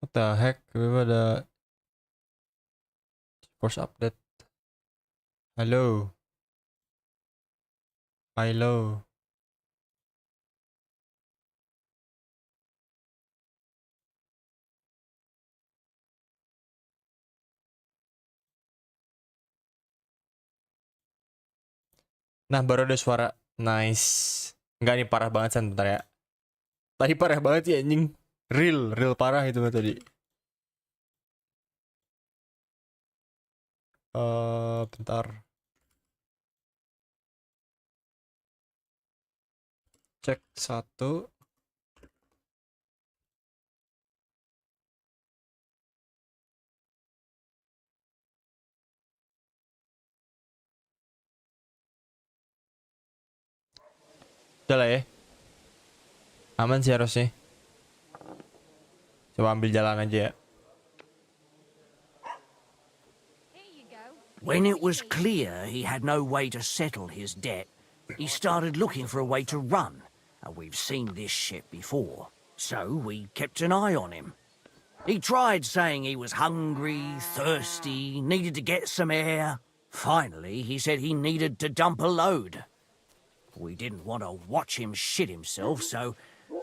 What the heck? Tiba-tiba ada force update. Halo. Halo. Nah, baru ada suara. Nice. Enggak nih, parah banget San, bentar ya. Tadi parah banget ya anjing. Real parah itu mah tadi. Bentar. Cek satu. Udah lah ya. Aman sih harusnya. Coba ambil jalan aja ya. When it was clear he had no way to settle his debt, he started looking for a way to run. And we've seen this shit before, so we kept an eye on him. He tried saying he was hungry, thirsty, needed to get some air. Finally, he said he needed to dump a load. We didn't want to watch him shit himself, so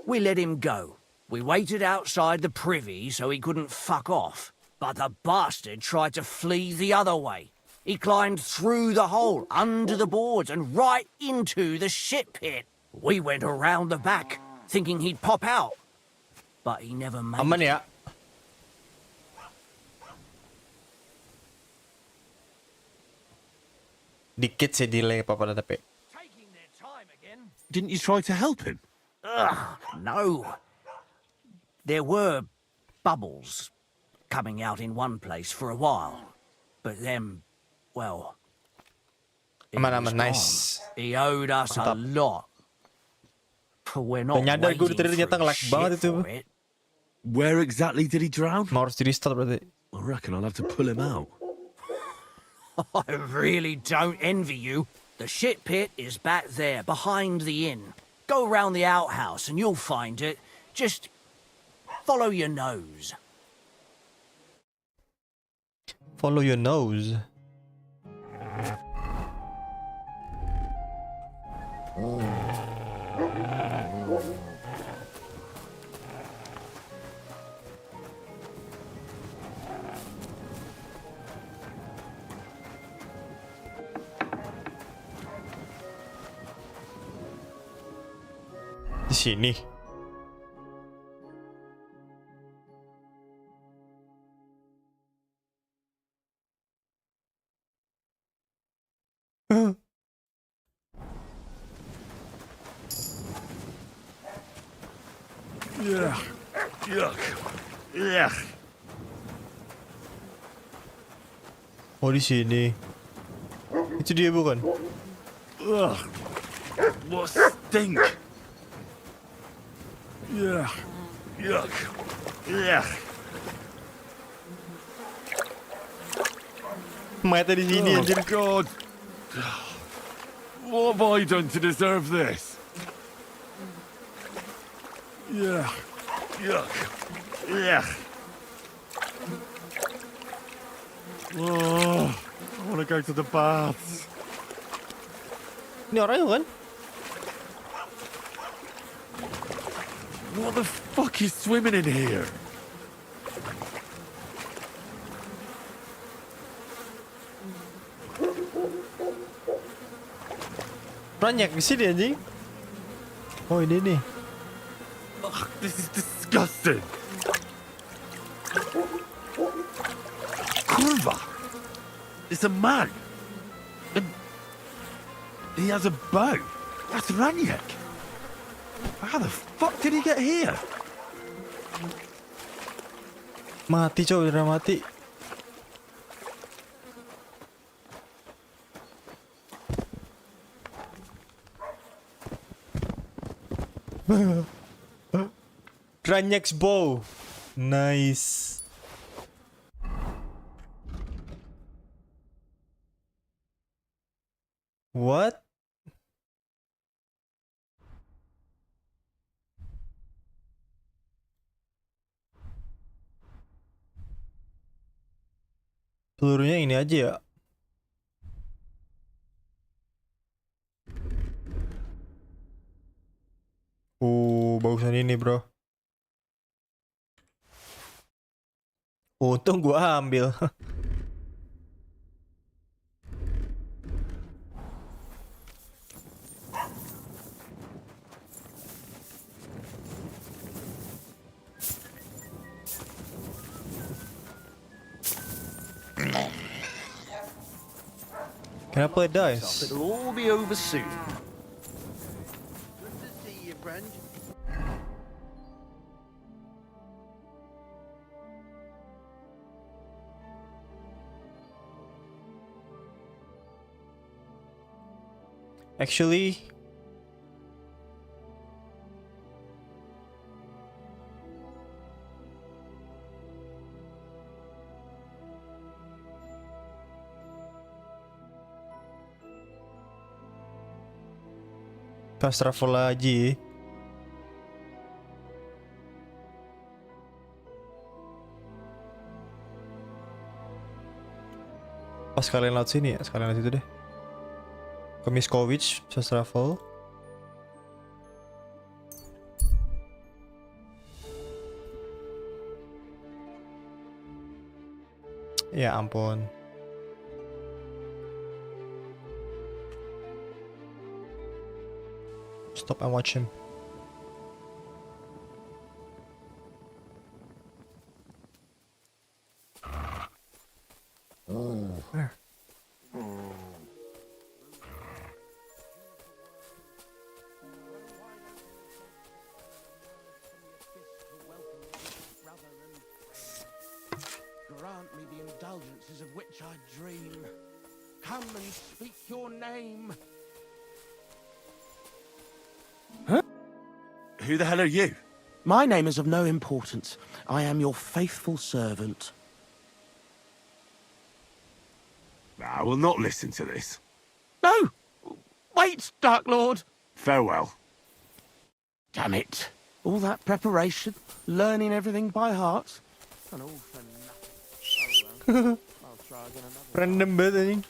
we let him go. We waited outside the privy so he couldn't fuck off. But the bastard tried to flee the other way. He climbed through the hole, under the boards, and right into the shit pit. We went around the back, thinking he'd pop out. But he never made Aman it. ya. Dikit sih delay apa-apa tapi. Taking their time again. Didn't you try to help him? No. There were bubbles coming out in one place for a while. But then, well... it Aman, was nice. gone. He owed us a lot. We're not Nyadar gue waiting tadi ternyata for nge-lag his banget shit itu. for it. Where exactly did he drown? Mau harus di restart berarti. I reckon I'll have to pull him out. I really don't envy you. The shit pit is back there, behind the inn. Go round the outhouse and you'll find it. Just follow your nose. Follow your nose. Di sini. Yuck. Yuck. Yuck. Oh di sini. Itu dia bukan? Ugh. What stink. Yuck. Yuck. Yuck. Mayatnya di sini anjir. God. What have I done to deserve this? Yuck. Yuck. Yuck. Oh, I want to go to the baths. Ini orangnya kan? What the fuck is swimming in here? Banyak di sini anjing. Oh ini nih. Ugh, this is disgusting. Kurva. It's a man. And he has a bow. That's Raniek. How the fuck did he get here? Mati coy, udah mati. Raniek's bow. Nice. What? Pelurunya ini aja ya. Bagusan ini bro. Untung gua ambil. Can I play dice? It'll all be over soon. Good to see you, friend. Actually, fast travel lagi. Pas kalian laut sini ya, sekalian laut itu deh. Ke Miskovic, fast travel. Ya ampun. Stop and watch him. Where? Grant me the indulgences of which I dream. Come and speak your name. Who the hell are you? My name is of no importance. I am your faithful servant. I will not listen to this. No! Wait, Dark Lord! Farewell. Damn it. All that preparation, learning everything by heart, and all for nothing. Oh well. I'll try again another time. Random banget anjing.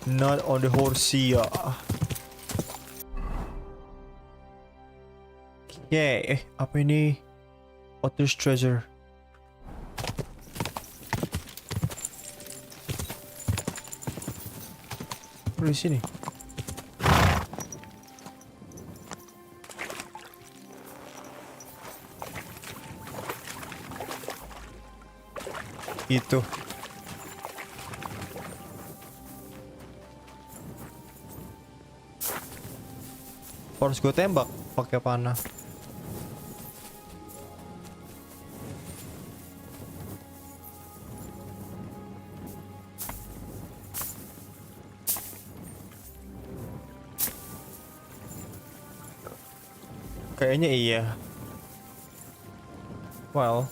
Not on the horse ya. Okay, apa ini? Otter's treasure. Di sini. Itu. Harus gue tembak pakai panah. Kayaknya iya. Well.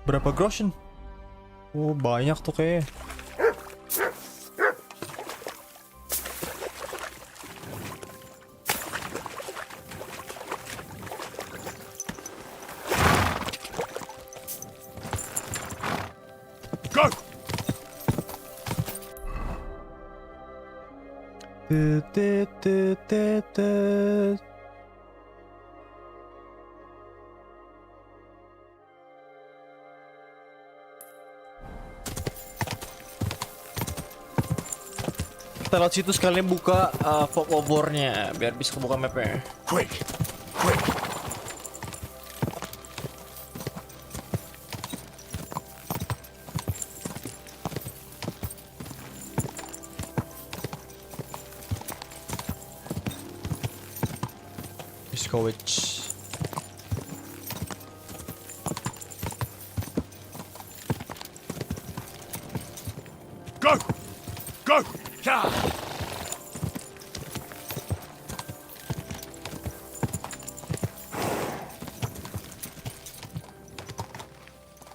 Berapa groschen? Oh, banyak tuh kayaknya. Go! Kita lewat situ sekalian buka fog overnya biar bisa kebuka mapnya. Quick! Quick! Miskovic.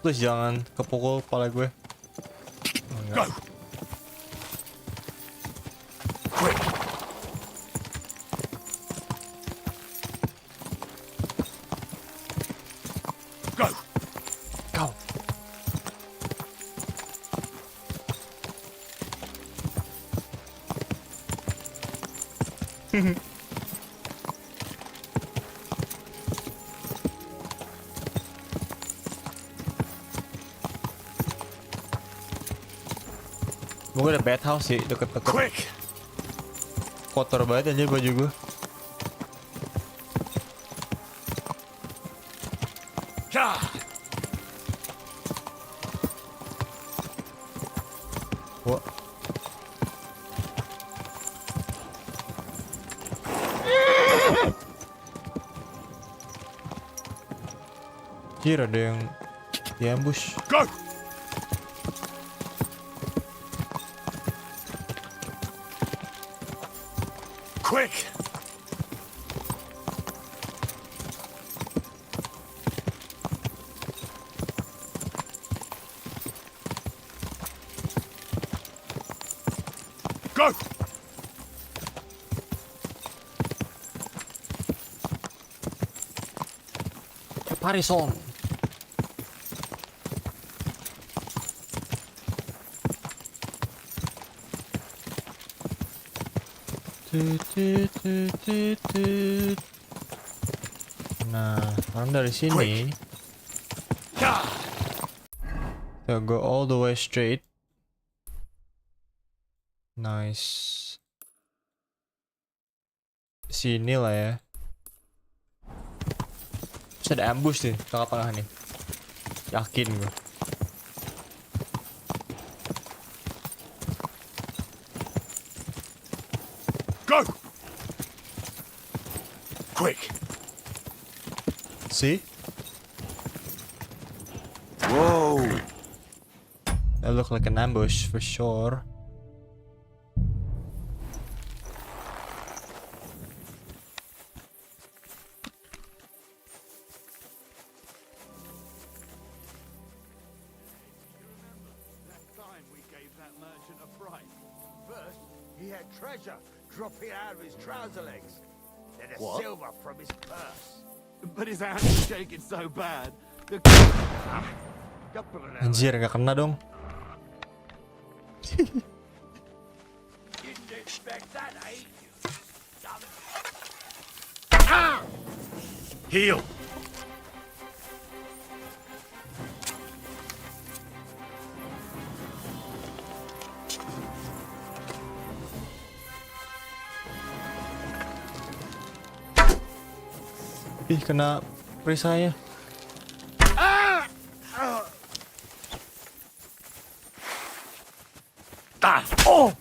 Please jangan kepukul kepala gue. Oh, enggak. Go. Quick. Go. Kau. Gue ada bed house sih deket-deket. Quick. Kotor banget aja baju gue. Yeah. Wah. Anjir, ada yang di ambush. Go. Quick. Go. Parison. Nah, sekarang dari sini Yeah. kita go all the way straight. Nice. Sini lah ya. Terus ada ambush nih tengah-tengah nih. Yakin gue. Go. Quick. See? Whoa. That look like an ambush for sure. Time we gave that merchant a fright. First, he had treasure dropping out of his trouser legs. Then a silver from his purse. But his hands were shaking so bad. The Anjir, gak kena dong. didn't expect that, eh? Heal. Ih, kena perisainya. Oh!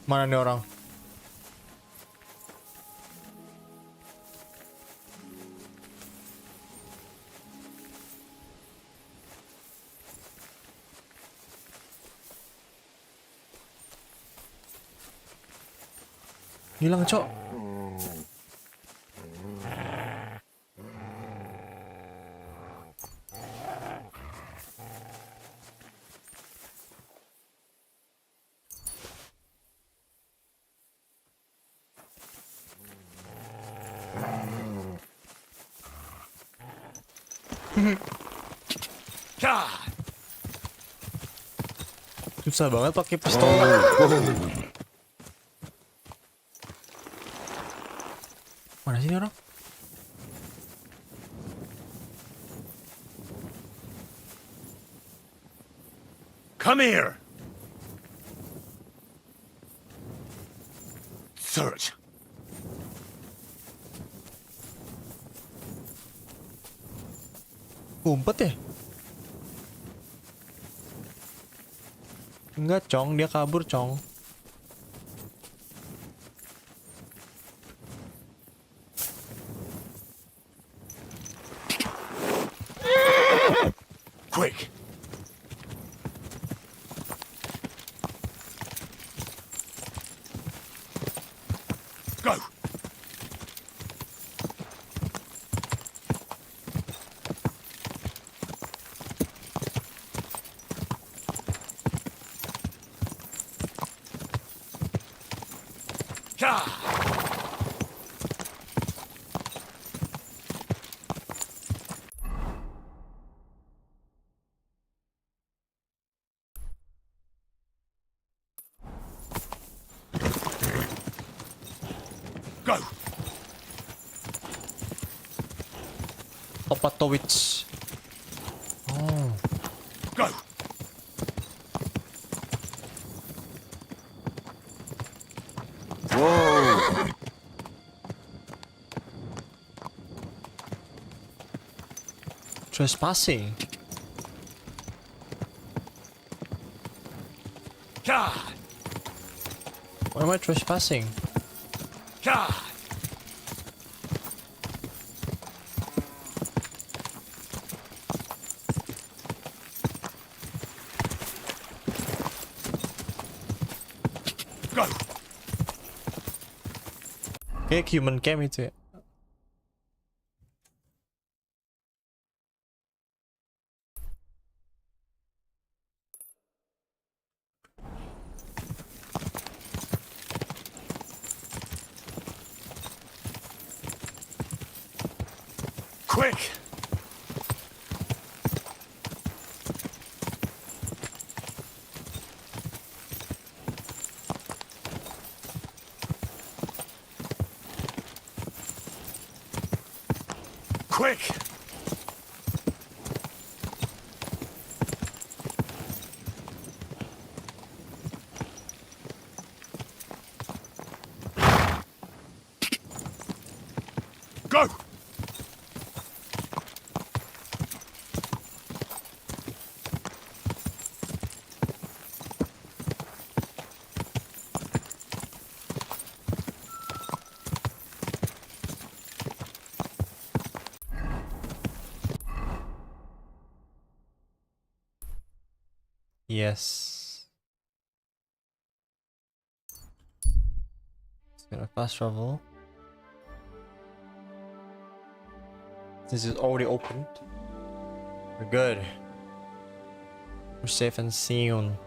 Mana nih orang? Hilang, Cok. Susah banget pakai pistol. Mana sih orang? Come here. Search. Umpet ya? Enggak, Cong, dia kabur, Cong. Quick! Go! Go! Opatowicz. Oh. Go! Whoa! Trespassing. God! Why am I trespassing? God! Go! Kayak human cam itu ya. Quick! Quick! Go! Yes. It's gonna fast travel. This is already opened. We're good. We're safe and sound.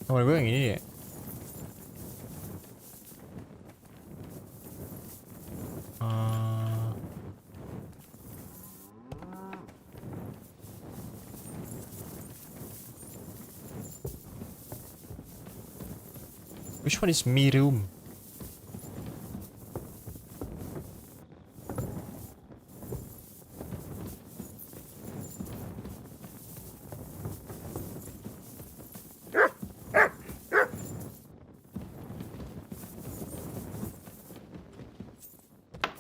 Oh, gue yang ini ya. Which one is me room?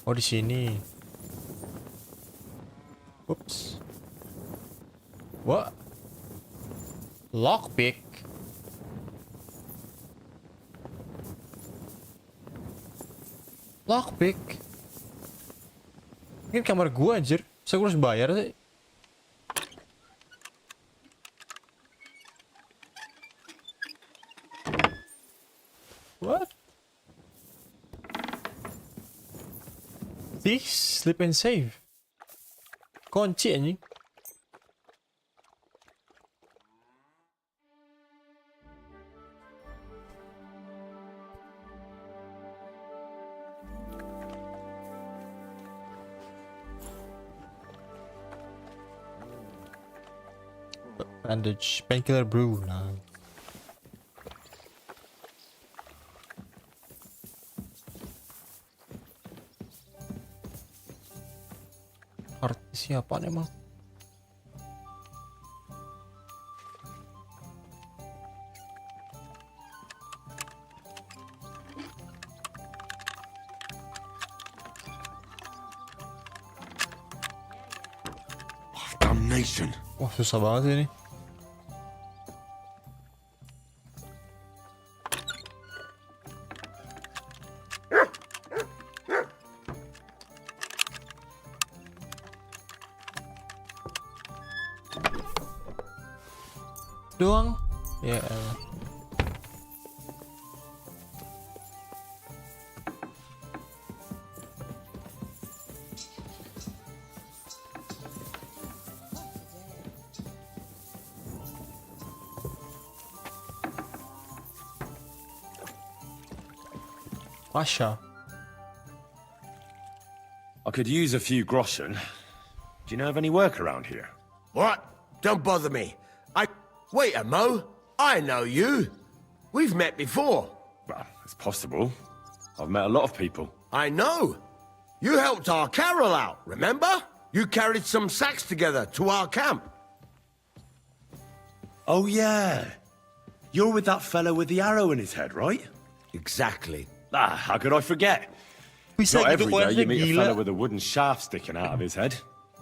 Oh, di sini. Oops. What? Lockpick? Lockpick? Ini kamar gua anjir. Saya harus bayar sih. What? See? Sleep and save. Kunci anjing. Bandage. Painkiller brew. Nah. Heart siapa nih emang? Damnation. Wah, susah banget sih ini. Doang. Ya. Pasha. I could use a few groschen. Do you know of any work around here? What? Don't bother me. Wait a mo. I know you. We've met before. Well, it's possible. I've met a lot of people. I know. You helped our Carol out, remember? You carried some sacks together to our camp. Oh, yeah. You're with that fellow with the arrow in his head, right? Exactly. Ah, how could I forget? Bisa Not gitu every day you meet a gila. fellow with a wooden shaft sticking out of his head.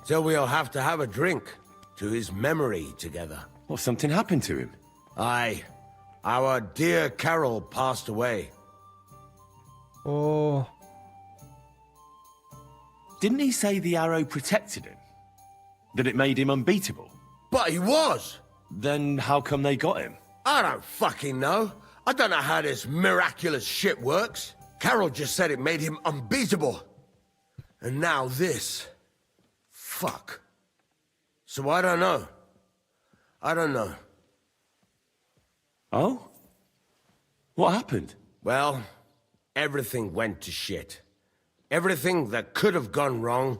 So we'll have to have a drink to his memory together. Well, something happened to him. Aye. Our dear Carol passed away. Oh, Didn't he say the arrow protected him? That it made him unbeatable? But he was. Then how come they got him? I don't fucking know. I don't know how this miraculous shit works. Carol just said it made him unbeatable. And now this. Fuck. So I don't know. I don't know. Oh? What happened? Well, everything went to shit. Everything that could have gone wrong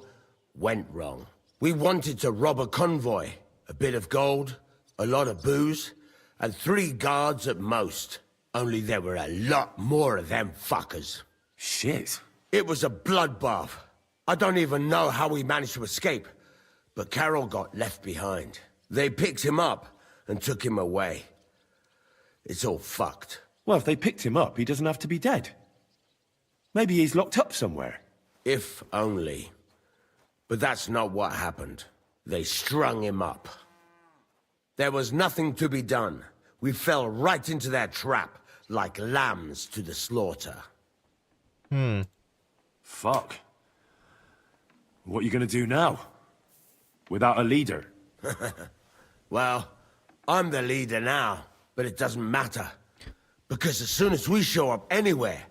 went wrong. We wanted to rob a convoy. A bit of gold, a lot of booze, and 3 guards at most. Only there were a lot more of them fuckers. Shit. It was a bloodbath. I don't even know how we managed to escape, but Carol got left behind. They picked him up and took him away. It's all fucked. Well, if they picked him up, he doesn't have to be dead. Maybe he's locked up somewhere. If only. But that's not what happened. They strung him up. There was nothing to be done. We fell right into their trap, like lambs to the slaughter. Fuck. What are you gonna do now? Without a leader? Well, I'm the leader now, but it doesn't matter. Because as soon as we show up anywhere,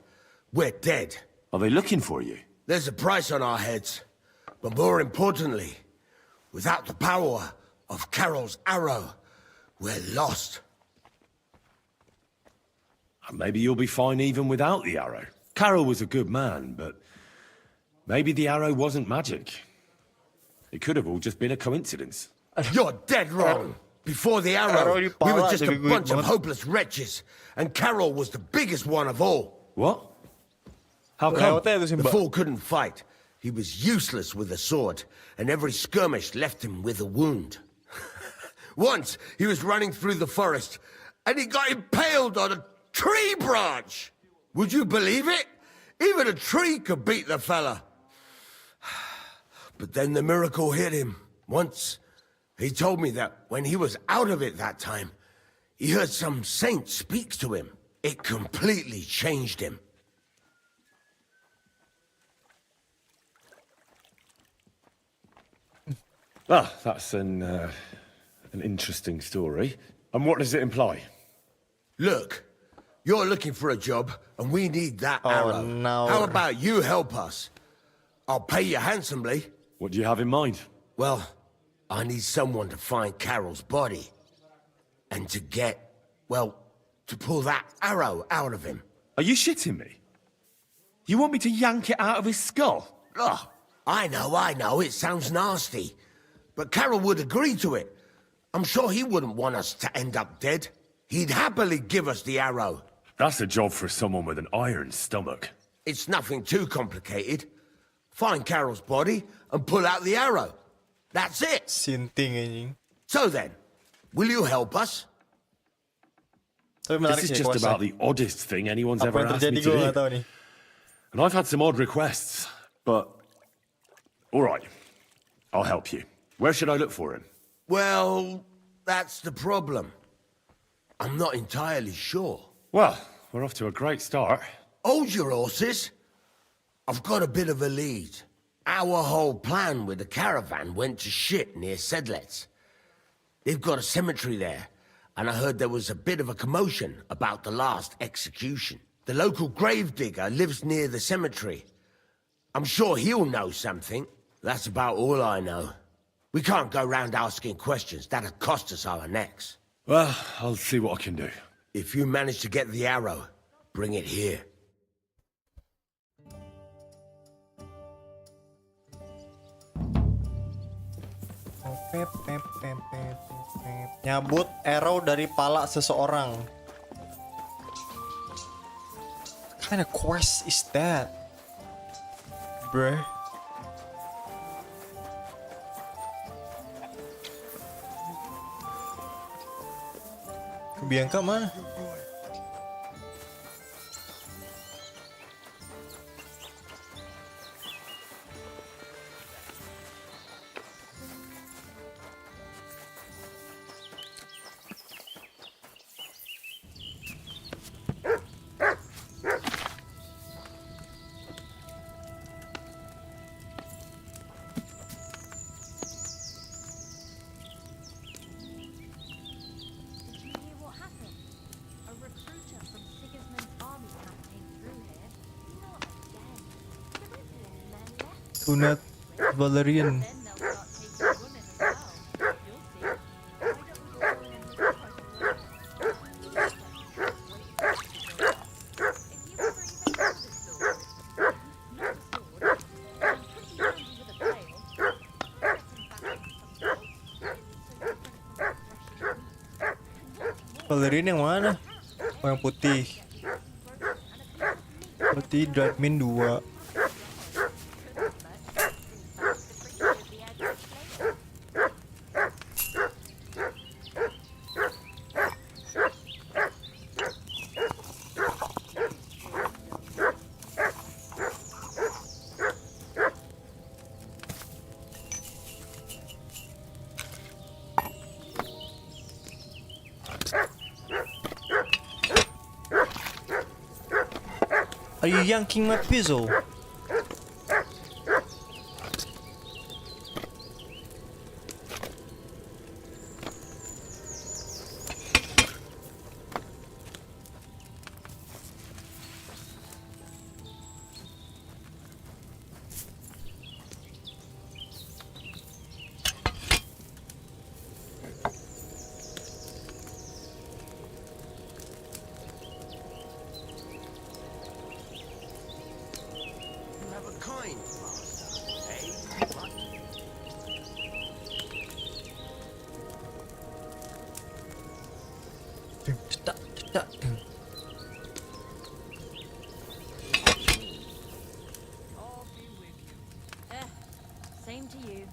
we're dead. Are they looking for you? There's a price on our heads. But more importantly, without the power of Carol's arrow, we're lost. Maybe you'll be fine even without the arrow. Carol was a good man, but maybe the arrow wasn't magic. It could have all just been a coincidence. You're dead wrong. Before the arrow, we were just a bunch of hopeless wretches. And Carol was the biggest one of all. What? How come? The fool couldn't fight. He was useless with a sword, and every skirmish left him with a wound. Once, he was running through the forest, and he got impaled on a tree branch. Would you believe it? Even a tree could beat the fella. But then the miracle hit him. Once, he told me that when he was out of it that time, he heard some saint speak to him. It completely changed him. Ah, that's an interesting story. And what does it imply? Look, you're looking for a job, and we need that arrow. no. How about you help us? I'll pay you handsomely. What do you have in mind? Well, I need someone to find Carol's body. And to get, well, to pull that arrow out of him. Are you shitting me? You want me to yank it out of his skull? Oh, I know, it sounds nasty. But Carol would agree to it. I'm sure he wouldn't want us to end up dead. He'd happily give us the arrow. That's a job for someone with an iron stomach. It's nothing too complicated. Find Carol's body and pull out the arrow. That's it. Sinting anjing. So then, will you help us? Tapi menarik This is sih just kuasa. about the oddest thing anyone's Apa ever yang asked me terjadi to gue do. gak tahu nih. And I've had some odd requests, but... All right, I'll help you. Where should I look for him? Well, that's the problem. I'm not entirely sure. Well, we're off to a great start. Hold your horses. I've got a bit of a lead. Our whole plan with the caravan went to shit near Sedlets. They've got a cemetery there, and I heard there was a bit of a commotion about the last execution. The local gravedigger lives near the cemetery. I'm sure he'll know something. That's about all I know. We can't go round asking questions. That'd cost us our necks. Well, I'll see what I can do. If you manage to get the arrow, bring it here. Nyabut arrow dari pala seseorang. What kind of quest is that, bruh? Bianca mana? Tunat Valerian. Valerian yang mana? Oh, yang putih. Berarti Drive-min 2. Are you yanking my pistol? Same to you.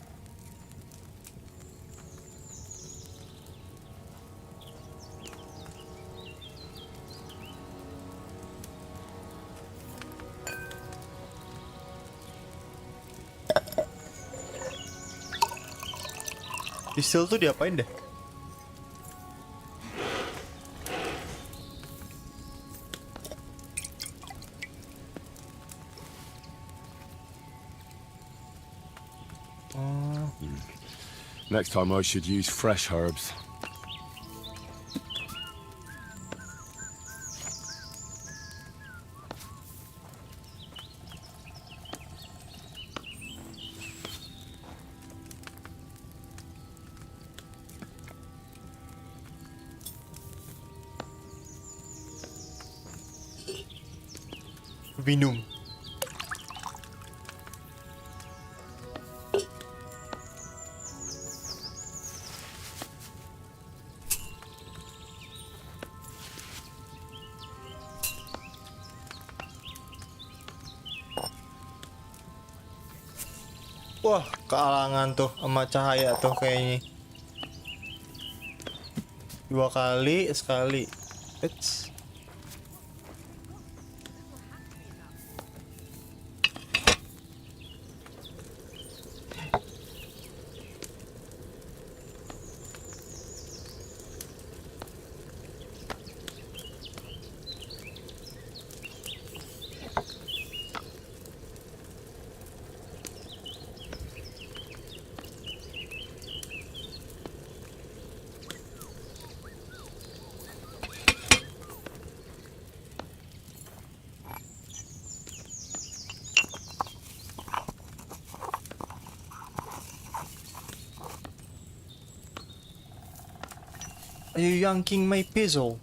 Pistol tuh diapain deh? Next time I should use fresh herbs. Minum. Wah, kealangan tuh sama cahaya tuh kayaknya. 2 kali, sekali. It's... Are you yanking my pistol?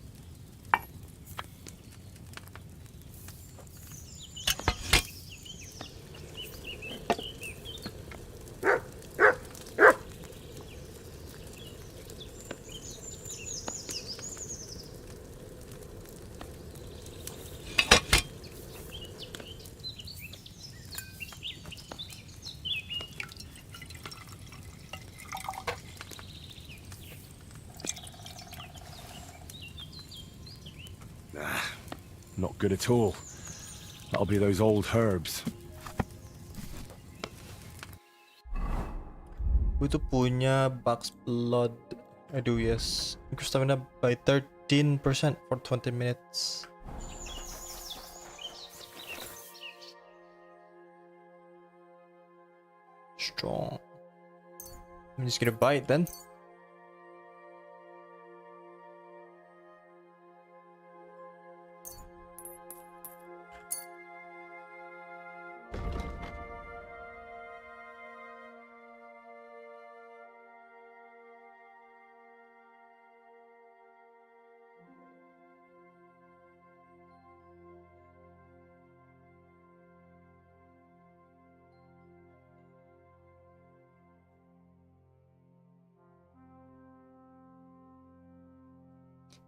Not good at all. That'll be those old herbs. Gue tuh punya Buck's Blood. Aduh, yes. Increase stamina by 13% for 20 minutes. Strong. I'm just gonna buy it then.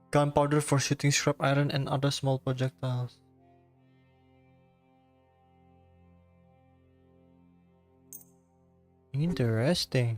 Gunpowder for shooting scrap iron and other small projectiles. Interesting.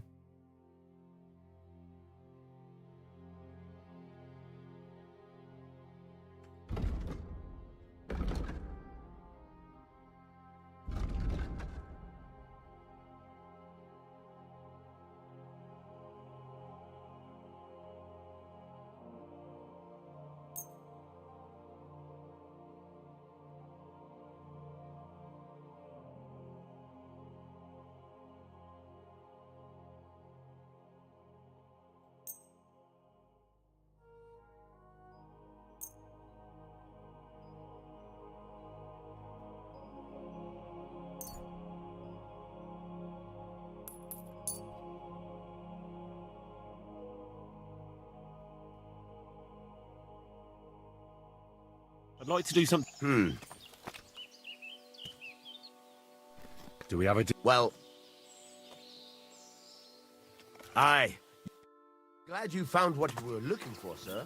I'd like to do something. Do we have a... Well... Aye. Glad you found what you were looking for, sir.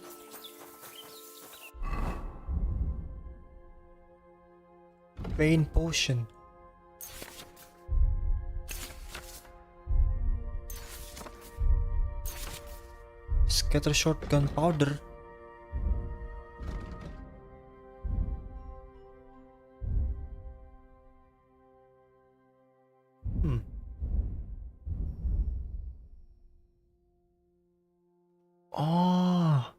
Pain potion. Scatter shotgun powder. Oh.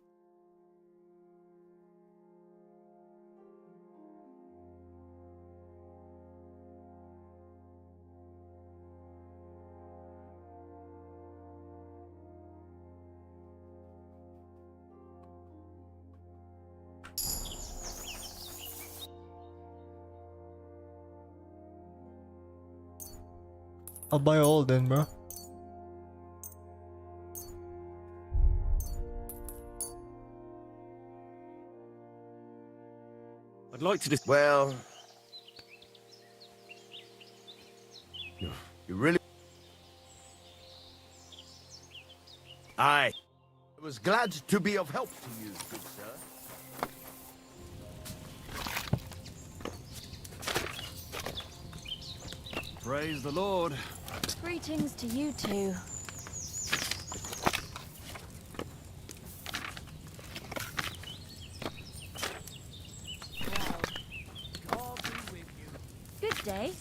I'll buy all then, bro. I'd like to just... Well... You really... Aye. I was glad to be of help to you, good sir. Praise the Lord. Greetings to you too. God be with you. Good day.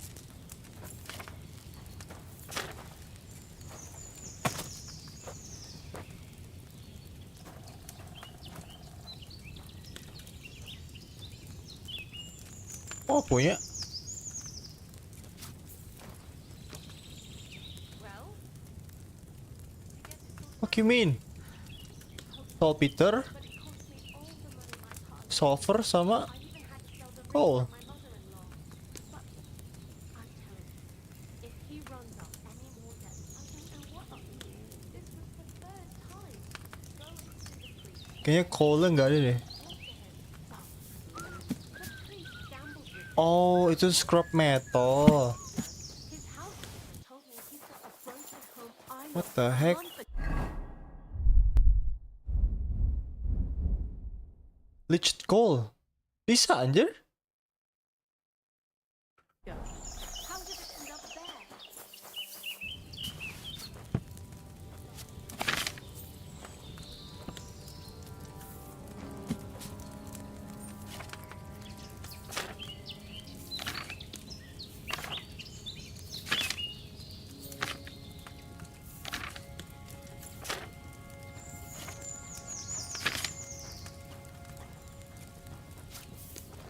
Oh, punya. Well, What you mean? Saltpeter, but it cost me all the money my partner. sulfur, sama I even had to sell the ring coal. from my mother-in-law. But I'm telling you, if he runs up any more debt, I don't know what I'll do. This was the third time. Go and see the priest. Kayaknya coalnya nggak ada deh. Talk to him. The priest gambles with him. Oh, itu scrap metal. His housekeeper told me he's got a broken home I What lost the a heck? month ago. Leached coal. Bisa anjir? How did it end up there?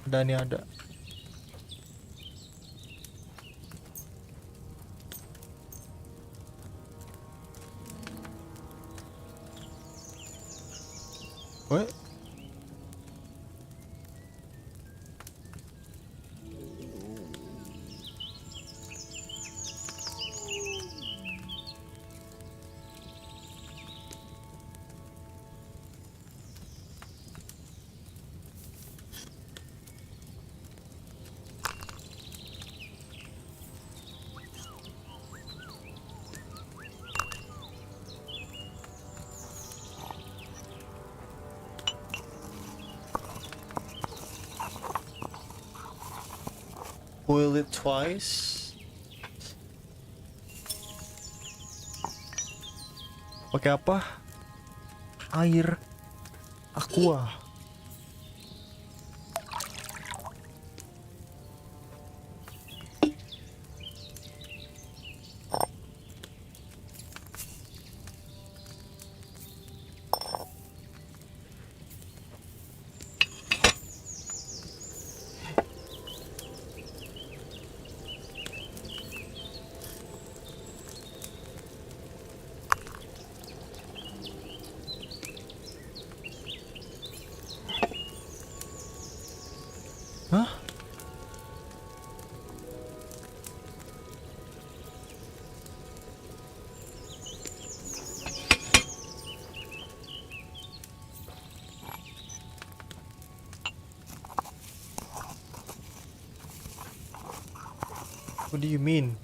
Ada nih ada. What? Boil it twice. Pakai apa? Air aqua. Hah? What do you mean?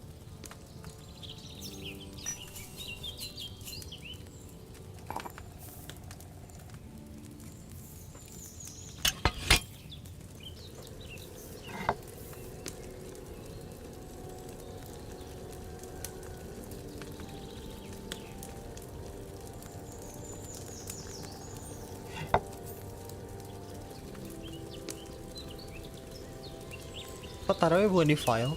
Kok taruhnya bukan di file?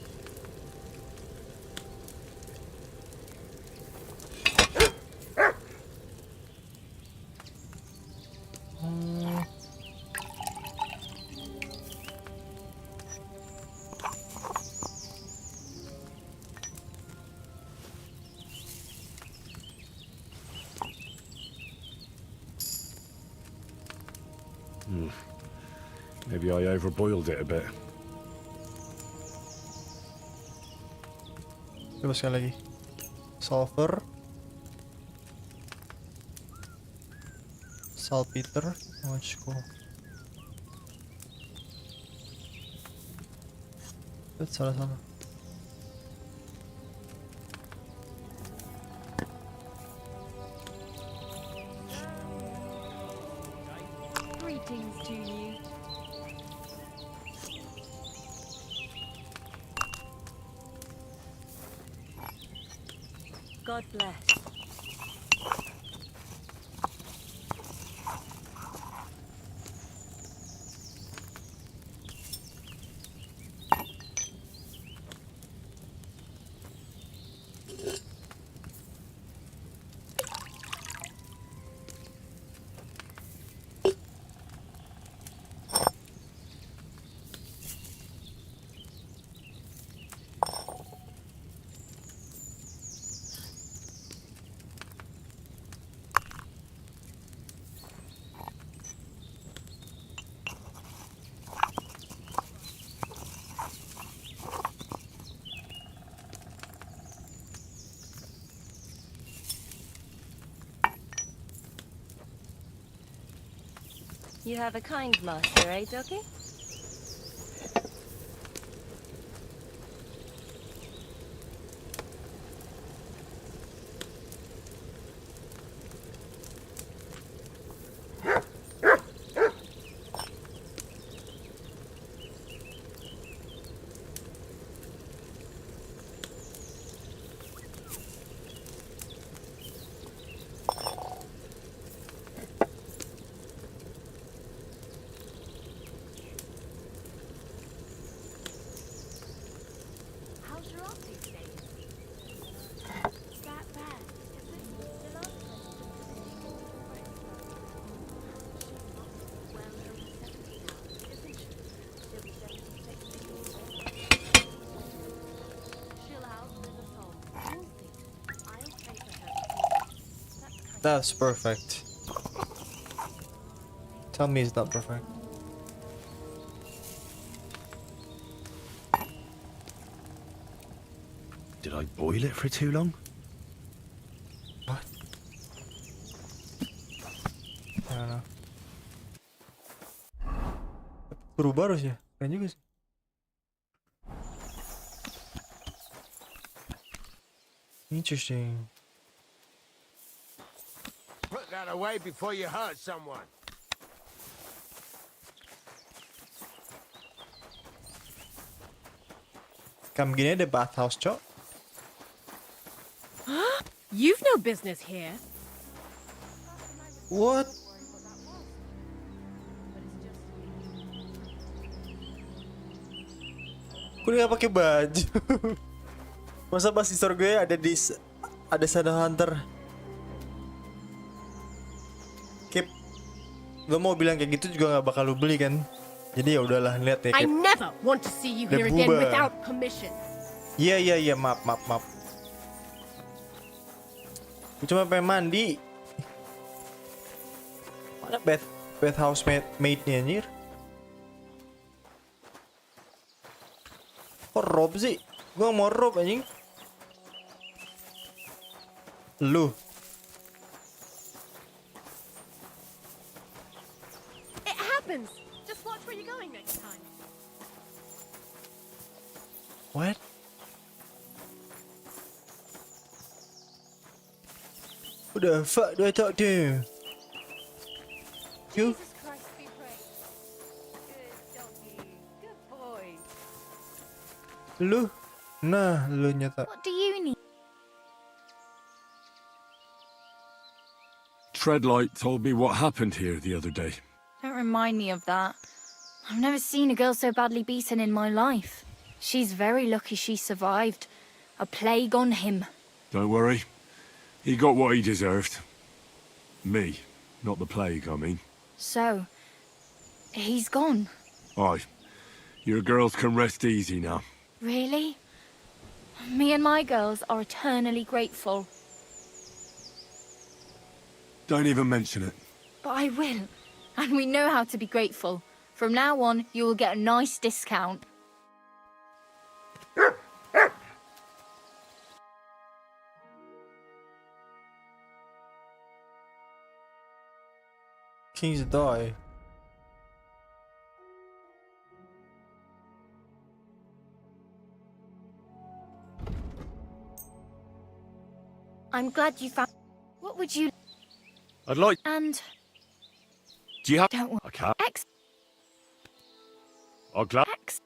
Maybe I overboiled it a bit. Coba sekali lagi. Sulfur, saltpeter, orange coal. Itu salah. Greetings to you. God bless. You have a kind master, eh, Ducky? How's your optic status? That bad. Is this the last time you took the fishing right? She must be well over 70 now, isn't she? She'll be 76 soon. She'll outlive us all. You'll see. I'll pray for her. That's kind That's perfect. Tell me it's not perfect. Did I boil it for too long? What? I don't know. Berubah harus ya? Keren juga sih. Interesting. Put that away before you hurt someone. Kam gini ada bathhouse, cok. You've no business here. What? Kok dia nggak pakai baju? Masa pas di store gue ada Shadow Hunter. Kip, lo mau bilang kayak gitu juga nggak bakal lo beli kan? Jadi ya udahlah, lihat ya I Kip. never want to see you Udah here again berubah. without permission. Iya, maaf. Gue cuma pengen mandi. Mana bathhouse maid-nya anjir? Kok rob sih? Gue gak mau rob anjing. Lu. It happens. Just watch where you're going next time. What? Who the fuck do I talk to? You? Jesus Christ be praised. Good doggy. Good boy. Lu? Nah, lu nyata. What do you need? Treadlight told me what happened here the other day. Don't remind me of that. I've never seen a girl so badly beaten in my life. She's very lucky she survived. A plague on him. Don't worry. He got what he deserved. Me, not the plague, I mean. So, he's gone. Aye. Your girls can rest easy now. Really? Me and my girls are eternally grateful. Don't even mention it. But I will. And we know how to be grateful. From now on, you will get a nice discount. Kings die. I'm glad you found... What would you... I'd like... And... Do you have... Don't worry. I can't. X... I'll glad... X...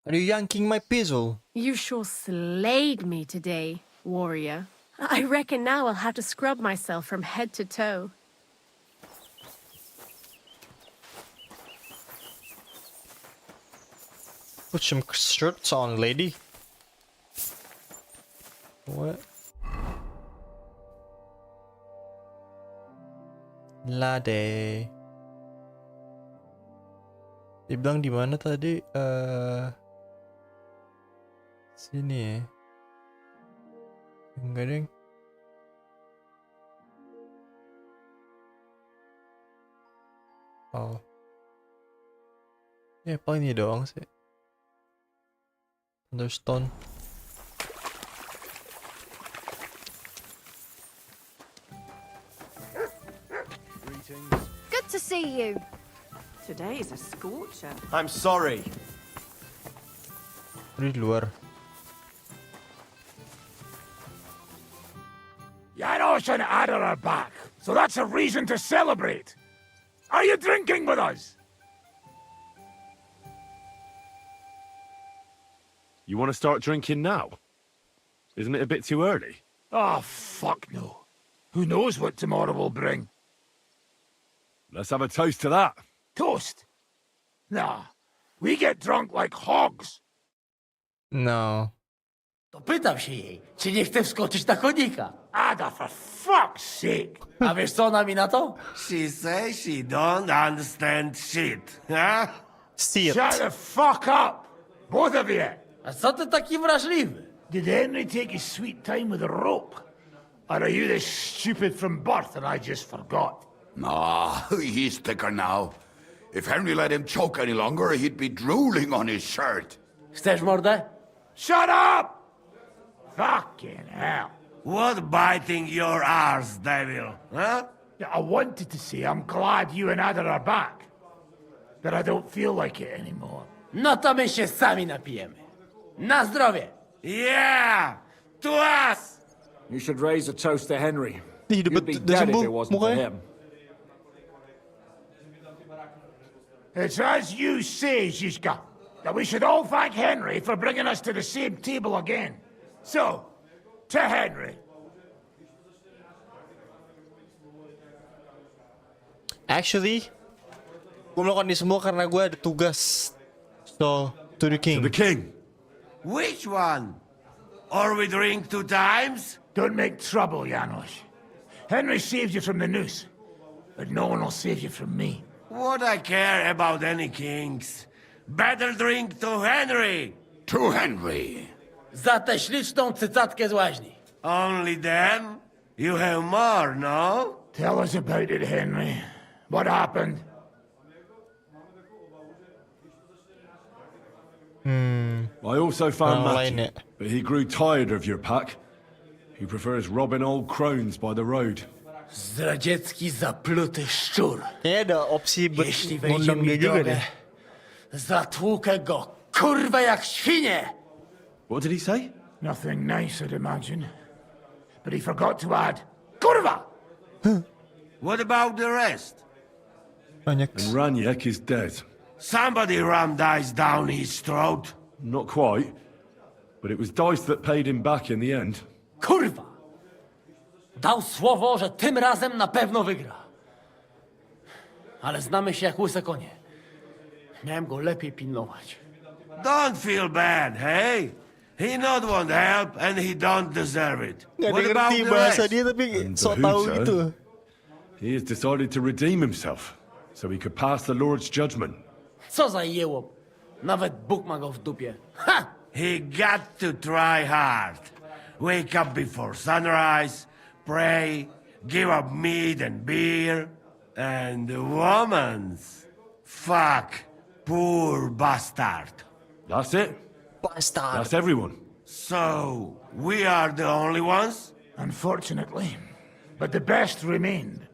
Are you yanking my pistol? You sure slayed me today, warrior. I reckon now I'll have to scrub myself from head to toe. Put some shirts on, lady. What? Lade. Dibilang di mana tadi? Sini ya. Enggak deng. Oh. Ya paling ini doang sih. Thunderstone. Good to see you. Today's a scorcher. I'm sorry. Di luar. Janos and Ada are back, so that's a reason to celebrate. Are you drinking with us? You want to start drinking now? Isn't it a bit too early? Oh, fuck no. Who knows what tomorrow will bring? Let's have a toast to that. Toast? Nah, we get drunk like hogs. No. To pytam się jej, czy nie chce wskoczyć na konika. Ada, for fuck's sake. A wiesz co ona mi na to? She says she don't understand shit, huh? See it. Shut the fuck up, both of you. A co ty taki wrażliwy? Did Henry take his sweet time with a rope? Or are you this stupid from birth and I just forgot? Ah, he's thicker now. If Henry let him choke any longer, he'd be drooling on his shirt. Chcesz mordę? Shut up! Fucking hell. What biting your arse, devil, huh? I wanted to say I'm glad you and Ada are back. But I don't feel like it anymore. No to my się sami napijemy. Na zdrowie! Yeah! To us! You should raise a toast to Henry. Niet, You'd be dead if it wasn't for him. It's as you say, Zizka, that we should all thank Henry for bringing us to the same table again. So, to Henry. Actually, gue melakukan ini semua karena gue ada tugas. So, to the king. To the king. Which one? Or we drink 2 times? Don't make trouble, Janos. Henry saved you from the noose, but no one will save you from me. What I care about any kings? Better drink to Henry! To Henry. Za tę śliczną cycatkę z łaźni. Only them? You have more, no? Tell us about it, Henry. What happened? I also found Oh, Matthew, ain't it? but he grew tired of your pack. He prefers robbing old crones by the road. Zdradziecki, zapluty szczur. Kayaknya ada opsi buat Jeśli wejdzie ngundang mi dia w juga drogę, deh. zatłukę go, kurwa, jak świnie! What did he say? Nothing nice, I'd imagine. But he forgot to add, Kurva! What about the rest? Banyak. And Raniek is dead. Somebody rammed dice down his throat. Not quite, but it was Dice that paid him back in the end. Kurwa! Dał słowo, że tym razem na pewno wygra. Ale znamy się jak łyse konie. Miałem go lepiej pilnować. Don't feel bad, hey? He not want help and he don't deserve it. Nggak What ada about ngerti the bahasa rest? dia tapi And sok tahu Bahuta, gitu. he has decided to redeem himself, so he could pass the Lord's judgment. Co za jełop. Nawet Bóg ma go w dupie. Ha! He got to try hard. Wake up before sunrise, pray, give up meat and beer, and the woman's. Fuck, poor bastard. That's it. Bastard. That's everyone. So, we are the only ones? Unfortunately. But the best remained.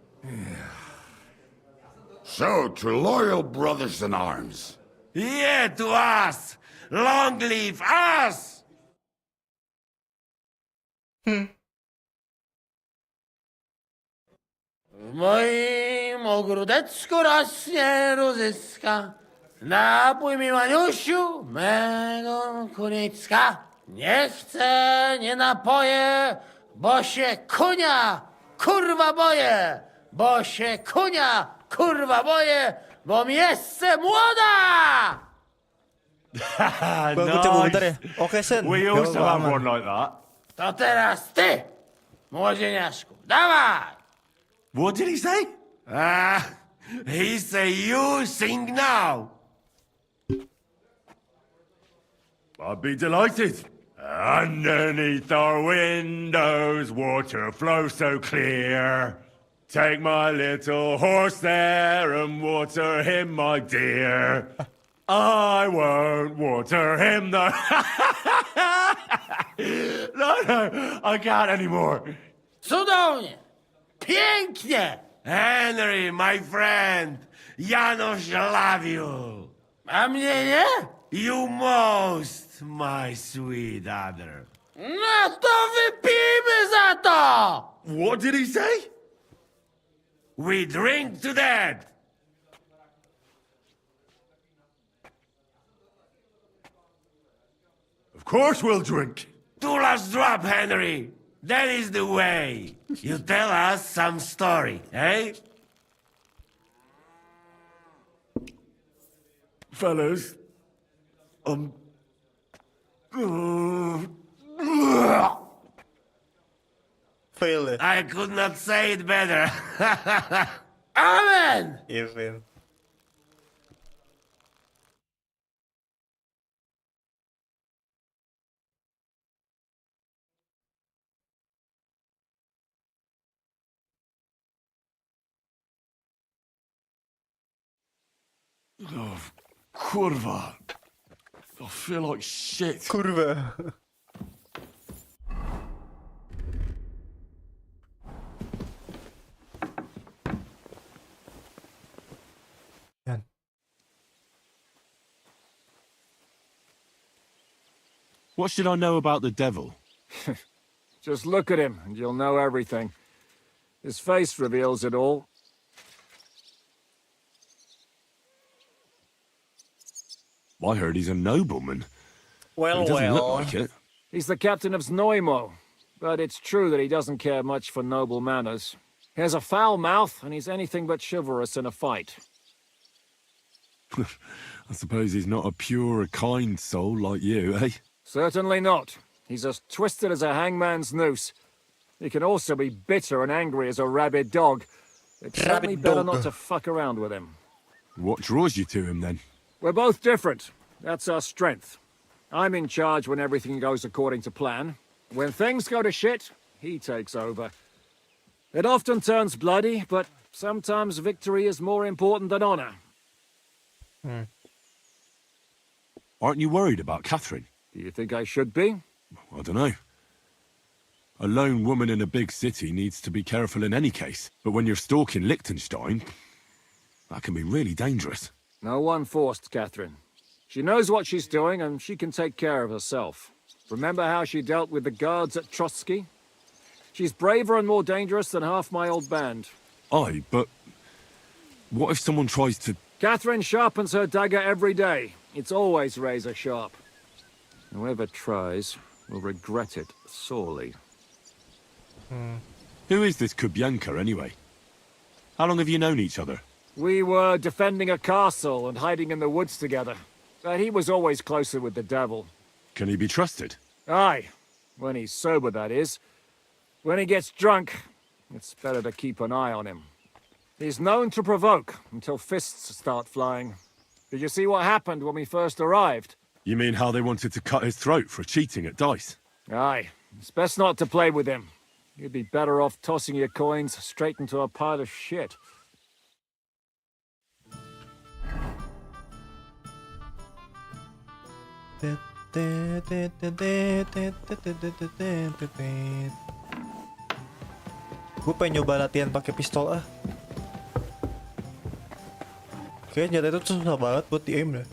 So, to loyal brothers in arms. Yeah, to us! Long live us! W moim ogródeczku rośnie różyska. Napój mi, Maniusiu, mego kunicka. Nie chcę, nie napoję, bo się kunia, kurwa boję. Bo się kunia, kurwa boję, bo miejsce młoda! Gua coba bentar ya. Oke Sen. We Gak also apa-apa, have aman. one like that. To teraz ty, młodzieniaszku, dawaj! What did he say? He say you sing now. I'd be delighted. Underneath our windows, water flows so clear. Take my little horse there and water him, my dear. I won't water him, though. No, I can't anymore. Cudownie, pięknie. Henry, my friend, Janusz love you. A mnie nie? You most, my sweet other. No to wypijmy za to! What did he say? We drink to that. Of course we'll drink. To last drop, Henry. That is the way. You tell us some story, eh? Fellas, Fail ya. I could not say it better. Amen! Iya fail. oh, kurwa. I feel like shit. Kurwa. Yan. What should I know about the devil? Just look at him, and you'll know everything. His face reveals it all. I heard he's a nobleman. Well, He doesn't look well. like it. He's the captain of Znojmo, but it's true that he doesn't care much for noble manners. He has a foul mouth, and he's anything but chivalrous in a fight. I suppose he's not a pure, kind soul like you, eh? Certainly not. He's as twisted as a hangman's noose. He can also be bitter and angry as a rabid dog. It's certainly Rabid better dog. not to fuck around with him. What draws you to him, then? We're both different. That's our strength. I'm in charge when everything goes according to plan. When things go to shit, he takes over. It often turns bloody, but sometimes victory is more important than honor. Aren't you worried about Catherine? Do you think I should be? I don't know. A lone woman in a big city needs to be careful in any case. But when you're stalking Liechtenstein, that can be really dangerous. No one forced Catherine. She knows what she's doing, and she can take care of herself. Remember how she dealt with the guards at Trotsky? She's braver and more dangerous than half my old band. Aye, but what if someone tries to... Catherine sharpens her dagger every day. It's always razor sharp. Whoever tries will regret it sorely. Who is this Kubyanka, anyway? How long have you known each other? We were defending a castle and hiding in the woods together. But he was always closer with the devil. Can he be trusted? Aye. When he's sober, that is. When he gets drunk, it's better to keep an eye on him. He's known to provoke until fists start flying. Did you see what happened when we first arrived? You mean how they wanted to cut his throat for cheating at dice? Aye. It's best not to play with him. You'd be better off tossing your coins straight into a pile of shit. Gue pengen nyoba latihan pakai pistol ah. Kayaknya nyata itu susah banget buat di aim deh.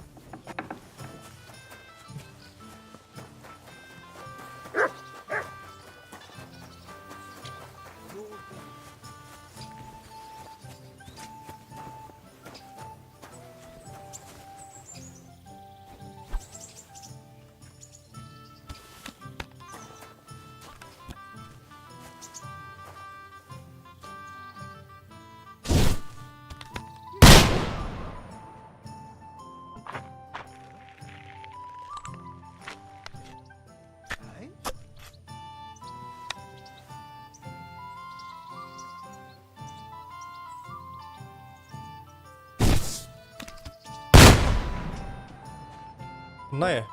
Nah ya.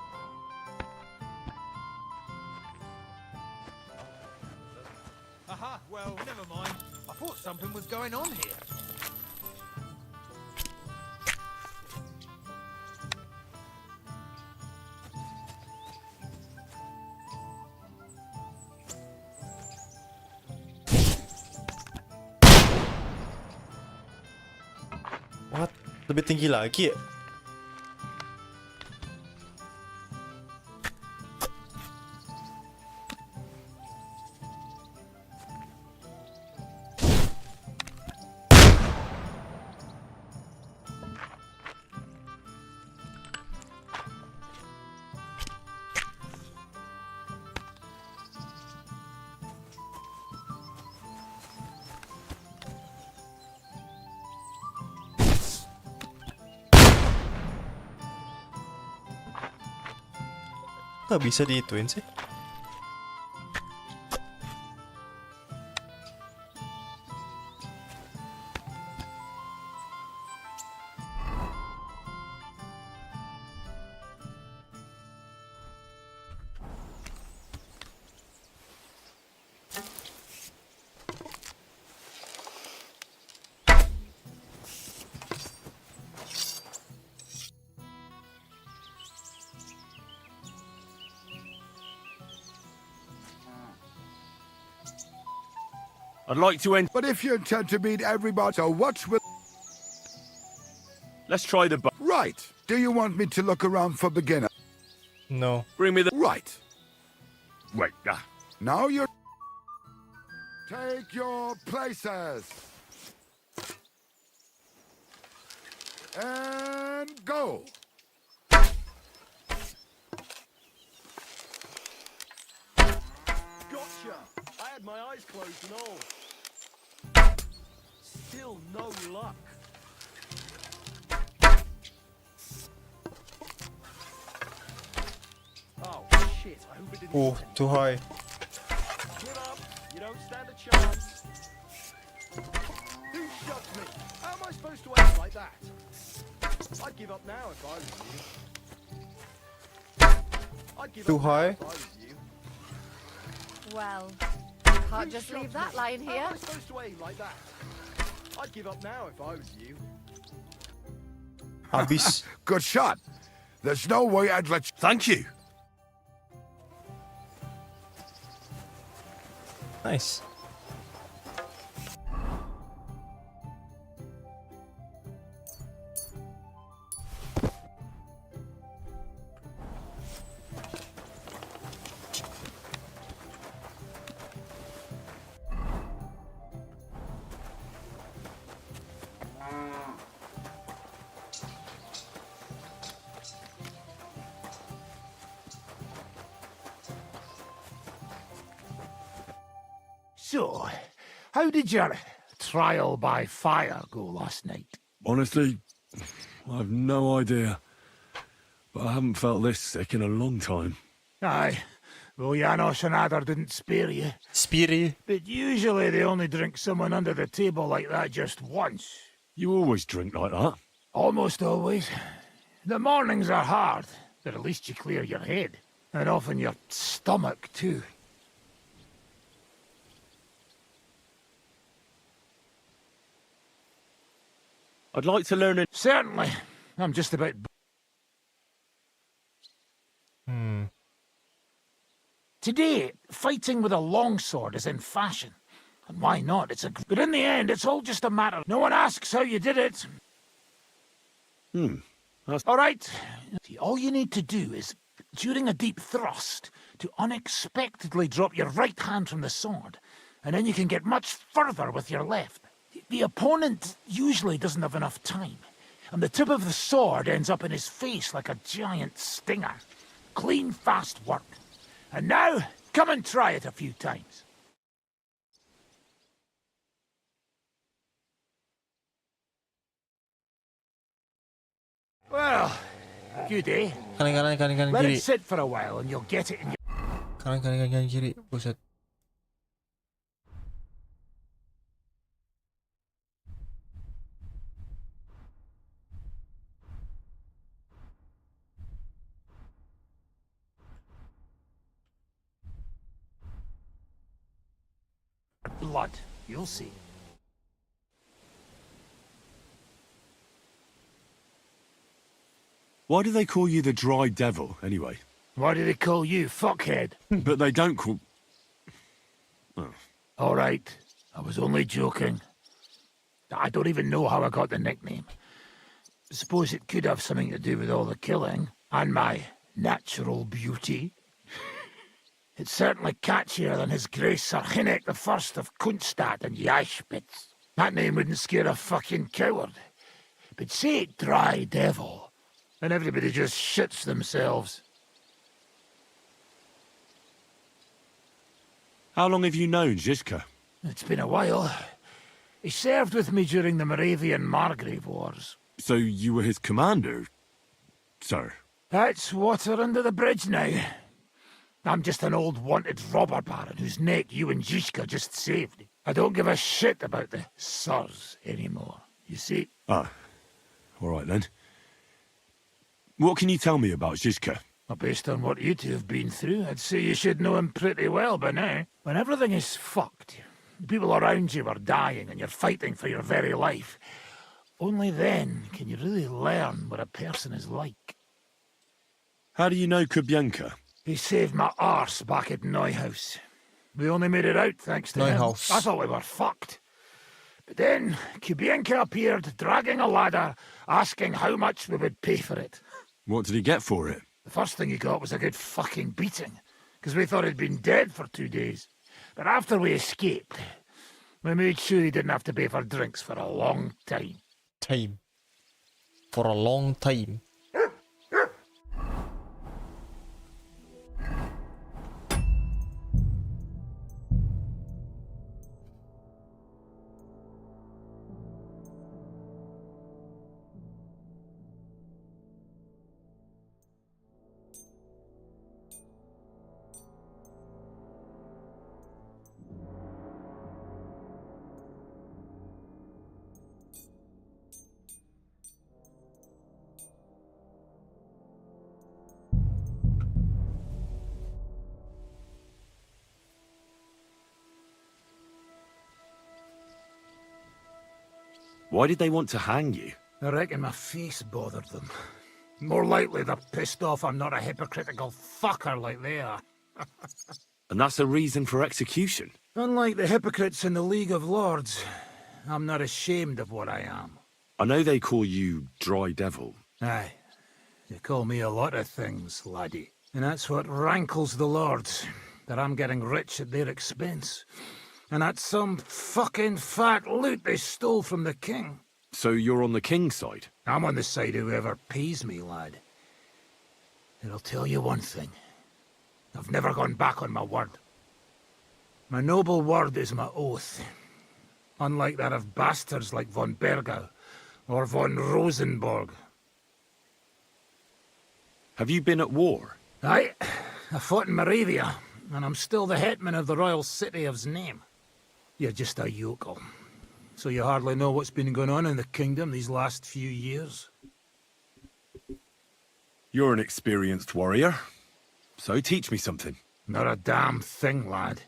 Aha, well, never mind. I thought something was going on here. What? Lebih tinggi lagi ya? Nggak bisa diituin sih. I'd like to end. But if you intend to meet everybody, so what's with... Let's try the. Right. Do you want me to look around for beginner? No. Bring me the. Right. Wait. Now you're... Take your places. And go. Gotcha. I had my eyes closed and all. Still no luck. Oh shit! I hope it didn't. Oh, too high. Give up. You don't stand a chance. Who shot me? How am I supposed to aim like that? I'd give up now if I was you. I'd give Too up now high? if I was you. Well, can't just leave that lying How here. am I supposed to aim like that? I'd give up now if I was you. Habis. Good shot. There's no way I'd let you... Thank you. Nice. So, how did your trial by fire go last night? Honestly, I've no idea. But I haven't felt this sick in a long time. Aye. Well, Janos and Adder didn't spare you. Spiri. But usually they only drink someone under the table like that just once. You always drink like that. Almost always. The mornings are hard, but at least you clear your head. And often your stomach, too. I'd like to learn it. Certainly. I'm just about... Today, fighting with a longsword is in fashion. And why not? But in the end, it's all just a matter. No one asks how you did it. All right. All you need to do is, during a deep thrust, to unexpectedly drop your right hand from the sword, and then you can get much further with your left. The opponent usually doesn't have enough time, and the tip of the sword ends up in his face like a giant stinger. Clean, fast work. And now, come and try it a few times. Well, good, eh? Kanan Let kiri. it sit for a while and you'll get it in your... Kanan kiri. Buset. lad. You'll see. Why do they call you the Dry Devil, anyway? Why do they call you fuckhead? But they don't call... All right, I was only joking. I don't even know how I got the nickname. Suppose it could have something to do with all the killing and my natural beauty. It's certainly catchier than His Grace Sir Hinnek the First of Kunststadt and Yashpitz. That name wouldn't scare a fucking coward. But say it Dry Devil, and everybody just shits themselves. How long have you known Zizka? It's been a while. He served with me during the Moravian Margrave Wars. So you were his commander, sir? That's water under the bridge now. I'm just an old wanted robber baron whose neck you and Zizka just saved. I don't give a shit about the sirs anymore, you see? Ah, all right then. What can you tell me about Zizka? Well, based on what you two have been through, I'd say you should know him pretty well by now. When everything is fucked, the people around you are dying and you're fighting for your very life, only then can you really learn what a person is like. How do you know Kubienka? He saved my arse back at Neuhaus. We only made it out thanks to him. Neuhaus. I thought we were fucked. But then Kubienka appeared, dragging a ladder, asking how much we would pay for it. What did he get for it? The first thing he got was a good fucking beating, because we thought he'd been dead for 2 days. But after we escaped, we made sure he didn't have to pay for drinks for a long time. For a long time. Why did they want to hang you? I reckon my face bothered them. More likely they're pissed off I'm not a hypocritical fucker like they are. And that's a reason for execution? Unlike the hypocrites in the League of Lords, I'm not ashamed of what I am. I know they call you Dry Devil. Aye, they call me a lot of things, laddie. And that's what rankles the Lords, that I'm getting rich at their expense. And that's some fucking fat loot they stole from the king. So you're on the king's side? I'm on the side of whoever pays me, lad. And I'll tell you one thing. I've never gone back on my word. My noble word is my oath. Unlike that of bastards like von Bergau or von Rosenborg. Have you been at war? Aye, I fought in Moravia, and I'm still the hetman of the royal city of Znaim. You're just a yokel, so you hardly know what's been going on in the kingdom these last few years. You're an experienced warrior, so teach me something. Not a damn thing, lad.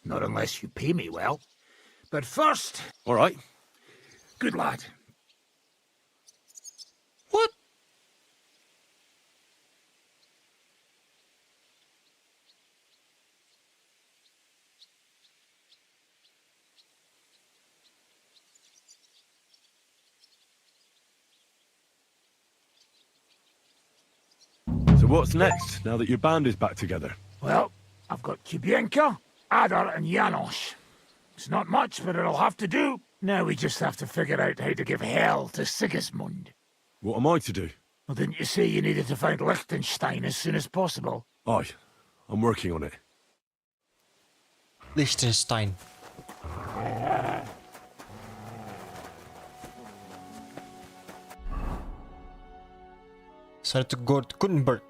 Not unless you pay me well. But first... All right. Good lad. What? So what's next, now that your band is back together? Well, I've got Kubienka, Adar and Janos. It's not much, but it'll have to do. Now we just have to figure out how to give hell to Sigismund. What am I to do? Well, didn't you say you needed to find Liechtenstein as soon as possible? Aye, I'm working on it. Liechtenstein. So to go to Gutenberg.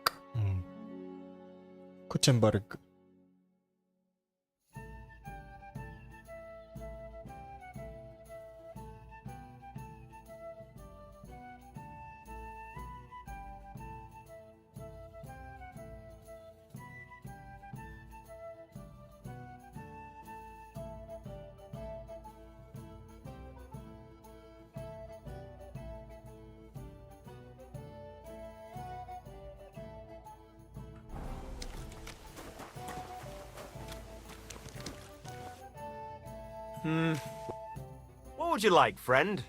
Gutenberg. What would you like, friend?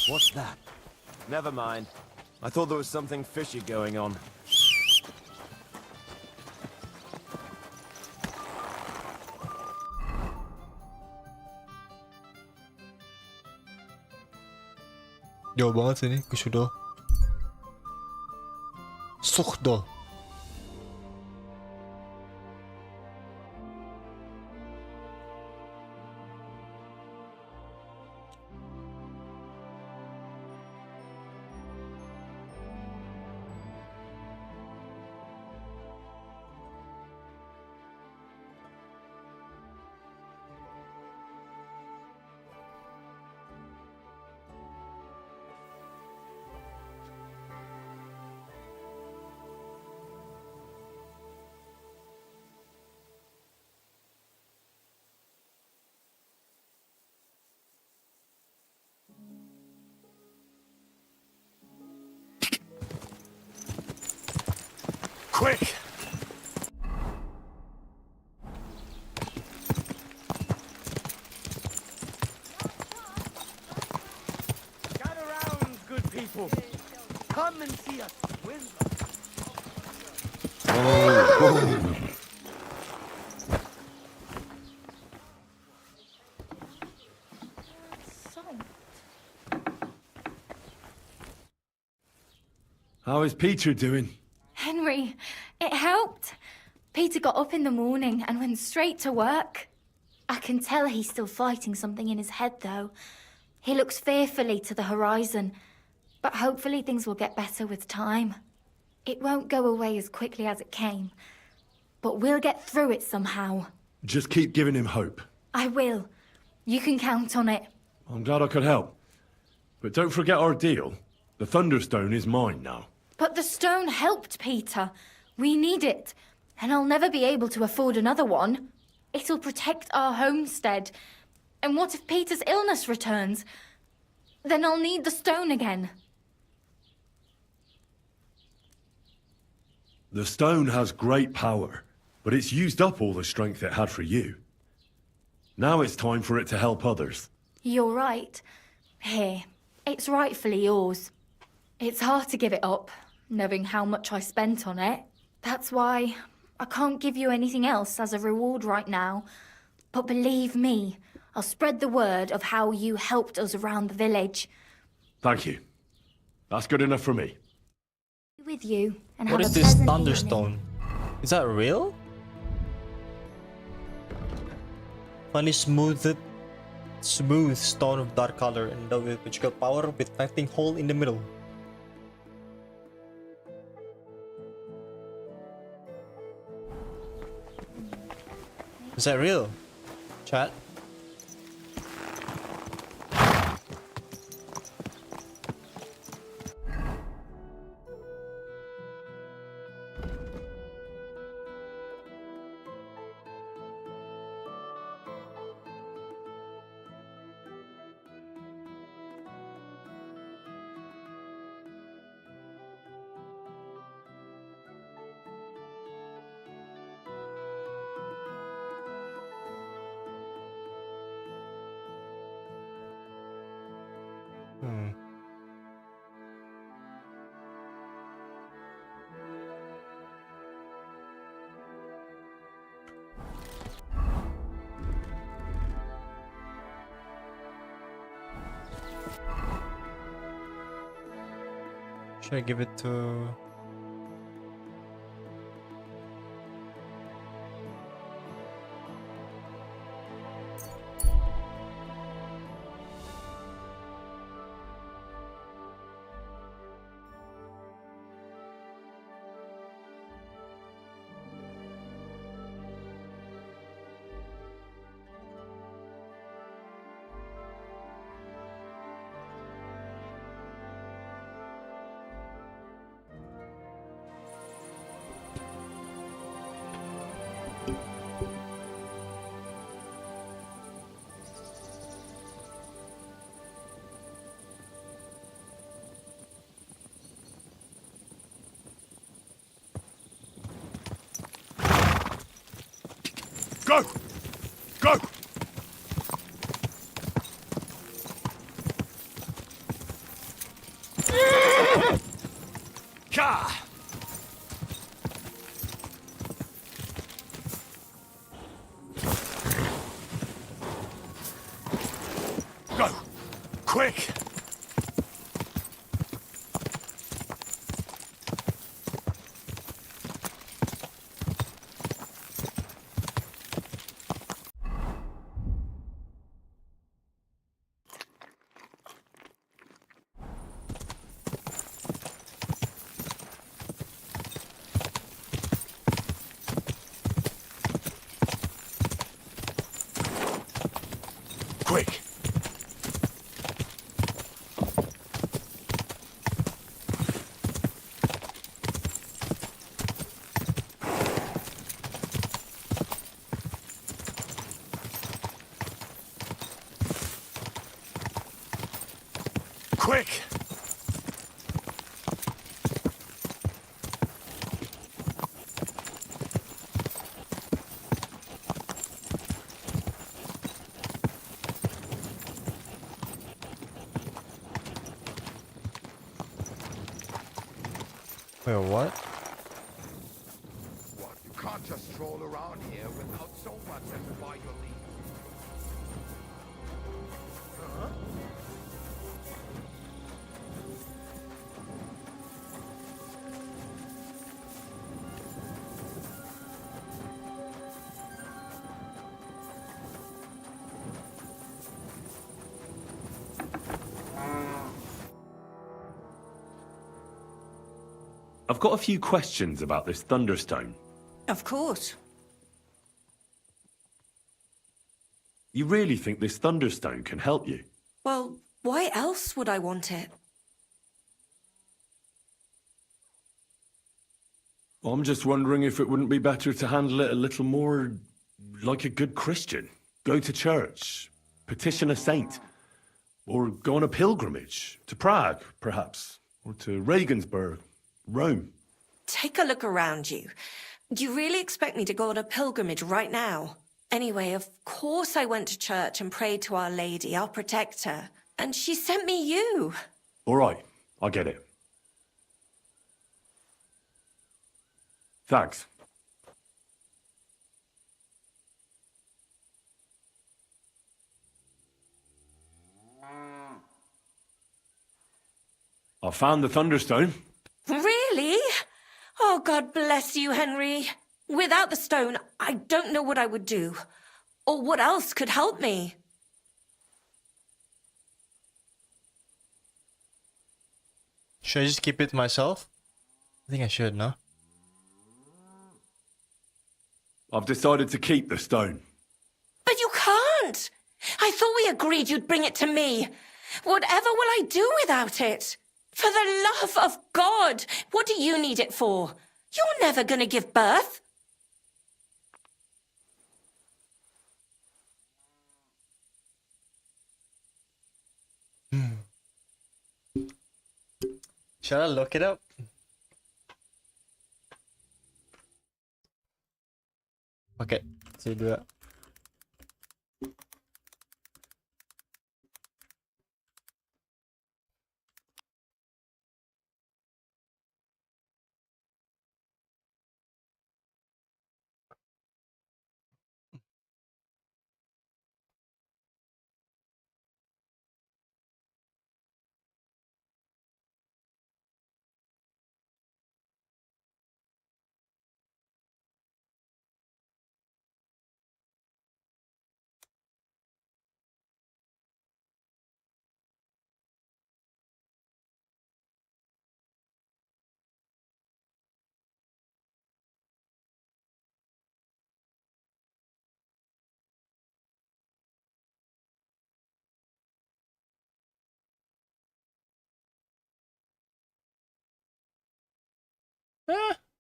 What's that? Never mind. I thought there was something fishy going on. Jauh banget sini ke Sudo. Sukdo. Quick! Gather round, good people. Come and see us win. How is Peter doing? Henry, it helped. Peter got up in the morning and went straight to work. I can tell he's still fighting something in his head, though. He looks fearfully to the horizon, but hopefully things will get better with time. It won't go away as quickly as it came, but we'll get through it somehow. Just keep giving him hope. I will. You can count on it. I'm glad I could help. But don't forget our deal. The Thunderstone is mine now. But the stone helped Peter. We need it, and I'll never be able to afford another one. It'll protect our homestead. And what if Peter's illness returns? Then I'll need the stone again. The stone has great power, but it's used up all the strength it had for you. Now it's time for it to help others. You're right. Here, it's rightfully yours. It's hard to give it up, knowing how much I spent on it. That's why I can't give you anything else as a reward right now. But believe me, I'll spread the word of how you helped us around the village. Thank you. That's good enough for me. With you, and What have is a this pleasant Thunderstone? Is that real? Funny smooth stone of dark color and with magical power with connecting hole in the middle. Is that real? Chat? Should I give it to... Go! Go! Ka! Go! Quick! Quick! Quick! Wait, what? What? You can't just stroll around here without so much as by your leave. I've got a few questions about this Thunderstone. Of course. You really think this Thunderstone can help you? Well, why else would I want it? I'm just wondering if it wouldn't be better to handle it a little more like a good Christian. Go to church, petition a saint, or go on a pilgrimage to Prague, perhaps, or to Regensburg, Rome. Take a look around you. Do you really expect me to go on a pilgrimage right now? Anyway, of course I went to church and prayed to Our Lady, our protector. And she sent me you. All right, I get it. Thanks. I found the Thunderstone. Really? Oh, God bless you, Henry. Without the stone, I don't know what I would do. Or what else could help me. Should I just keep it myself? I think I should, no? I've decided to keep the stone. But you can't. I thought we agreed you'd bring it to me. Whatever will I do without it? For the love of God, what do you need it for? You're never going to give birth. Should I look it up? Okay, saya dua.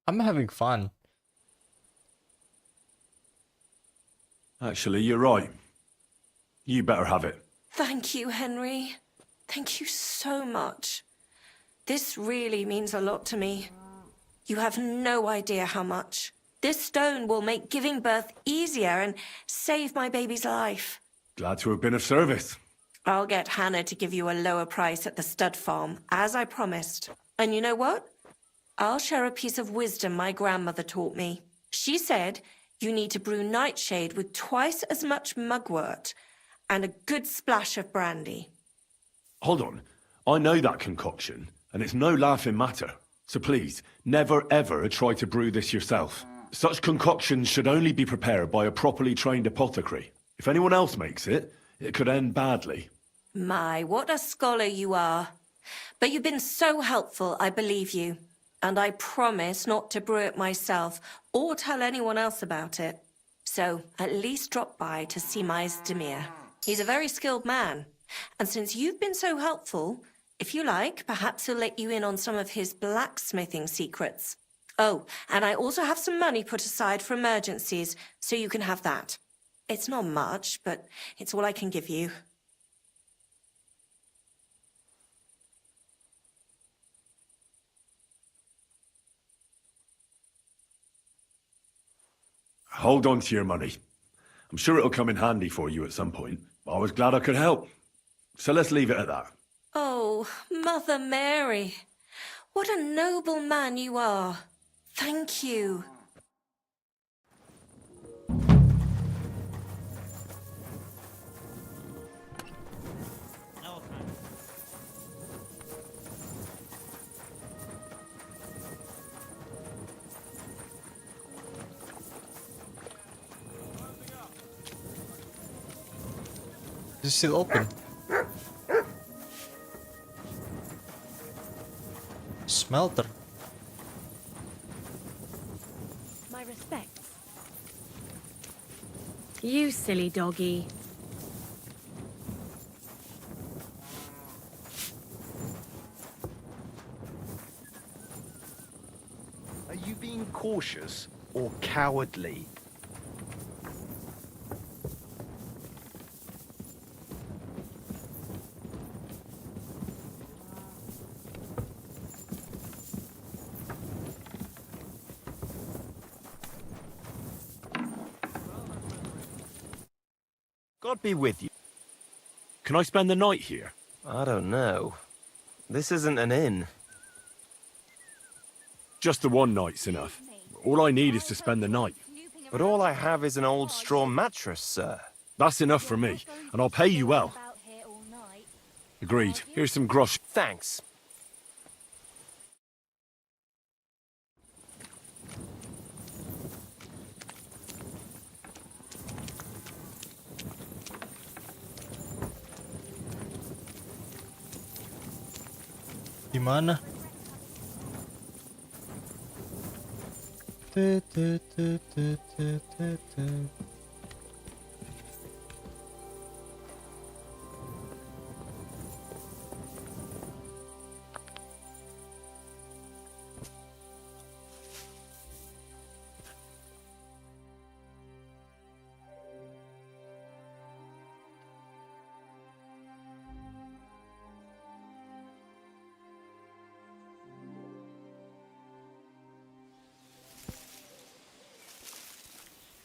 I'm having fun. Actually, you're right. You better have it. Thank you, Henry. Thank you so much. This really means a lot to me. You have no idea how much. This stone will make giving birth easier and save my baby's life. Glad to have been of service. I'll get Hannah to give you a lower price at the stud farm, as I promised. And you know what? I'll share a piece of wisdom my grandmother taught me. She said you need to brew nightshade with twice as much mugwort and a good splash of brandy. Hold on. I know that concoction, and it's no laughing matter. So please, never ever try to brew this yourself. Such concoctions should only be prepared by a properly trained apothecary. If anyone else makes it, it could end badly. My, what a scholar you are. But you've been so helpful, I believe you. And I promise not to brew it myself or tell anyone else about it. So at least drop by to see my Zdemir. He's a very skilled man. And since you've been so helpful, if you like, perhaps he'll let you in on some of his blacksmithing secrets. Oh, and I also have some money put aside for emergencies, so you can have that. It's not much, but it's all I can give you. Hold on to your money. I'm sure it'll come in handy for you at some point. I was glad I could help. So let's leave it at that. Oh, Mother Mary. What a noble man you are. Thank you. Is it still open? Smelter. My respects. You silly doggy. Are you being cautious or cowardly? God be with you. Can I spend the night here? I don't know. This isn't an inn. Just the one night's enough. All I need is to spend the night. But all I have is an old straw mattress, sir. That's enough for me, and I'll pay you well. Agreed. Here's some grosh. Thanks. Di mana?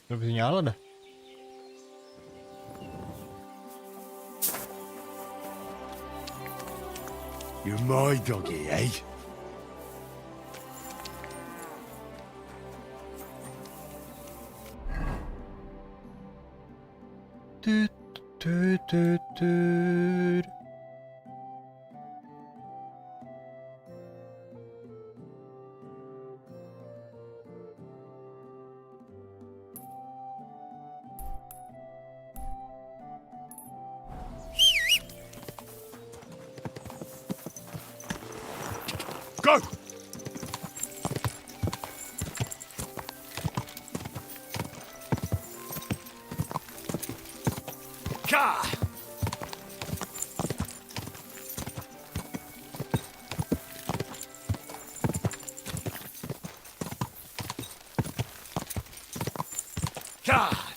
Udah bisa nyala dah. You're my doggy, eh? Tut, tut, tut, tut. Go! Ka! Ka!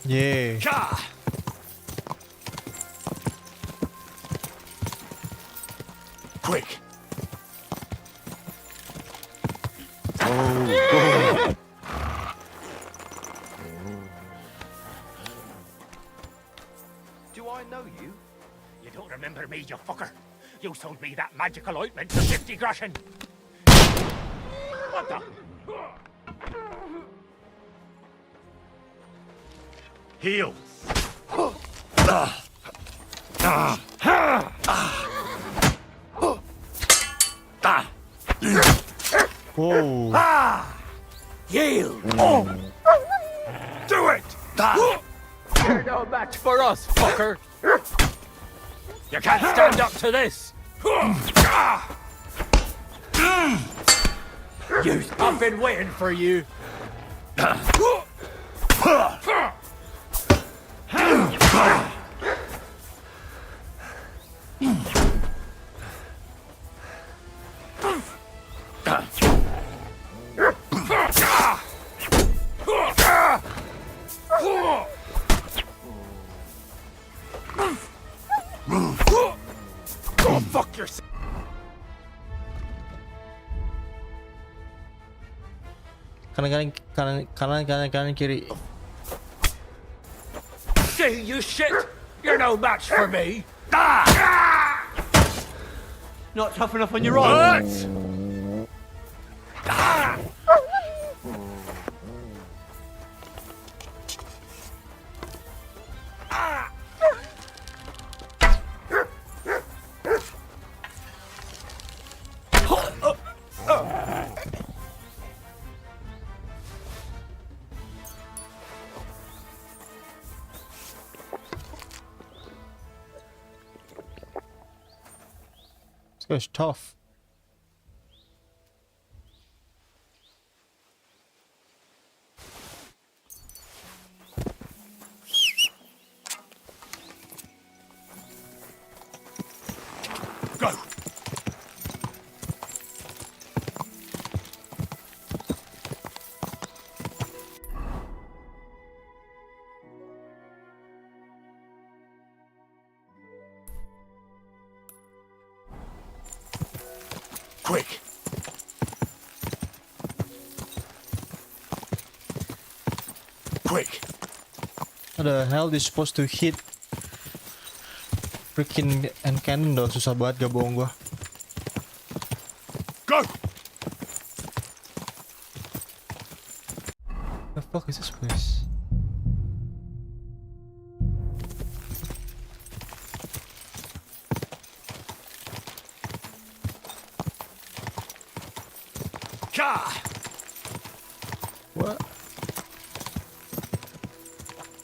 Yeah. remember me, you fucker. You sold me that magical ointment for 50 groschen. What the? Heal. Whoa. Yield! Do it! You're no match for us, fucker! You can't stand up to this! I've been waiting for you. Go fuck yourself! Kanan kiri. See, you shit! You're no match for me! Not tough enough on your own. This guy's tough. Go! Quick! Quick! How the hell is supposed to hit freaking end cannon dong? Susah banget, gak bohong gua. Go! The fuck is this place? What?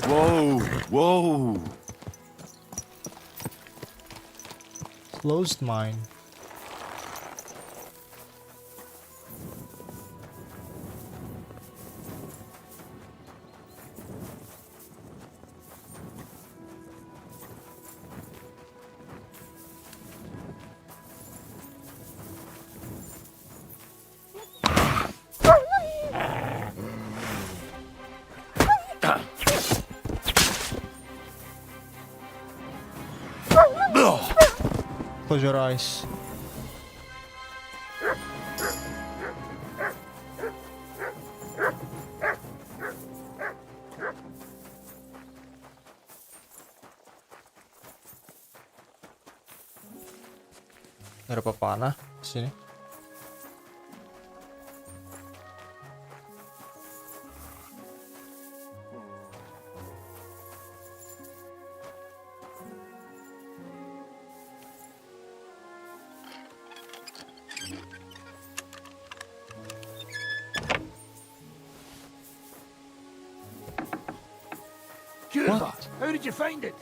Whoa! Whoa! Closed mine. Close your eyes. Ada apa panah di sini? What? How did you find it?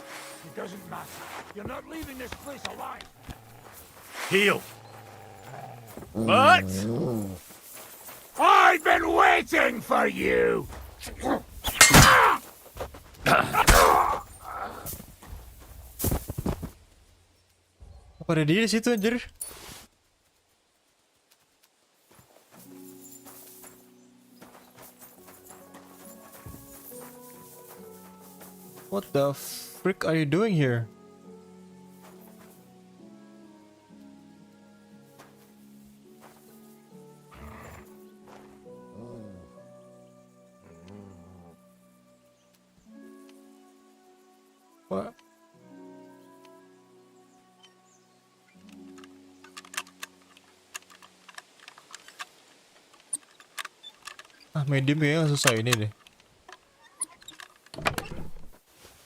It doesn't matter. You're not leaving this place alive. Heal! What? I've been waiting for you! Apa ada dia di situ anjir? What the frick are you doing here? What? Medium kayaknya nggak susah ini deh.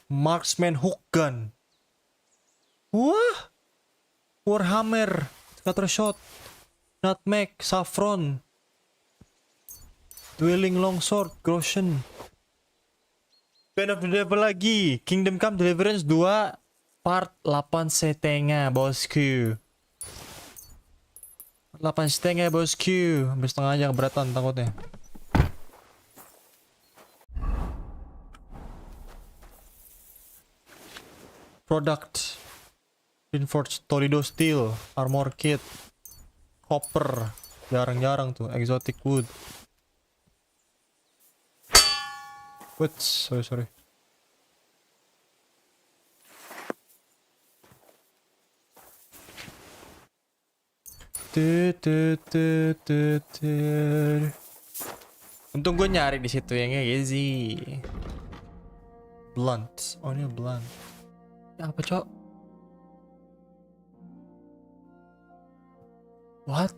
Marksman hook gun. Wah. Warhammer. Scatter shot. Nutmeg. Saffron. Dwelling longsword. Groschen. Band of the Devil lagi. Kingdom Come Deliverance 2 part 8,5 bosku. 8,5 bosku. Hampir setengah aja keberatan takutnya. Product Reinforced Toledo Steel Armor Kit Copper. Jarang-jarang tuh. Exotic Wood. Woods. Sorry. Untung gue nyari di situ yang easy. Blunt. Oh ini blunt. Ya apa cok? What?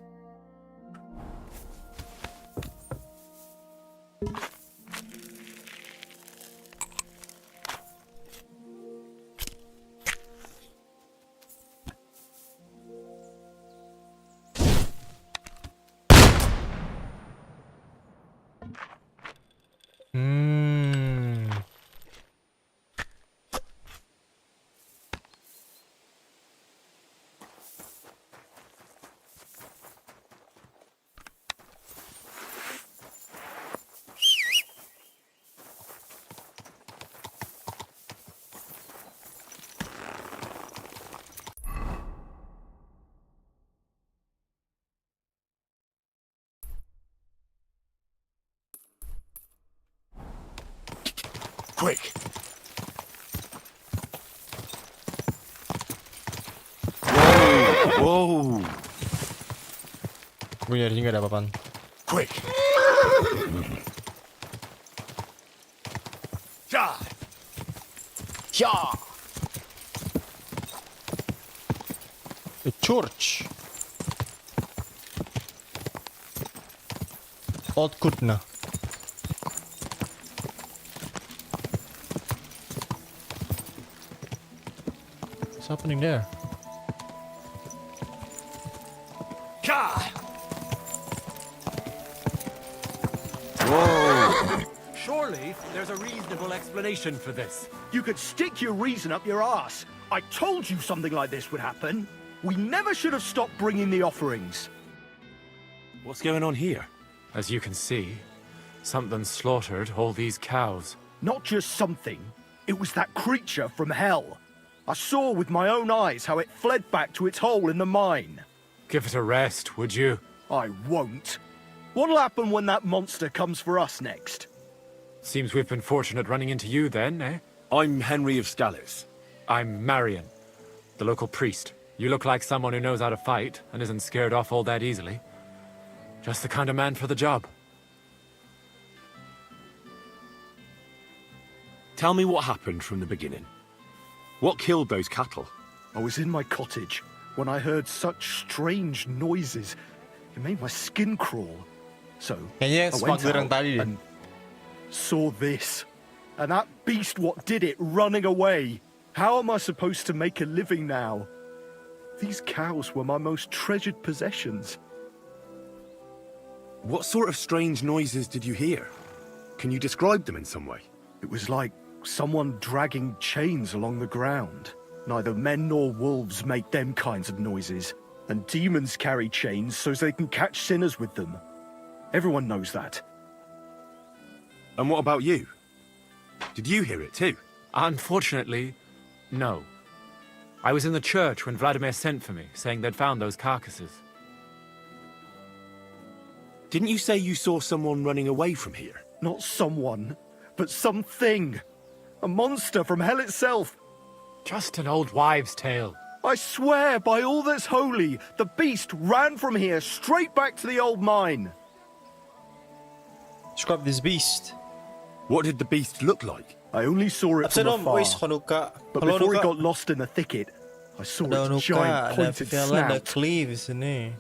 Quick! Whoa! Gue nyari nggak ada apa-apaan. Quick! Ja! Ya! A church. Old Kutna. What's happening there? Whoa! Surely there's a reasonable explanation for this. You could stick your reason up your ass. I told you something like this would happen. We never should have stopped bringing the offerings. What's going on here? As you can see, something slaughtered all these cows. Not just something. It was that creature from hell. I saw with my own eyes how it fled back to its hole in the mine. Give it a rest, would you? I won't. What'll happen when that monster comes for us next? Seems we've been fortunate running into you then, eh? I'm Henry of Scallis. I'm Marion, the local priest. You look like someone who knows how to fight and isn't scared off all that easily. Just the kind of man for the job. Tell me what happened from the beginning. What killed those cattle? I was in my cottage when I heard such strange noises. It made my skin crawl. So Kayaknya I went smuggler yang out tadi deh. and saw this. And that beast what did it running away. How am I supposed to make a living now? These cows were my most treasured possessions. What sort of strange noises did you hear? Can you describe them in some way? It was like someone dragging chains along the ground. Neither men nor wolves make them kinds of noises. And demons carry chains so they can catch sinners with them. Everyone knows that. And what about you? Did you hear it too? Unfortunately, no. I was in the church when Vladimir sent for me, saying they'd found those carcasses. Didn't you say you saw someone running away from here? Not someone, but something. A monster from hell itself. Just an old wives' tale. I swear by all that's holy, the beast ran from here straight back to the old mine. Describe this beast. What did the beast look like? I only saw it from afar. Wis, Hanukkah. But before it got lost in the thicket, I saw Ada its giant Hanukkah, ada pointed Vela, ada snout. Cleaves ini.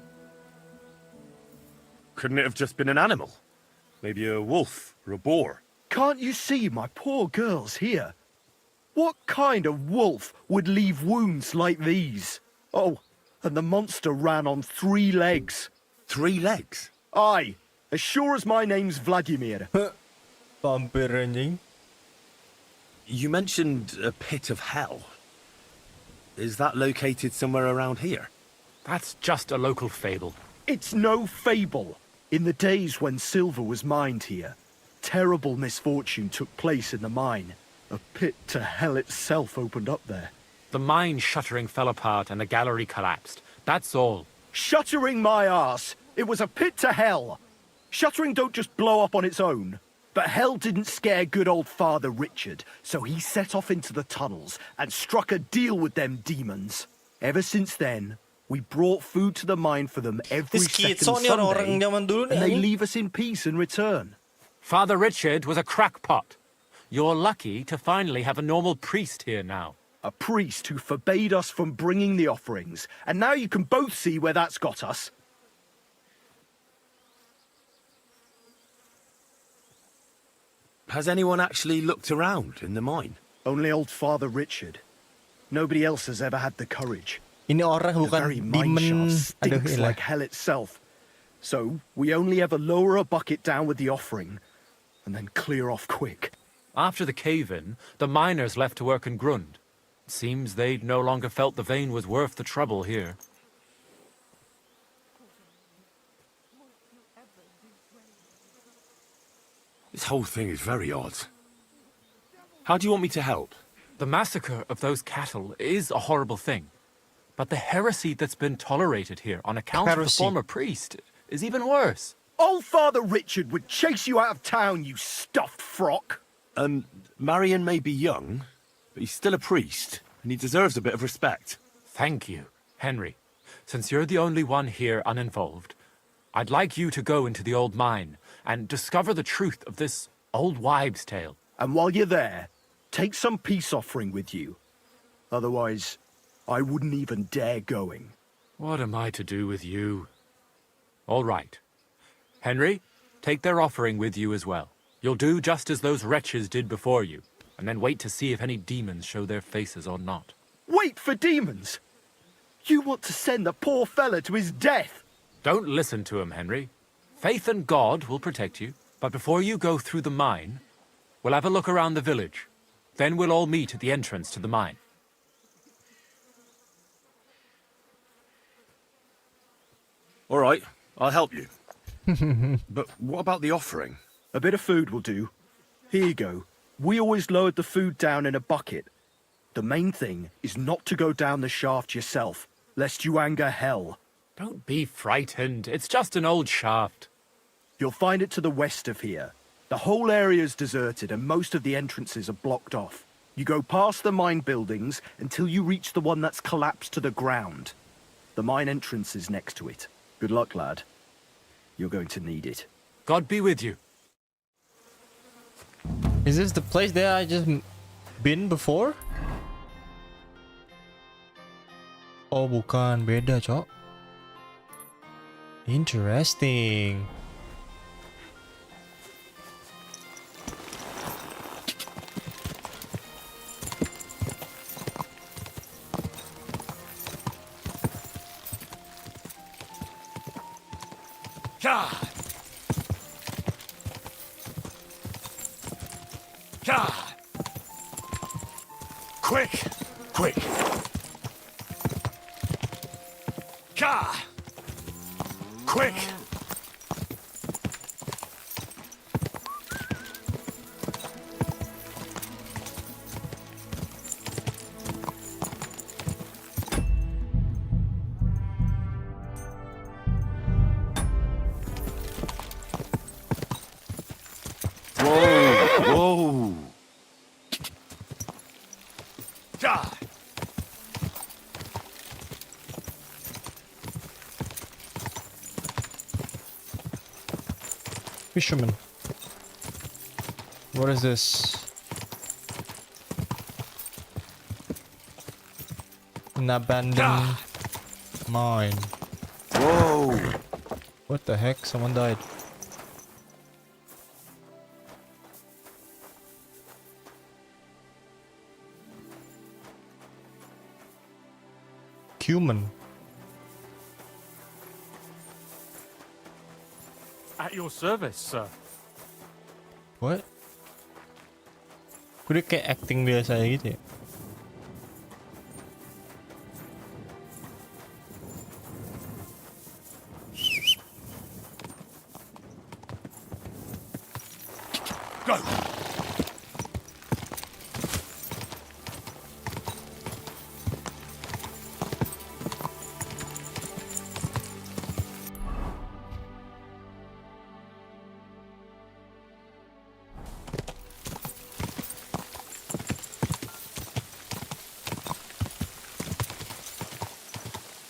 Couldn't it have just been an animal? Maybe a wolf or a boar. Can't you see my poor girl's here? What kind of wolf would leave wounds like these? Oh, and the monster ran on 3 legs. 3 legs? Aye, as sure as my name's Vladimir. Vampir anjing. You mentioned a pit of hell. Is that located somewhere around here? That's just a local fable. It's no fable. In the days when silver was mined here, terrible misfortune took place in the mine. A pit to hell itself opened up there. The mine shuttering fell apart and the gallery collapsed. That's all. Shuttering my arse! It was a pit to hell! Shuttering don't just blow up on its own. But hell didn't scare good old Father Richard, so he set off into the tunnels and struck a deal with them demons. Ever since then, we brought food to the mine for them every second Sunday, and they leave us in peace in return. Father Richard was a crackpot. You're lucky to finally have a normal priest here now. A priest who forbade us from bringing the offerings, and now you can both see where that's got us. Has anyone actually looked around in the mine? Only old Father Richard. Nobody else has ever had the courage. Ini orang The bukan very mine demon. shaft Aduh, stinks ilah. like hell itself. So we only ever lower a bucket down with the offering, and then clear off quick. After the cave-in, the miners left to work in Grund. Seems they'd no longer felt the vein was worth the trouble here. This whole thing is very odd. How do you want me to help? The massacre of those cattle is a horrible thing. But the heresy that's been tolerated here on account of the Heresy. former priest is even worse. Old Father Richard would chase you out of town, you stuffed frock. Marion may be young, but he's still a priest, and he deserves a bit of respect. Thank you, Henry. Since you're the only one here uninvolved, I'd like you to go into the old mine and discover the truth of this old wives' tale. And while you're there, take some peace offering with you. Otherwise, I wouldn't even dare going. What am I to do with you? All right. Henry, take their offering with you as well. You'll do just as those wretches did before you, and then wait to see if any demons show their faces or not. Wait for demons! You want to send the poor fella to his death! Don't listen to him, Henry. Faith in God will protect you, but before you go through the mine, we'll have a look around the village. Then we'll all meet at the entrance to the mine. All right, I'll help you. But what about the offering? A bit of food will do. Here you go. We always lowered the food down in a bucket. The main thing is not to go down the shaft yourself, lest you anger hell. Don't be frightened. It's just an old shaft. You'll find it to the west of here. The whole area is deserted and most of the entrances are blocked off. You go past the mine buildings until you reach the one that's collapsed to the ground. The mine entrance is next to it. Good luck, lad. You're going to need it. God be with you. Is this the place that I just been before? Oh, bukan, beda, cok. Interesting. God! God! Quick! Quick! God! Quick! Whoa! God! Fisherman. What is this? An abandoned mine. Whoa! What the heck? Someone died. Human. At your service, sir. What? Kok dia kayak acting biasa gitu ya? Go!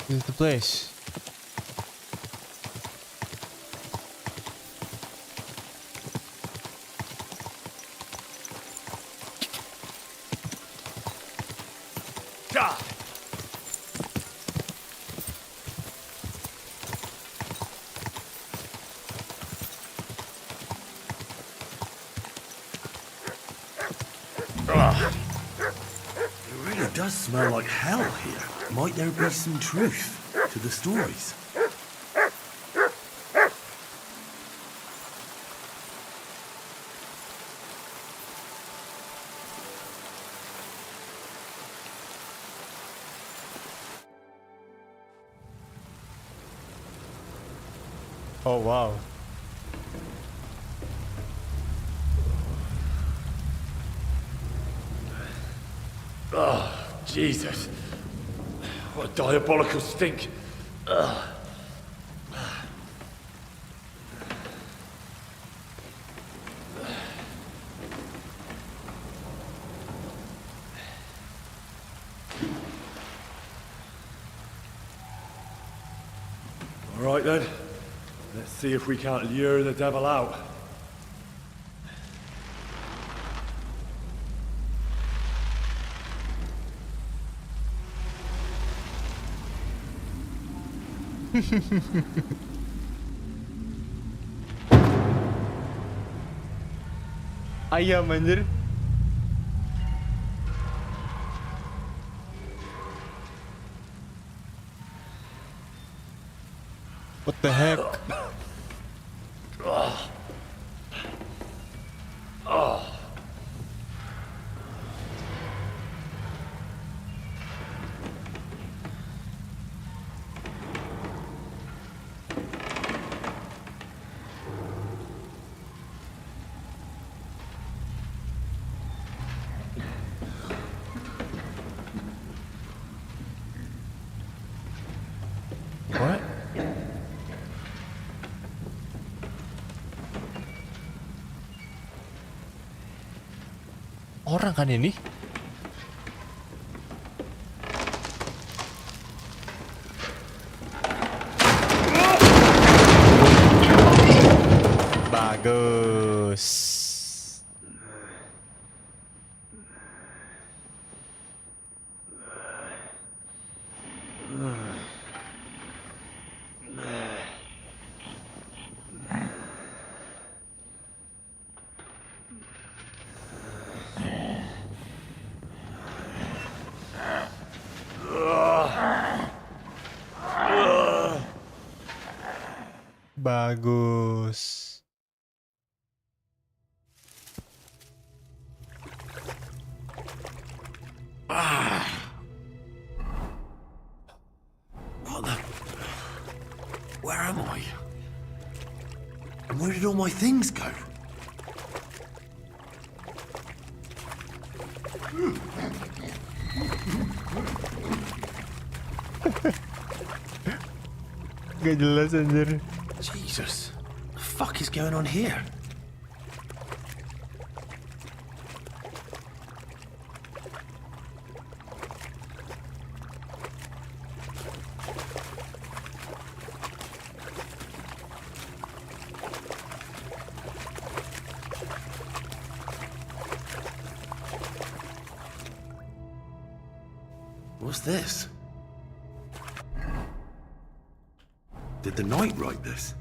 This is the place. Da! It really does smell like hell here. Might there be some truth to the stories? Oh wow. Oh, Jesus. What a diabolical stink. Ugh. All right then. Let's see if we can't lure the devil out. Ayam anjir. What the heck? What? Orang kan ini? Bagus. Bagus. What the... Where am I? And where did all my things go? Gak jelas anjir. Jesus. The fuck is going on here? What's this? Did the knight write this?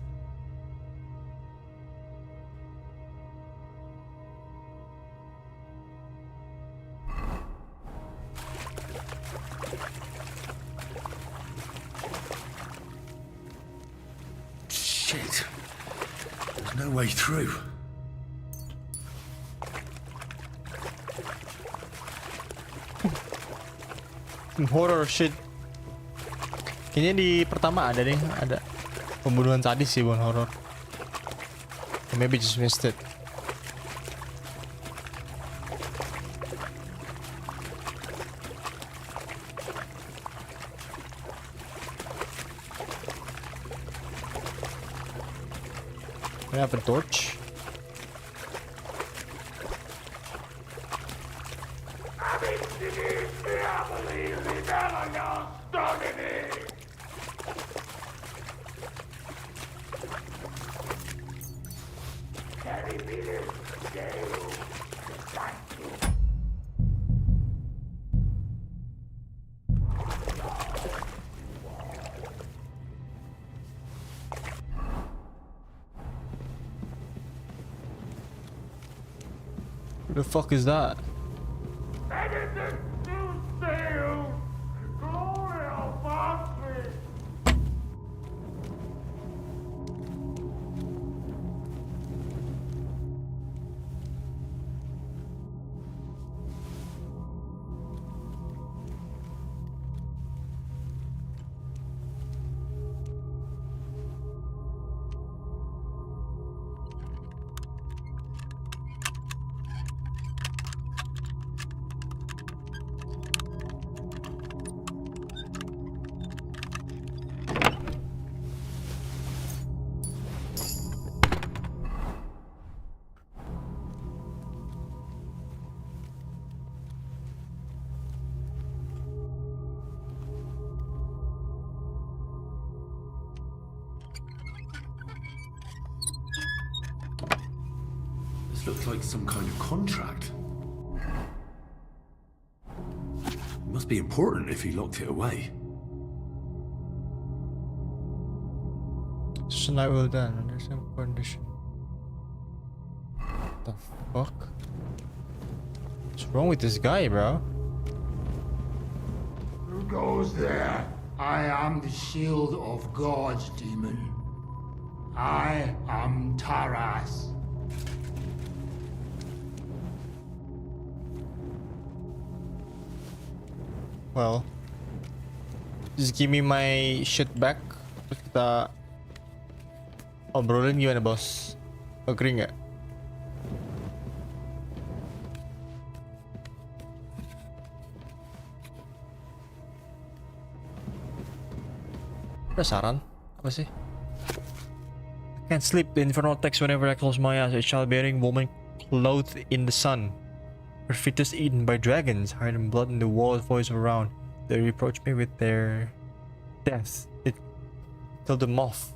No way through. Horror shit. Kayaknya di pertama ada nih, ada pembunuhan sadis sih, bukan horror. Maybe just missed it. I have a torch. What the fuck is that? This looks like some kind of contract. It must be important if he locked it away. Tonight well done under some condition. What the fuck? What's wrong with this guy, bro? Who goes there? I am the shield of gods, demon. I am Taras. Well, just give me my shit back. Terus kita obrolin gimana, bos? Agree nggak? Ada saran? Apa sih? I can't sleep. The infernal text whenever I close my eyes. A childbearing woman clothed in the sun. Her fetus eaten by dragons, hide in blood in the walls, voice around. They reproach me with their death. It killed them off.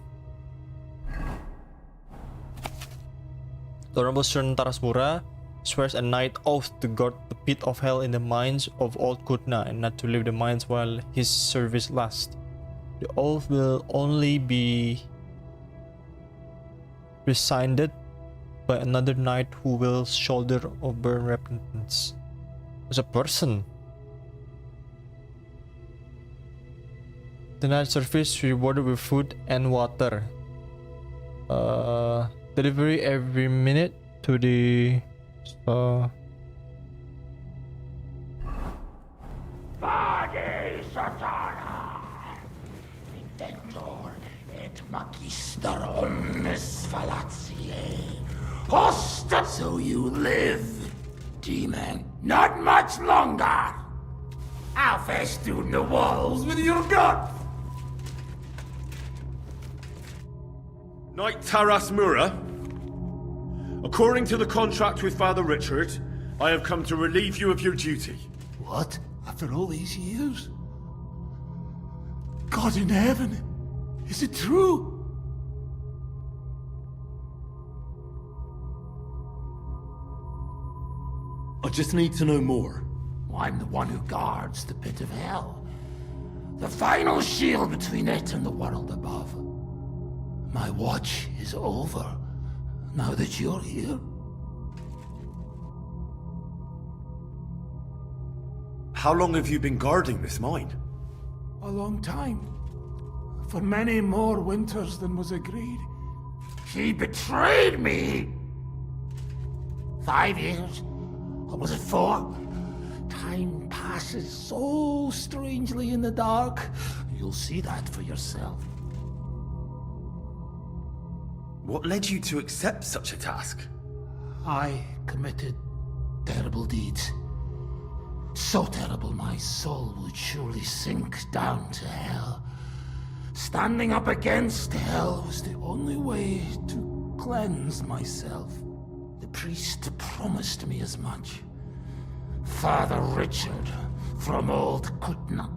The Honorable Sir Tarasmura swears a night oath to guard the pit of hell in the mines of Old Kutna and not to leave the mines while his service lasts. The oath will only be rescinded by another knight who will shoulder or burn repentance. As a person. The night service rewarded with food and water. Delivery every minute to the Vade Satana, Inventor et Magister omnes fallaciae. Hosta, so you live, demon. Not much longer. I'll festoon the walls with your guts. Knight Taras Mura, according to the contract with Father Richard, I have come to relieve you of your duty. What? After all these years? God in heaven, is it true? I just need to know more. I'm the one who guards the pit of hell. The final shield between it and the world above. My watch is over, now that you're here. How long have you been guarding this mine? A long time. For many more winters than was agreed. He betrayed me! 5 years? Or was it 4? Time passes so strangely in the dark. You'll see that for yourself. What led you to accept such a task? I committed terrible deeds. So terrible my soul would surely sink down to hell. Standing up against hell was the only way to cleanse myself. The priest promised me as much. Father Richard from Old Kutna.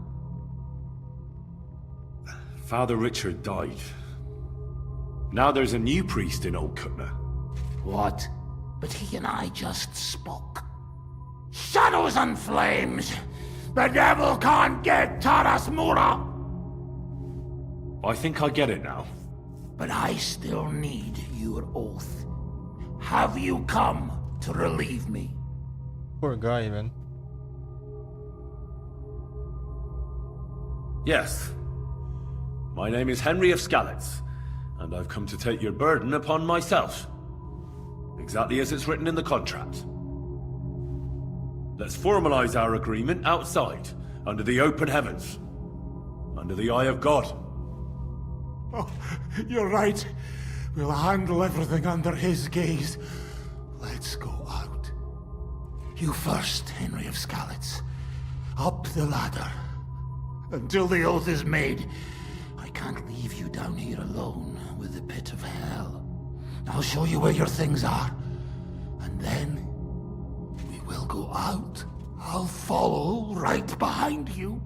Father Richard died. Now there's a new priest in Old Kutna. What? But he and I just spoke. Shadows and flames! The devil can't get Taras Mura! I think I get it now. But I still need your oath. Have you come to relieve me? Poor guy, man. Yes. My name is Henry of Skalitz, and I've come to take your burden upon myself. Exactly as it's written in the contract. Let's formalize our agreement outside, under the open heavens. Under the eye of God. Oh, you're right. We'll handle everything under his gaze. Let's go out. You first, Henry of Skalitz. Up the ladder. Until the oath is made, I can't leave you down here alone with the pit of hell. I'll show you where your things are. And then we will go out. I'll follow right behind you.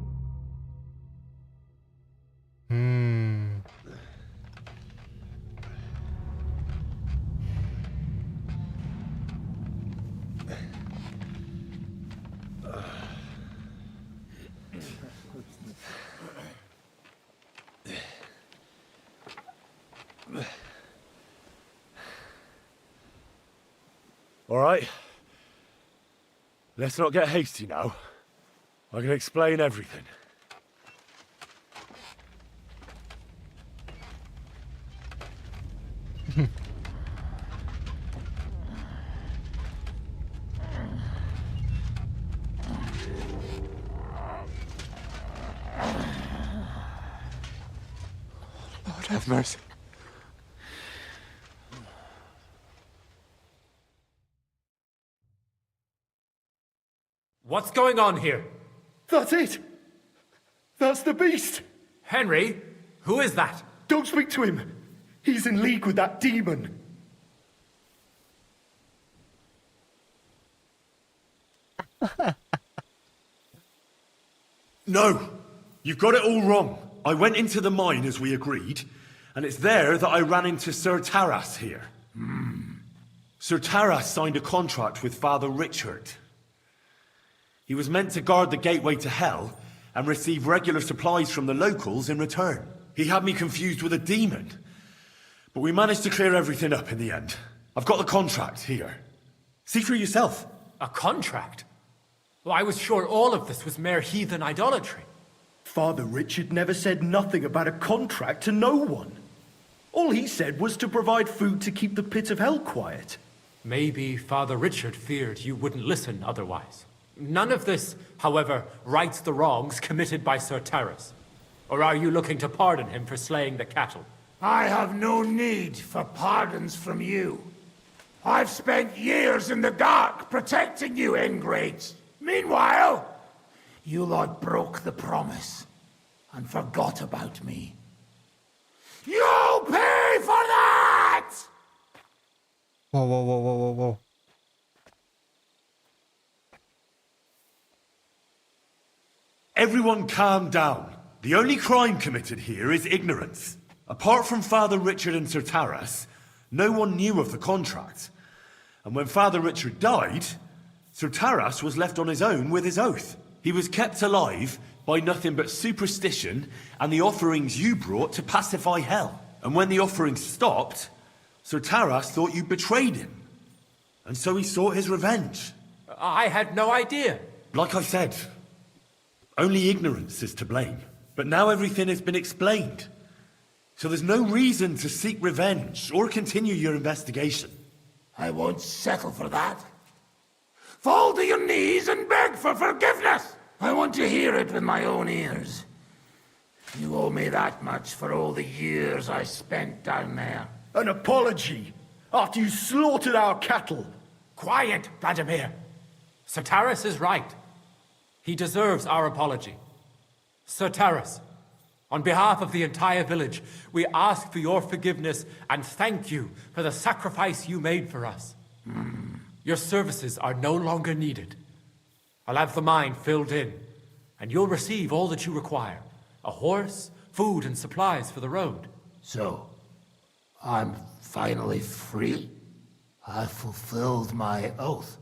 All right. Let's not get hasty now. I can explain everything. Lord have mercy. What's going on here? That's it! That's the beast! Henry, who is that? Don't speak to him! He's in league with that demon! No! You've got it all wrong. I went into the mine as we agreed, and it's there that I ran into Sir Taras here. Sir Taras signed a contract with Father Richard. He was meant to guard the gateway to hell and receive regular supplies from the locals in return. He had me confused with a demon. But we managed to clear everything up in the end. I've got the contract here. See for yourself. A contract? Well, I was sure all of this was mere heathen idolatry. Father Richard never said nothing about a contract to no one. All he said was to provide food to keep the pit of hell quiet. Maybe Father Richard feared you wouldn't listen otherwise. None of this, however, rights the wrongs committed by Sir Taras. Or are you looking to pardon him for slaying the cattle? I have no need for pardons from you. I've spent years in the dark protecting you, ingrates. Meanwhile, you lot broke the promise and forgot about me. You'll pay for that! Whoa, whoa, whoa, whoa, whoa, whoa. Everyone calm down. The only crime committed here is ignorance. Apart from Father Richard and Sir Taras, no one knew of the contract. And when Father Richard died, Sir Taras was left on his own with his oath. He was kept alive by nothing but superstition and the offerings you brought to pacify hell. And when the offerings stopped, Sir Taras thought you betrayed him. And so he sought his revenge. I had no idea. Like I said, only ignorance is to blame. But now everything has been explained. So there's no reason to seek revenge or continue your investigation. I won't settle for that. Fall to your knees and beg for forgiveness! I want to hear it with my own ears. You owe me that much for all the years I spent down there. An apology? After you slaughtered our cattle? Quiet, Vladimir. Sir Taras is right. He deserves our apology. Sir Taras, on behalf of the entire village, we ask for your forgiveness and thank you for the sacrifice you made for us. Your services are no longer needed. I'll have the mine filled in, and you'll receive all that you require. A horse, food, and supplies for the road. So, I'm finally free? I've fulfilled my oath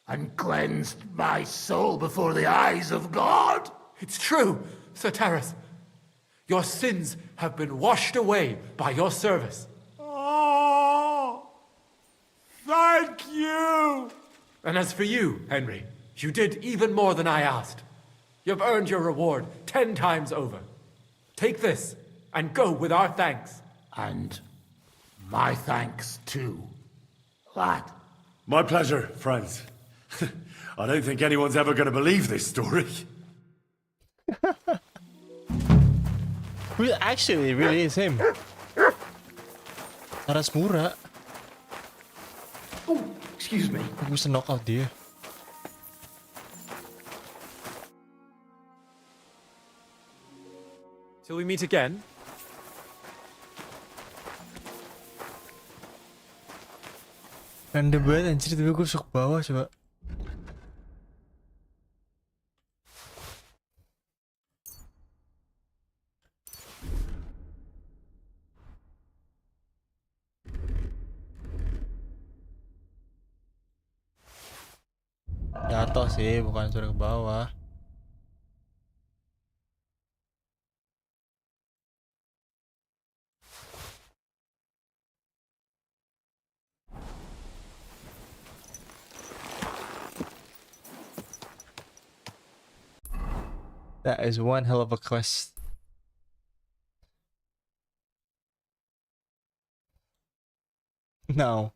and cleansed my soul before the eyes of God. It's true, Sir Taras. Your sins have been washed away by your service. Oh, thank you! And as for you, Henry, you did even more than I asked. You've earned your reward 10 times over. Take this and go with our thanks. And my thanks too, lad. My pleasure, friends. I don't think anyone's ever going to believe this story. Actually, it really is him. Taras Mura. Oh, excuse me. Aku bisa knock out dia. Till we meet again. Random banget anjir, tapi gue suka bawah coba. Jatuh sih, bukan suruh ke bawah. That is one hell of a quest. No.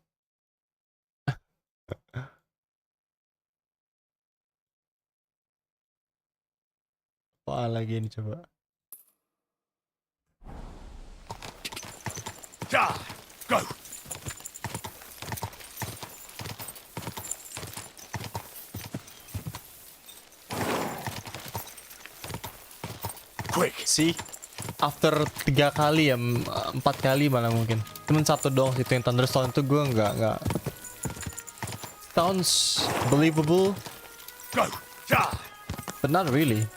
Apa lagi ini coba? Go! Quick. See, after 3 kali ya, 4 kali malah mungkin. Cuman satu doang situ yang thunderstorm itu gue nggak. Sounds believable. Go. But not really.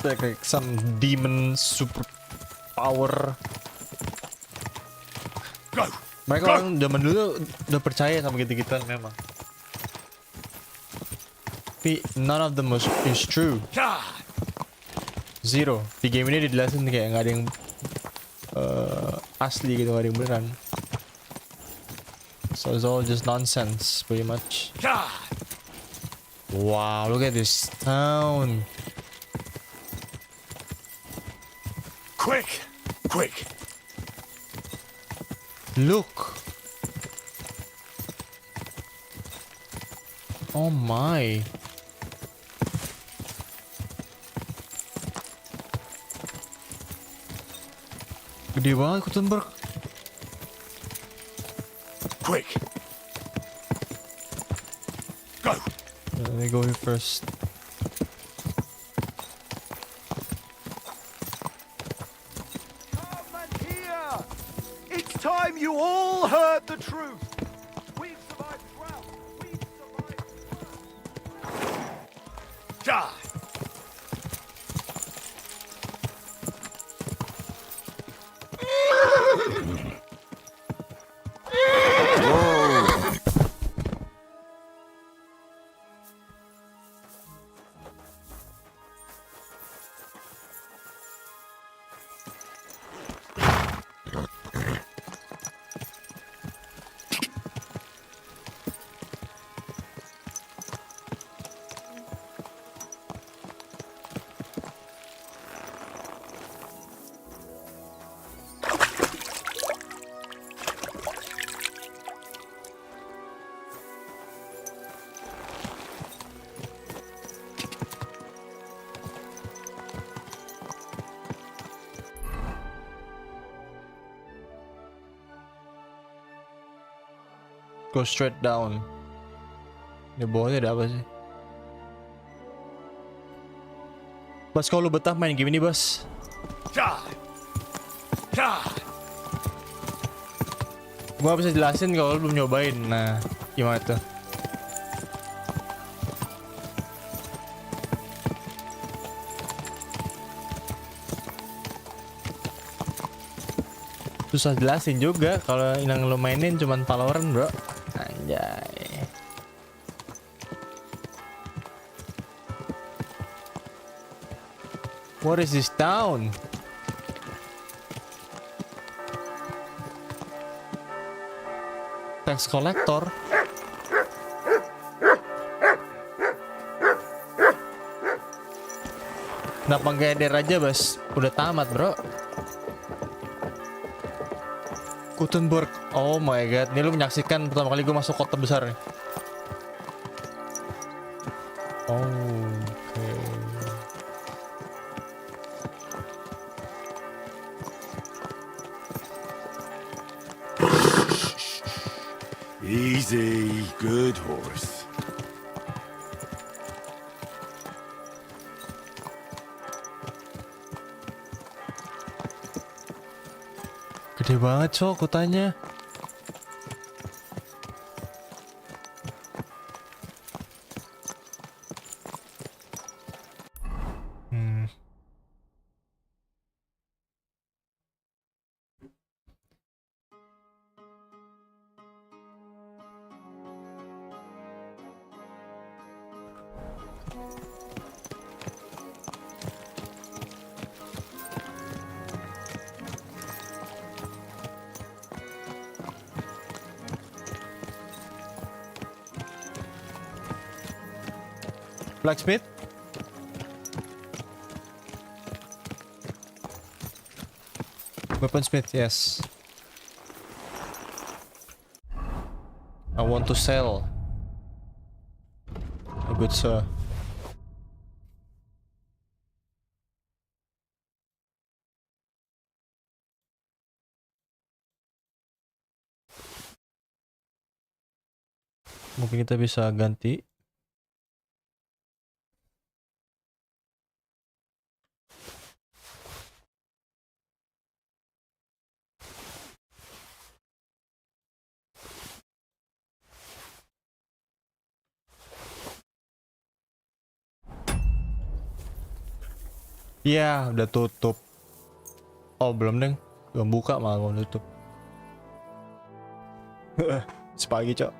Like some demon super power. Go. Mereka orang zaman dulu udah percaya sama gitu-gituan memang. Tapi none of them is true. Zero. Di game ini dijelasin kayak nggak ada yang asli gitu, nggak ada yang beneran. So it's all just nonsense, pretty much. Wow, look at this town. Quick! Look. Oh my. Gede banget Gutenberg. Quick! Go! Let me go here first. Come and hear! It's time you all heard the truth! We've survived drought! We've survived Die! go straight down. Di bawahnya ada apa sih? Bas, kalau lu betah main game ini, Bas. Gua bisa jelasin kalau lu belum nyobain. Nah, gimana tuh? Susah jelasin juga kalau yang lo mainin cuman Valorant, bro. Anjay. What is this town? Tax collector. Kenapa nggak eder aja, Bas? Udah tamat, bro. Gutenberg. Oh my god, ini lu menyaksikan pertama kali gue masuk kota besar nih. Oke. Easy, good horse. Gede banget, Cok, kotanya. Blacksmith? Weaponsmith, yes. I want to sell. A good sir. Mungkin kita bisa ganti. Iya, udah tutup. Oh, belum, Deng. Belum buka malah mau tutup. Sepagi, Cok.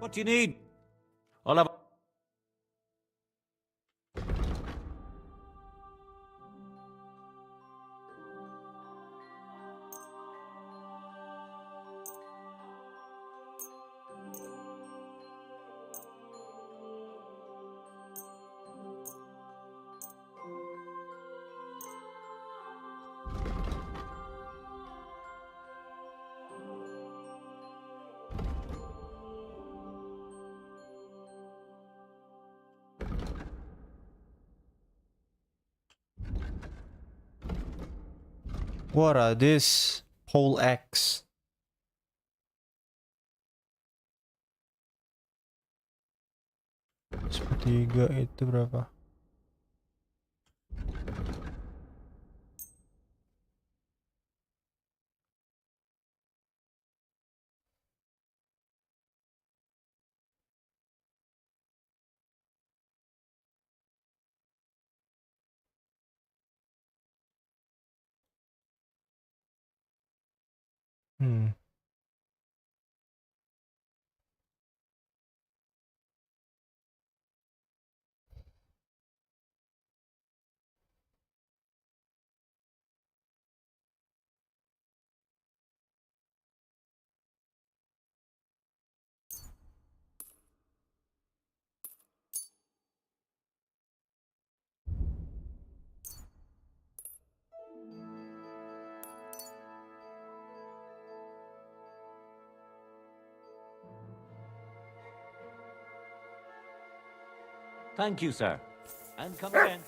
What do you need? I'll have... What are this? Pole X. Sepertiga itu berapa? Hmm. Thank you, sir. And come again.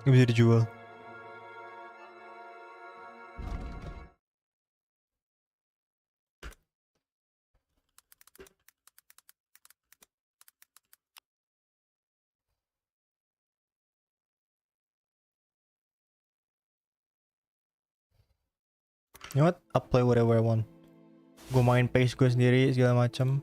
Bisa dijual. You know what? I'll play whatever I want. Gue main pace gue sendiri segala macam.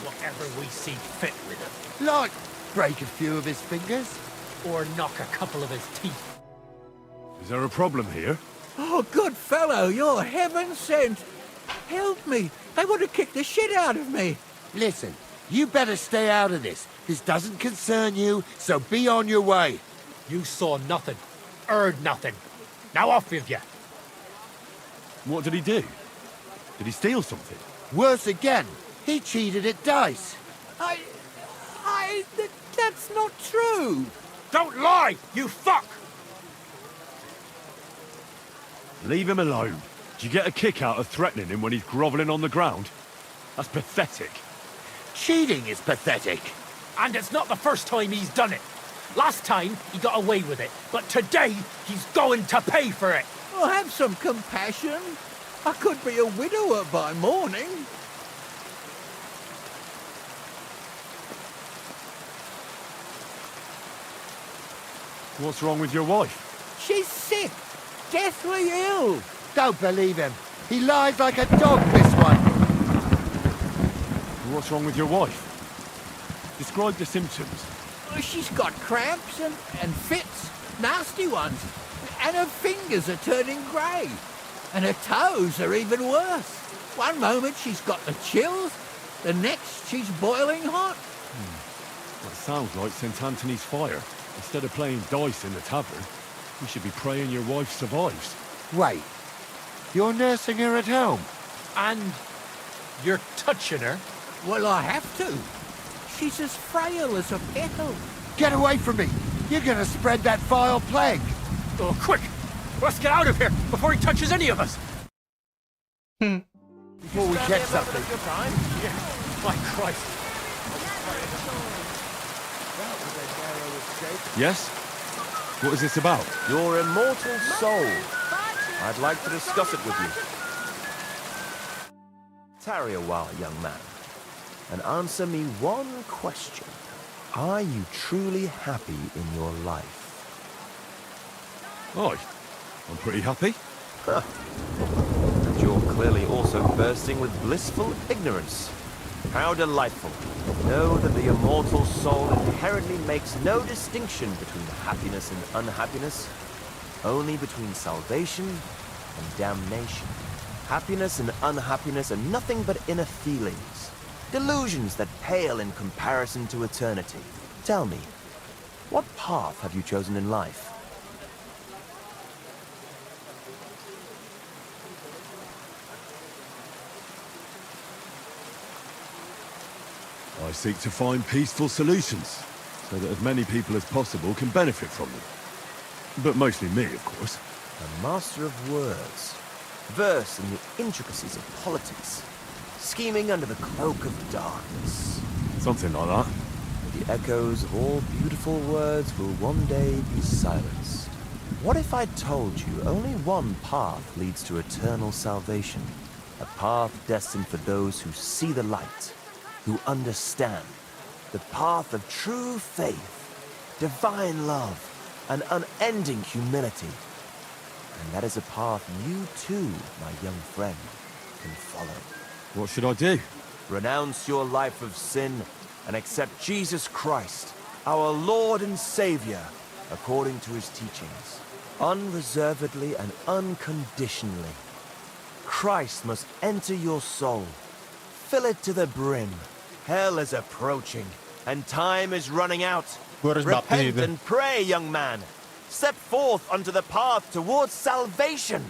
Whatever we see fit with him. Like, break a few of his fingers? Or knock a couple of his teeth. Is there a problem here? Oh, good fellow, you're heaven sent. Help me. They want to kick the shit out of me. Listen, you better stay out of this. This doesn't concern you, so be on your way. You saw nothing, heard nothing. Now off with you. What did he do? Did he steal something? Worse again, he cheated at dice. That's not true. Don't lie, you fuck! Leave him alone. Do you get a kick out of threatening him when he's grovelling on the ground? That's pathetic. Cheating is pathetic. And it's not the first time he's done it. Last time, he got away with it. But today, he's going to pay for it. Oh, have some compassion. I could be a widower by morning. What's wrong with your wife? She's sick. Deathly ill. Don't believe him. He lies like a dog, this one. What's wrong with your wife? Describe the symptoms. She's got cramps and fits. Nasty ones. And her fingers are turning grey. And her toes are even worse. One moment she's got the chills. The next she's boiling hot. That sounds like St. Anthony's fire. Instead of playing dice in the tavern, we should be praying your wife survives. Wait, you're nursing her at home? And you're touching her? Well, I have to. She's as frail as a petal. Get away from me! You're gonna spread that vile plague! Oh, quick! Let's get out of here before he touches any of us! Before we catch something. Yeah, my Christ. Yes? What is this about? Your immortal soul. I'd like to discuss it with you. Tarry a while, young man, and answer me one question. Are you truly happy in your life? Aye, I'm pretty happy. And you're clearly also bursting with blissful ignorance. How delightful. Know that the immortal soul inherently makes no distinction between happiness and unhappiness, only between salvation and damnation. Happiness and unhappiness are nothing but inner feelings, delusions that pale in comparison to eternity. Tell me, what path have you chosen in life? I seek to find peaceful solutions, so that as many people as possible can benefit from them. But mostly me, of course. A master of words, versed in the intricacies of politics, scheming under the cloak of darkness. Something like that. The echoes of all beautiful words will one day be silenced. What if I told you only one path leads to eternal salvation? A path destined for those who see the light, who understand. The path of true faith, divine love, and unending humility. And that is a path you too, my young friend, can follow. What should I do? Renounce your life of sin and accept Jesus Christ, our Lord and Savior, according to his teachings, unreservedly and unconditionally. Christ must enter your soul. Fill it to the brim. Hell is approaching, and time is running out. Repent and pray, young man. Step forth onto the path towards salvation.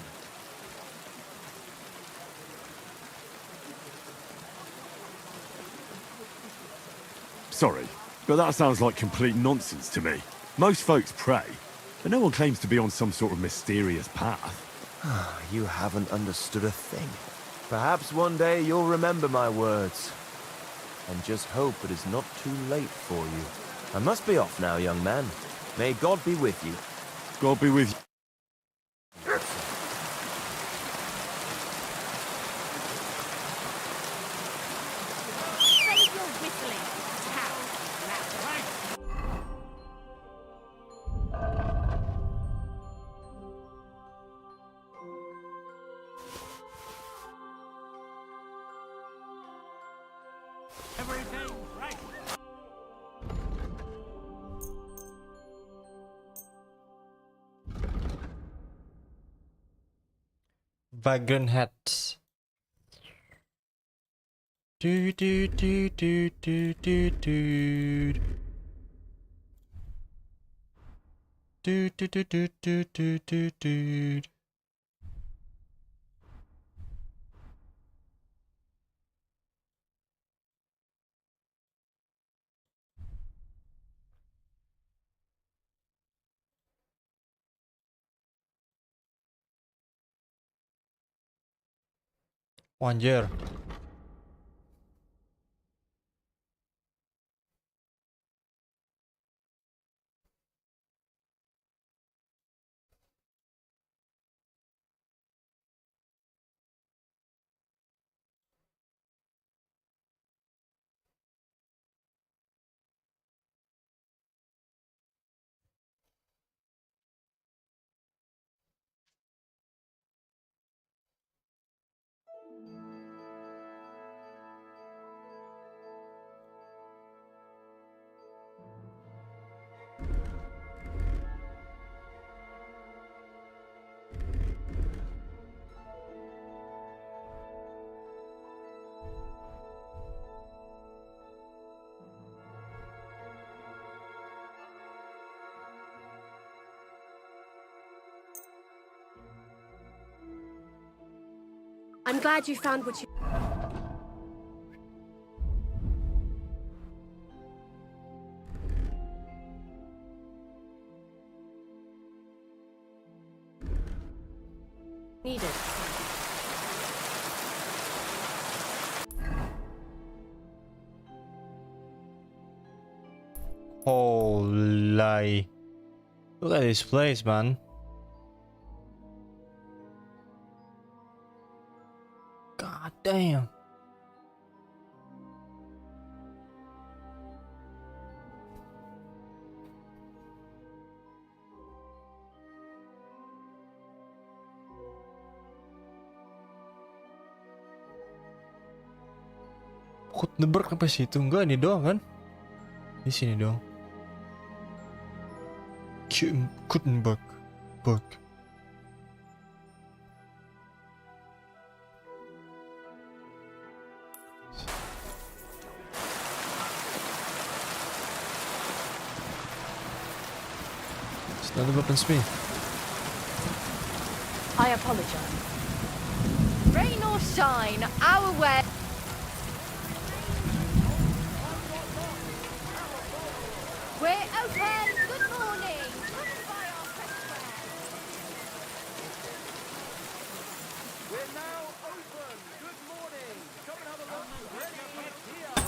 Sorry, but that sounds like complete nonsense to me. Most folks pray, but no one claims to be on some sort of mysterious path. You haven't understood a thing. Perhaps one day you'll remember my words. And just hope it is not too late for you. I must be off now, young man. May God be with you. God be with you. Save your whistling, town. That's right. Everything right. Vagrant hats. Do do do do do do do. Do do do do do do do do. One year. I'm glad you found what you... needed. Holy. Look at this place, man. God damn. Gutenberg apa sih itu? Enggak, ini doang kan? Di sini dong. Gutenberg. Berg. It's not a weaponsmith. I apologize. Rain or shine, our way. We're open. Good morning. We're now open. Good morning. Come and have a look.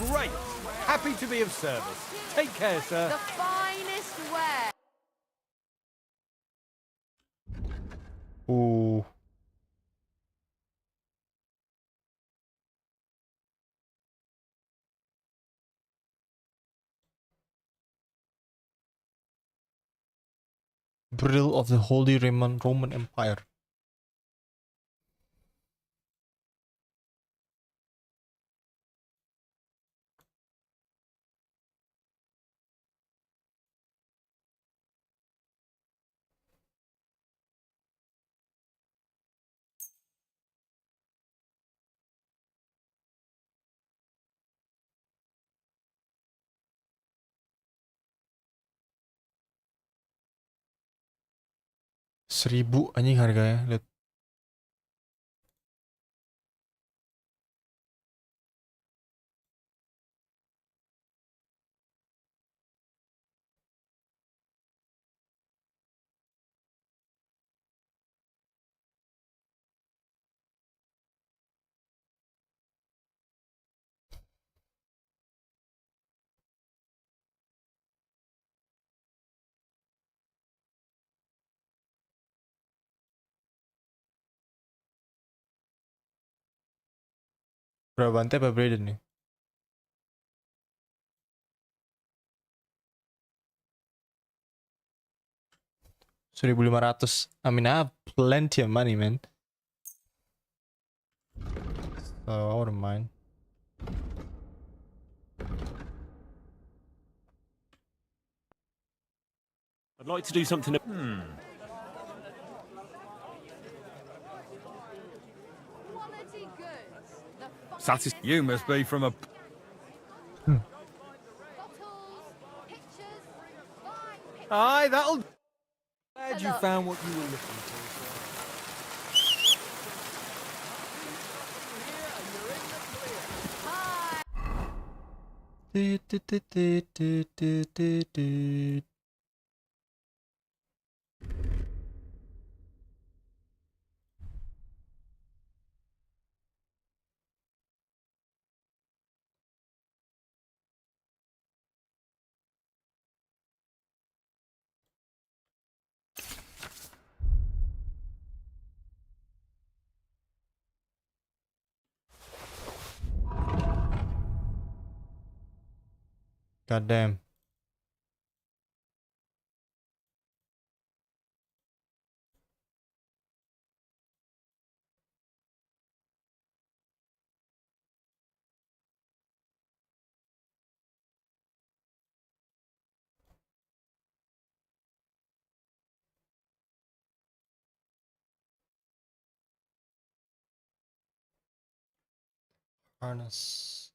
Great. Happy to be of service. Take care, sir. The finest wear. Oh. Brill of the Holy Roman Empire. Seribu anjing harganya, lihat. Brabante apa Braden nih? $1.500. I mean, I have plenty of money, man. So I wouldn't mind. I'd like to do something. You must be from a... Aye, that'll... Glad you found what you were looking for. God damn. Harness.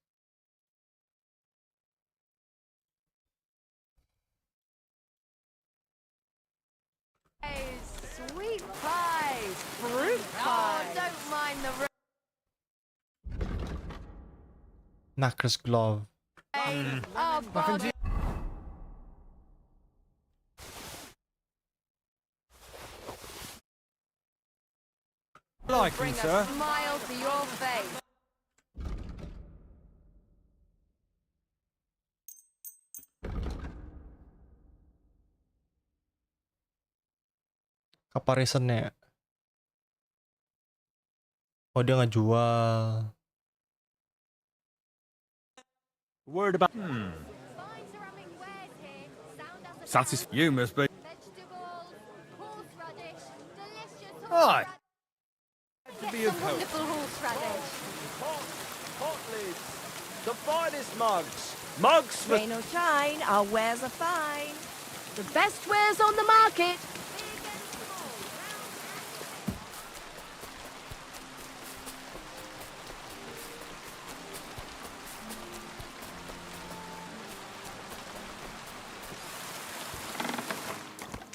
Sweet pies, fruit pies. Oh, don't mind the Knacker's glove. Oh, bother. Like you, Bring sir. a smile to your face. Kaparisannya. Oh, dia ngejual. Word about... You must be... Aye. To be of help. Wonderful horseradish. Hot lids. The finest mugs. Mugs for... Rain or shine, our wares are fine. The best wares on the market.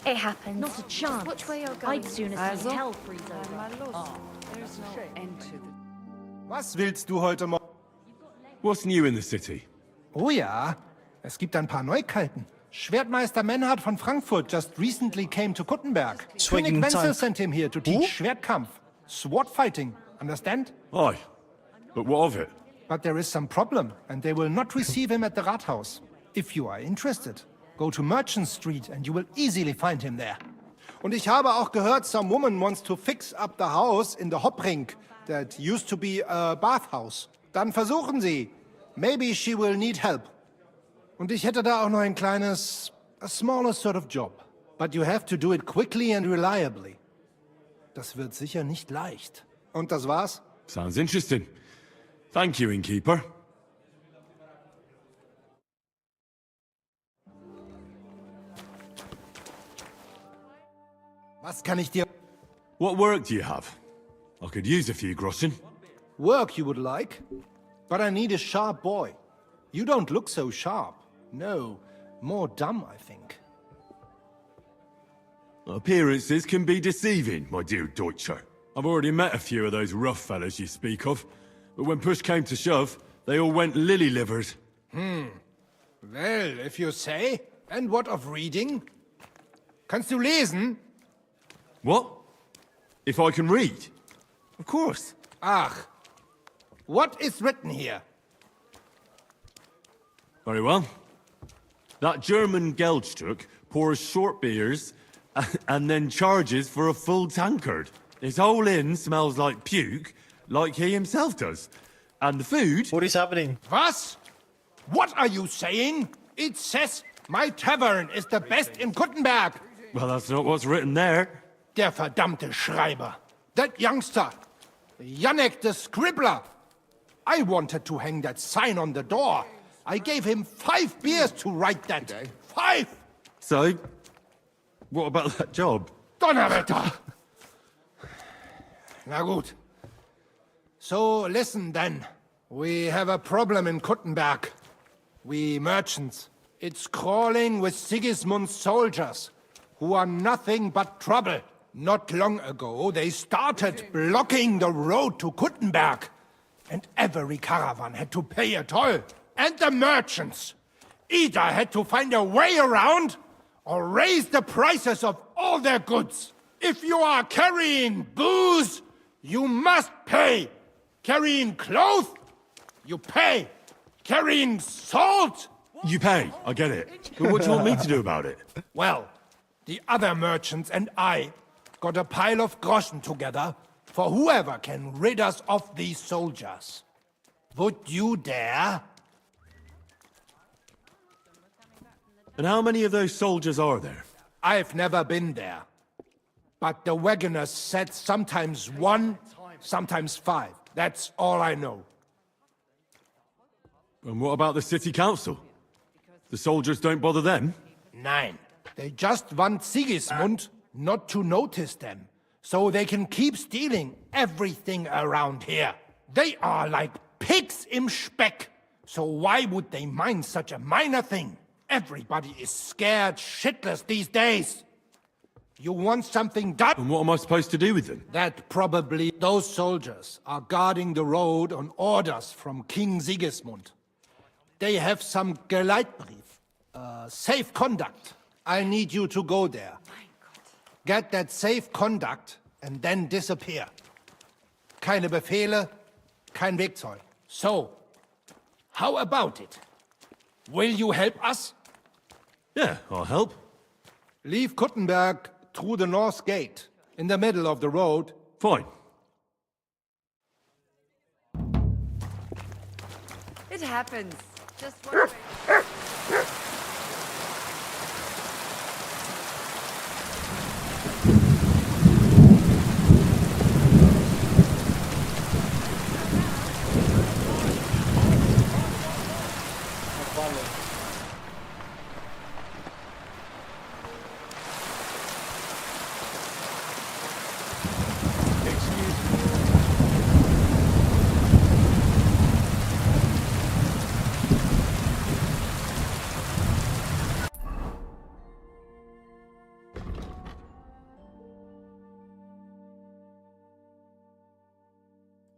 It happens. Not a chance. Which way you're going? I'd sooner see hell freeze over. There's no end to the... Was willst du heute Morgen? What's new in the city? Oh ja, es gibt ein paar Neuigkeiten. Schwertmeister Menhard von Frankfurt just recently came to Kuttenberg. König Wenzel sent him here to teach Schwertkampf. Sword fighting, understand? Aye. But what of it? But there is some problem, and they will not receive him at the Rathaus. If you are interested, go to Merchant Street and you will easily find him there. Und ich habe auch gehört, some woman wants to fix up the house in the Hopring that used to be a bathhouse. Dann versuchen Sie. Maybe she will need help. Und ich hätte da auch noch ein kleines, a smaller sort of job. But you have to do it quickly and reliably. Das wird sicher nicht leicht. Und das war's? Sounds interesting. Thank you, innkeeper. Was kann ich dir... What work do you have? I could use a few groschen. Work you would like? But I need a sharp boy. You don't look so sharp. No, more dumb, I think. Appearances can be deceiving, my dear Deutscher. I've already met a few of those rough fellas you speak of, but when push came to shove, they all went lily-livers. Well, if you say. And what of reading? Kannst du lesen? What? If I can read? Of course. Ach. What is written here? Very well. That German Geldstück pours short beers and then charges for a full tankard. His whole inn smells like puke, like he himself does. And the food... What is happening? Was? What are you saying? It says my tavern is the best in Kuttenberg. Well, that's not what's written there. Der verdammte Schreiber. That youngster. Janek the scribbler. I wanted to hang that sign on the door. I gave him 5 beers to write that. 5! So, what about that job? Donnerwetter! Na gut. So, listen then. We have a problem in Kuttenberg. We merchants. It's crawling with Sigismund's soldiers, who are nothing but trouble. Not long ago, they started blocking the road to Kuttenberg. And every caravan had to pay a toll. And the merchants. Either had to find a way around, or raise the prices of all their goods. If you are carrying booze, you must pay. Carrying clothes, you pay. Carrying salt... You pay, I get it. But what do you want me to do about it? Well, the other merchants and I got a pile of groschen together for whoever can rid us of these soldiers. Would you dare? And how many of those soldiers are there? I've never been there. But the wagoners said sometimes 1, sometimes 5. That's all I know. And what about the city council? The soldiers don't bother them? Nein. They just want Sigismund not to notice them, so they can keep stealing everything around here. They are like pigs im Speck. So why would they mind such a minor thing? Everybody is scared shitless these days. You want something done? And what am I supposed to do with them? That probably those soldiers are guarding the road on orders from King Sigismund. They have some Geleitbrief, safe conduct. I need you to go there. Get that safe conduct and then disappear. Keine Befehle, kein Wegzoll. So, how about it? Will you help us? Yeah, I'll help. Leave Kuttenberg through the north gate, in the middle of the road. Fine. It happens. Just one way.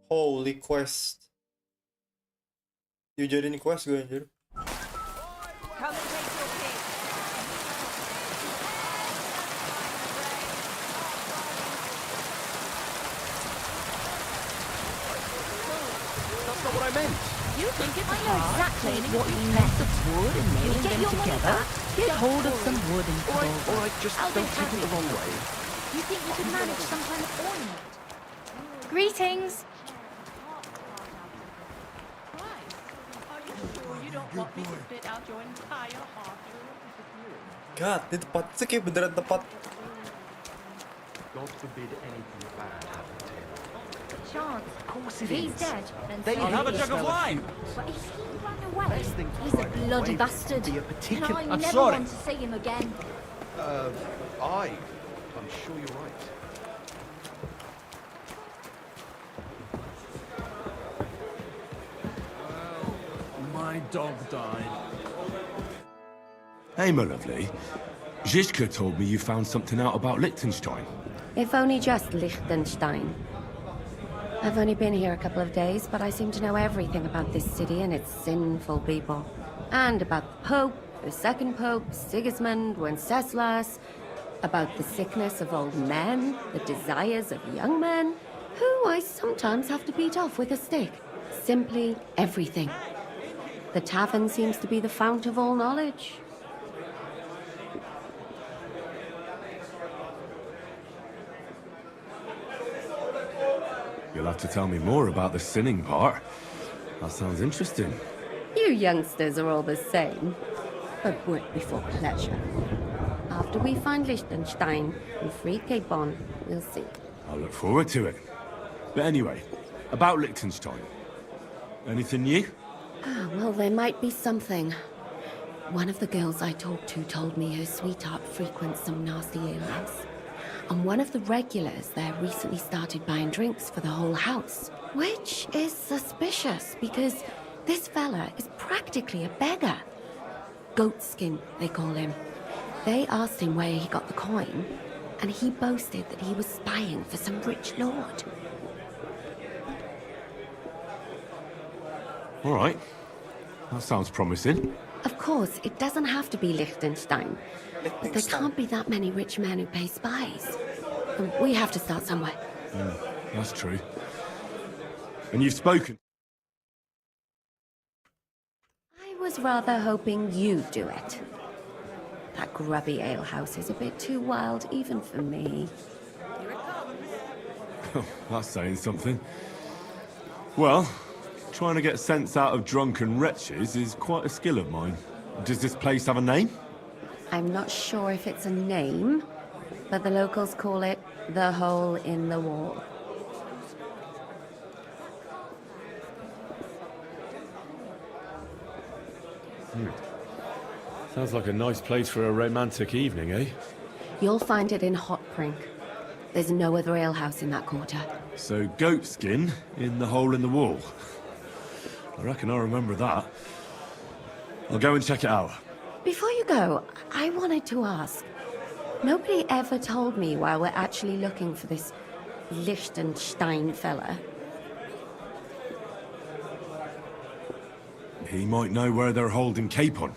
Holy quest. You jadi quest gue anjir. Come and take your pick. That's not what I meant. You think it's I know hard exactly cleaning what a few you pieces meant. of wood and You'll nailing get them your money together? back. Get Don't hold of worry. some wood and come over. All right, just I'll be don't take it the happy wrong to. way. You think you could manage some kind of ornament? Greetings. You don't want me to fit out your entire heart. God, ini tepat sih, beneran tepat. God forbid anything bad happen to him. Chance. Of course If it he's is. dead, then They so hate be Have a it. jug of wine. But if he ran away, Best thing to he's a try and bloody avoid bastard. be a And particular- I I'm never sorry. want to see him again. I'm sure you're right. My dog died. Hey, my lovely. Zizka told me you found something out about Liechtenstein. If only just Liechtenstein. I've only been here a couple of days, but I seem to know everything about this city and its sinful people. And about the Pope, the second Pope, Sigismund, Wenceslas, about the sickness of old men, the desires of young men, who I sometimes have to beat off with a stick. Simply everything. The tavern seems to be the fount of all knowledge. You'll have to tell me more about the sinning part. That sounds interesting. You youngsters are all the same. But work before pleasure. After we find Liechtenstein and free Cape Bon, we'll see. I look forward to it. But anyway, about Liechtenstein. Anything new? Ah, well, there might be something. One of the girls I talked to told me her sweetheart frequents some nasty alehouse. And one of the regulars there recently started buying drinks for the whole house. Which is suspicious, because this fella is practically a beggar. Goatskin, they call him. They asked him where he got the coin, and he boasted that he was spying for some rich lord. All right. That sounds promising. Of course, it doesn't have to be Liechtenstein. But there can't be that many rich men who pay spies. And we have to start somewhere. That's true. And you've spoken. I was rather hoping you'd do it. That grubby alehouse is a bit too wild even for me. That's saying something. Well, trying to get sense out of drunken wretches is quite a skill of mine. Does this place have a name? I'm not sure if it's a name, but the locals call it the Hole in the Wall. Sounds like a nice place for a romantic evening, eh? You'll find it in Hotprink. There's no other alehouse in that quarter. So goatskin in the hole in the wall. I reckon I remember that. I'll go and check it out. Before you go, I wanted to ask. Nobody ever told me why we're actually looking for this Liechtenstein fella. He might know where they're holding Cape on.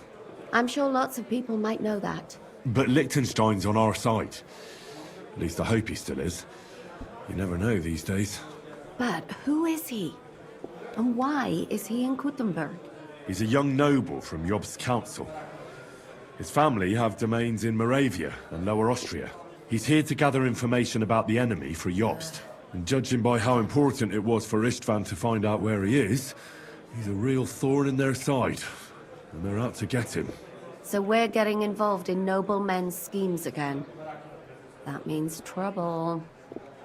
I'm sure lots of people might know that. But Liechtenstein's on our side. At least I hope he still is. You never know these days. But who is he? And why is he in Kuttenberg? He's a young noble from Jobst's council. His family have domains in Moravia and Lower Austria. He's here to gather information about the enemy for Jobst. And judging by how important it was for Istvan to find out where he is, he's a real thorn in their side. And they're out to get him. So we're getting involved in noble men's schemes again. That means trouble.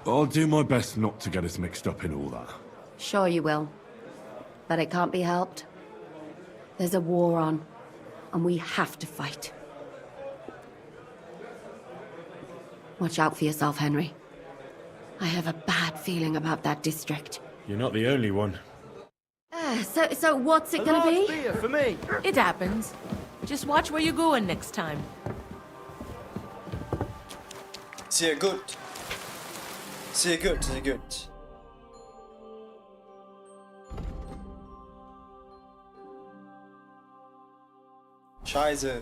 I'll do my best not to get us mixed up in all that. Sure you will. But it can't be helped. There's a war on, and we have to fight. Watch out for yourself, Henry. I have a bad feeling about that district. You're not the only one. So what's it gonna be? beer for me. It happens. Just watch where you're going next time. Sehr gut. Sehr gut, sehr gut. Scheiße.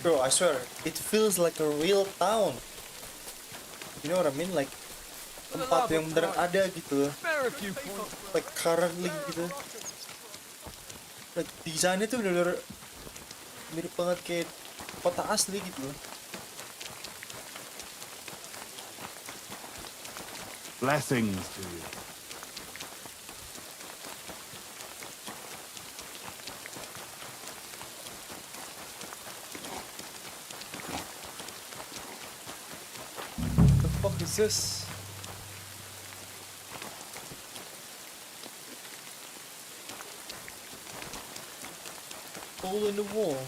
Bro, I swear, it feels like a real town. You know what I mean? Like tempat yang beneran ada gitu. Like currently gitu. Like desainnya tuh bener-bener mirip banget kayak kota asli gitu. Blessings to you. The fuck is this? Hole in the wall.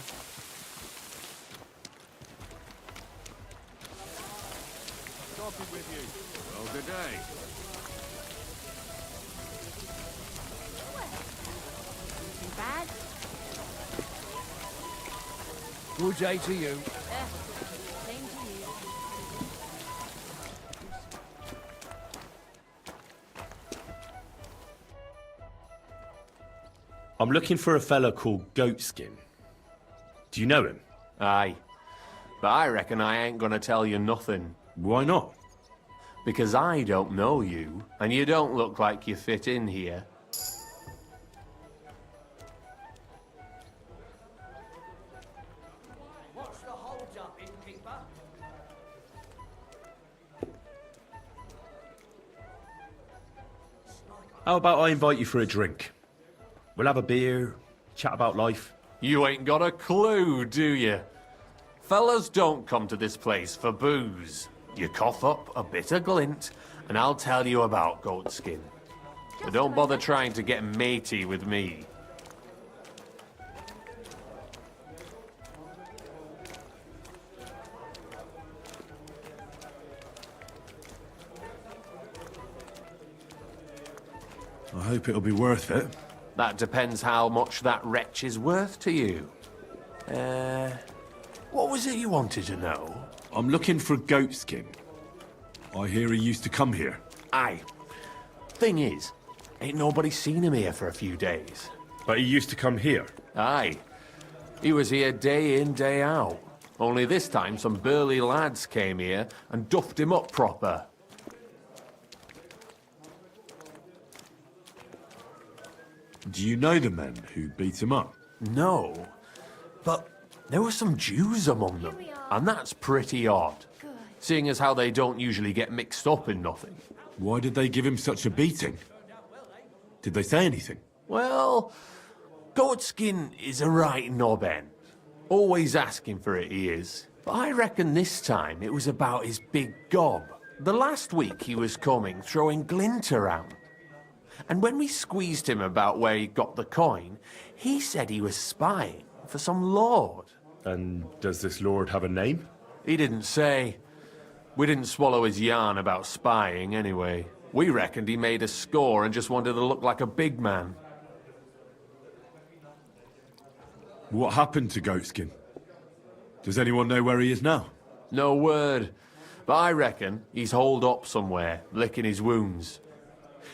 Coffee with you. Well, good day. Too bad. Good day to you. Same to you. I'm looking for a fella called Goatskin. Do you know him? Aye. But I reckon I ain't gonna tell you nothing. Why not? Because I don't know you, and you don't look like you fit in here. What's the hold-up, innkeeper? How about I invite you for a drink? We'll have a beer, chat about life. You ain't got a clue, do you? Fellas don't come to this place for booze. You cough up a bit of glint, and I'll tell you about Goatskin. But don't bother trying to get matey with me. I hope it'll be worth it. That depends how much that wretch is worth to you. What was it you wanted to know? I'm looking for Goatskin. I hear he used to come here. Aye. Thing is, ain't nobody seen him here for a few days. But he used to come here? Aye. He was here day in, day out. Only this time some burly lads came here and duffed him up proper. Do you know the men who beat him up? No. But there were some Jews among them, and that's pretty odd. Seeing as how they don't usually get mixed up in nothing. Why did they give him such a beating? Did they say anything? Well, Goatskin is a right knob end. Always asking for it, he is. But I reckon this time it was about his big gob. The last week he was coming, throwing glint around. And when we squeezed him about where he got the coin, he said he was spying for some lord. And does this lord have a name? He didn't say. We didn't swallow his yarn about spying anyway. We reckoned he made a score and just wanted to look like a big man. What happened to Goatskin? Does anyone know where he is now? No word. But I reckon he's holed up somewhere, licking his wounds.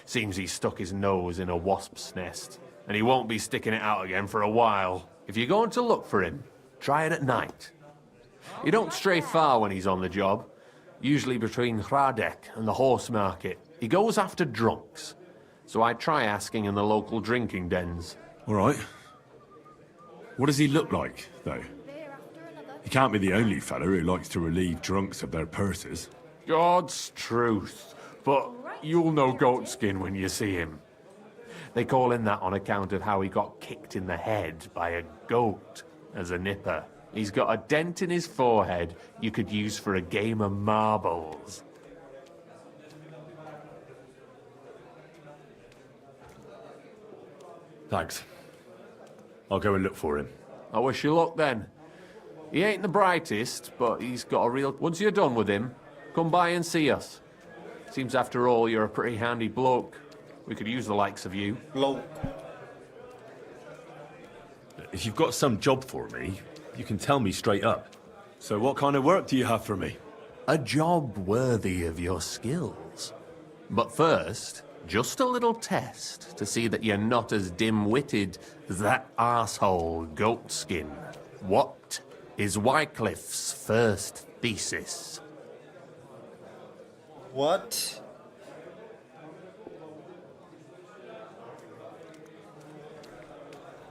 Seems he stuck his nose in a wasp's nest, and he won't be sticking it out again for a while. If you're going to look for him, try it at night. He don't stray far when he's on the job. Usually between Hradek and the horse market. He goes after drunks. So I try asking in the local drinking dens. All right. What does he look like, though? He can't be the only fella who likes to relieve drunks of their purses. God's truth. But you'll know Goatskin when you see him. They call him that on account of how he got kicked in the head by a goat as a nipper. He's got a dent in his forehead you could use for a game of marbles. Thanks. I'll go and look for him. I wish you luck then. He ain't the brightest, but he's got a real... Once you're done with him, come by and see us. Seems after all you're a pretty handy bloke. We could use the likes of you. Bloke. If you've got some job for me, you can tell me straight up. So what kind of work do you have for me? A job worthy of your skills. But first, just a little test to see that you're not as dim-witted as that arsehole Goatskin. What? is Wycliffe's first thesis. What?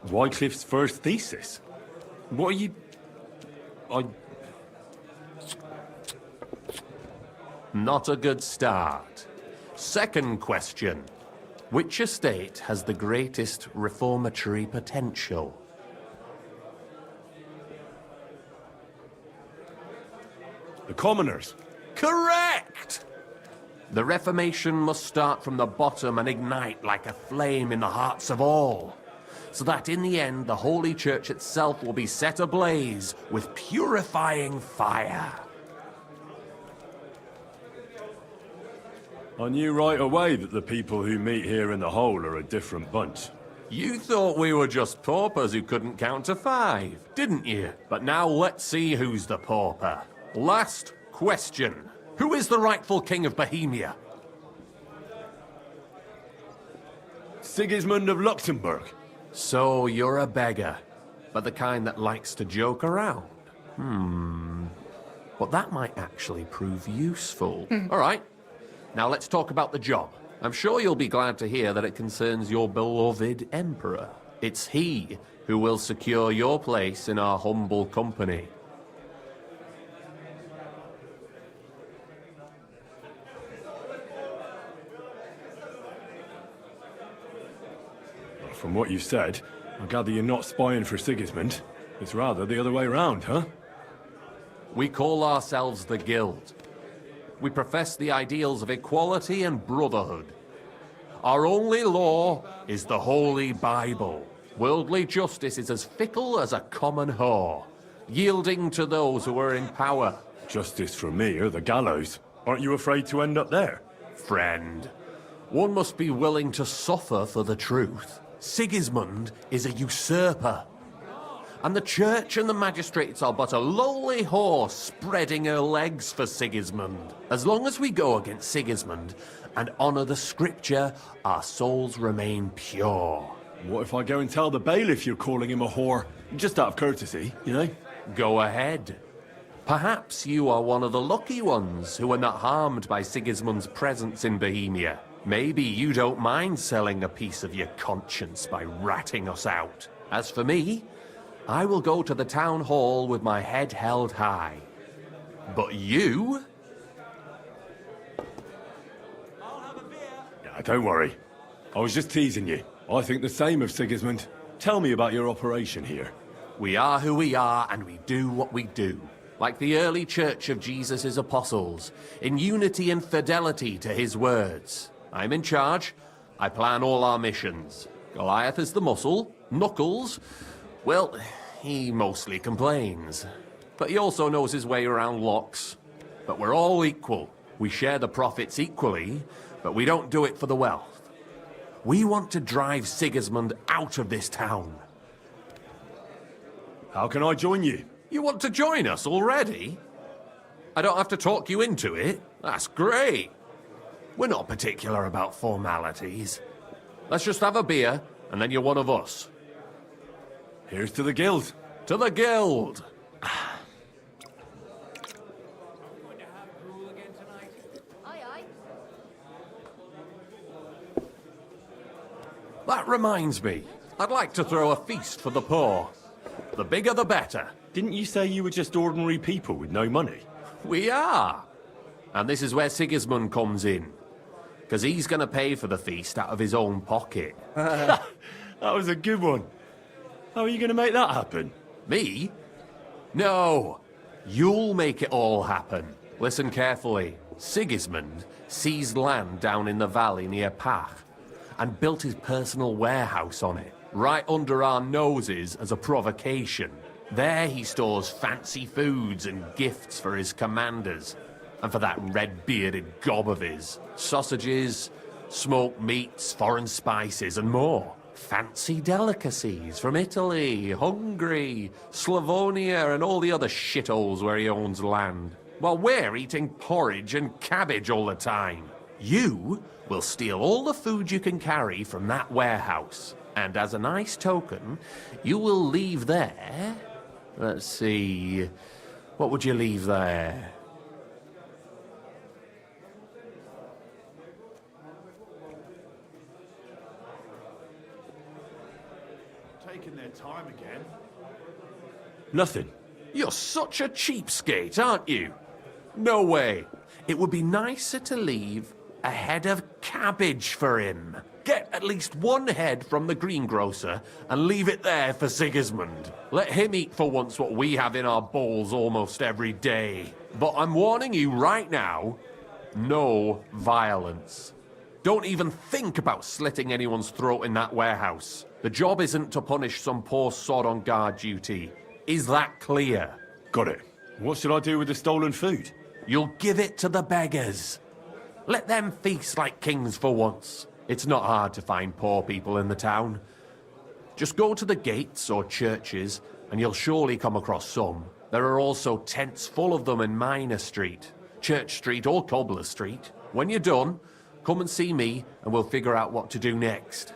Wycliffe's first thesis? What are you... Not a good start. Second question. Which estate has the greatest reformatory potential? The commoners. Correct! The Reformation must start from the bottom and ignite like a flame in the hearts of all, so that in the end the Holy Church itself will be set ablaze with purifying fire. I knew right away that the people who meet here in the hole are a different bunch. You thought we were just paupers who couldn't count to 5, didn't you? But now let's see who's the pauper. Last question. Who is the rightful king of Bohemia? Sigismund of Luxembourg. So you're a beggar, but the kind that likes to joke around. But that might actually prove useful. All right, now let's talk about the job. I'm sure you'll be glad to hear that it concerns your beloved emperor. It's he who will secure your place in our humble company. From what you said, I gather you're not spying for Sigismund. It's rather the other way round, huh? We call ourselves the Guild. We profess the ideals of equality and brotherhood. Our only law is the Holy Bible. Worldly justice is as fickle as a common whore, yielding to those who are in power. Justice for me or the gallows. Aren't you afraid to end up there? Friend, one must be willing to suffer for the truth. Sigismund is a usurper. And the church and the magistrates are but a lowly horse spreading her legs for Sigismund. As long as we go against Sigismund and honor the scripture, our souls remain pure. What if I go and tell the bailiff you're calling him a whore? Just out of courtesy, you know? Go ahead. Perhaps you are one of the lucky ones who are not harmed by Sigismund's presence in Bohemia. Maybe you don't mind selling a piece of your conscience by ratting us out. As for me, I will go to the town hall with my head held high. But you? Yeah, don't worry. I was just teasing you. I think the same of Sigismund. Tell me about your operation here. We are who we are, and we do what we do. Like the early church of Jesus' apostles, in unity and fidelity to his words. I'm in charge. I plan all our missions. Goliath is the muscle. Knuckles, well, he mostly complains. But he also knows his way around locks. But we're all equal. We share the profits equally, but we don't do it for the wealth. We want to drive Sigismund out of this town. How can I join you? You want to join us already? I don't have to talk you into it. That's great. We're not particular about formalities. Let's just have a beer, and then you're one of us. Here's to the Guild. To the Guild! That reminds me. I'd like to throw a feast for the poor. The bigger the better. Didn't you say you were just ordinary people with no money? We are. And this is where Sigismund comes in. Because he's going to pay for the feast out of his own pocket. That was a good one. How are you going to make that happen? Me? No. You'll make it all happen. Listen carefully. Sigismund seized land down in the valley near Pach and built his personal warehouse on it, right under our noses as a provocation. There he stores fancy foods and gifts for his commanders. And for that red-bearded gob of his. Sausages, smoked meats, foreign spices, and more. Fancy delicacies from Italy, Hungary, Slavonia, and all the other shitholes where he owns land. While we're eating porridge and cabbage all the time. You will steal all the food you can carry from that warehouse. And as a nice token, you will leave there Let's see. What would you leave there? Taking their time again. Nothing. You're such a cheapskate, aren't you? No way. It would be nicer to leave a head of cabbage for him. Get at least one head from the greengrocer and leave it there for Sigismund. Let him eat for once what we have in our bowls almost every day. But I'm warning you right now, no violence. Don't even think about slitting anyone's throat in that warehouse. The job isn't to punish some poor sod on guard duty. Is that clear? Got it. What should I do with the stolen food? You'll give it to the beggars. Let them feast like kings for once. It's not hard to find poor people in the town. Just go to the gates or churches, and you'll surely come across some. There are also tents full of them in Minor Street, Church Street or Cobbler Street. When you're done, come and see me, and we'll figure out what to do next.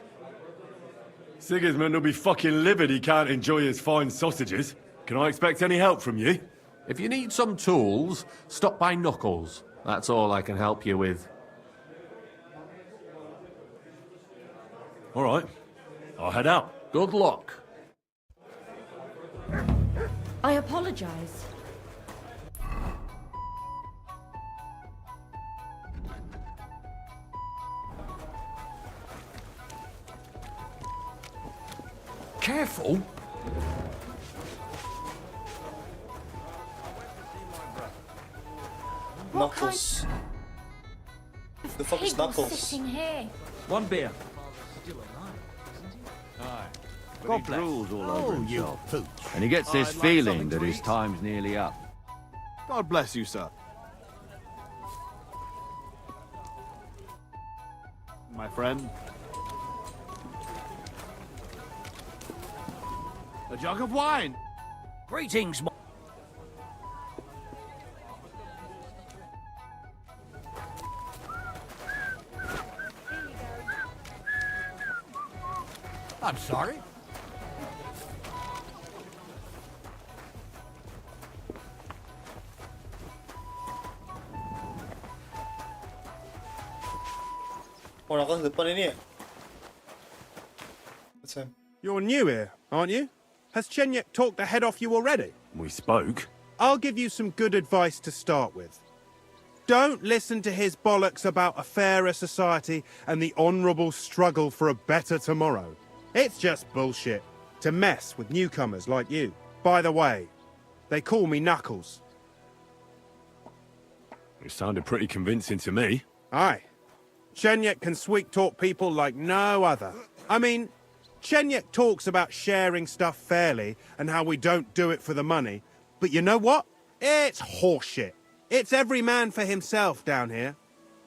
Sigismund will be fucking livid he can't enjoy his fine sausages. Can I expect any help from you? If you need some tools, stop by Knuckles. That's all I can help you with. All right. I'll head out. Good luck. I apologize. Careful. Knuckles. The fuck is Knuckles? Sitting here. One beer. God bless. Drools all over himself. And he gets this feeling that his time's nearly up. God bless you, sir. My friend. A jug of wine. Greetings, I'm sorry. Orang kan depan ini ya. That's him. You're new here, aren't you? Has Chenyek talked the head off you already? We spoke. I'll give you some good advice to start with. Don't listen to his bollocks about a fairer society and the honourable struggle for a better tomorrow. It's just bullshit to mess with newcomers like you. By the way, they call me Knuckles. It sounded pretty convincing to me. Aye. Chenyek can sweet-talk people like no other. I mean, Chenyek talks about sharing stuff fairly and how we don't do it for the money. But you know what? It's horseshit. It's every man for himself down here,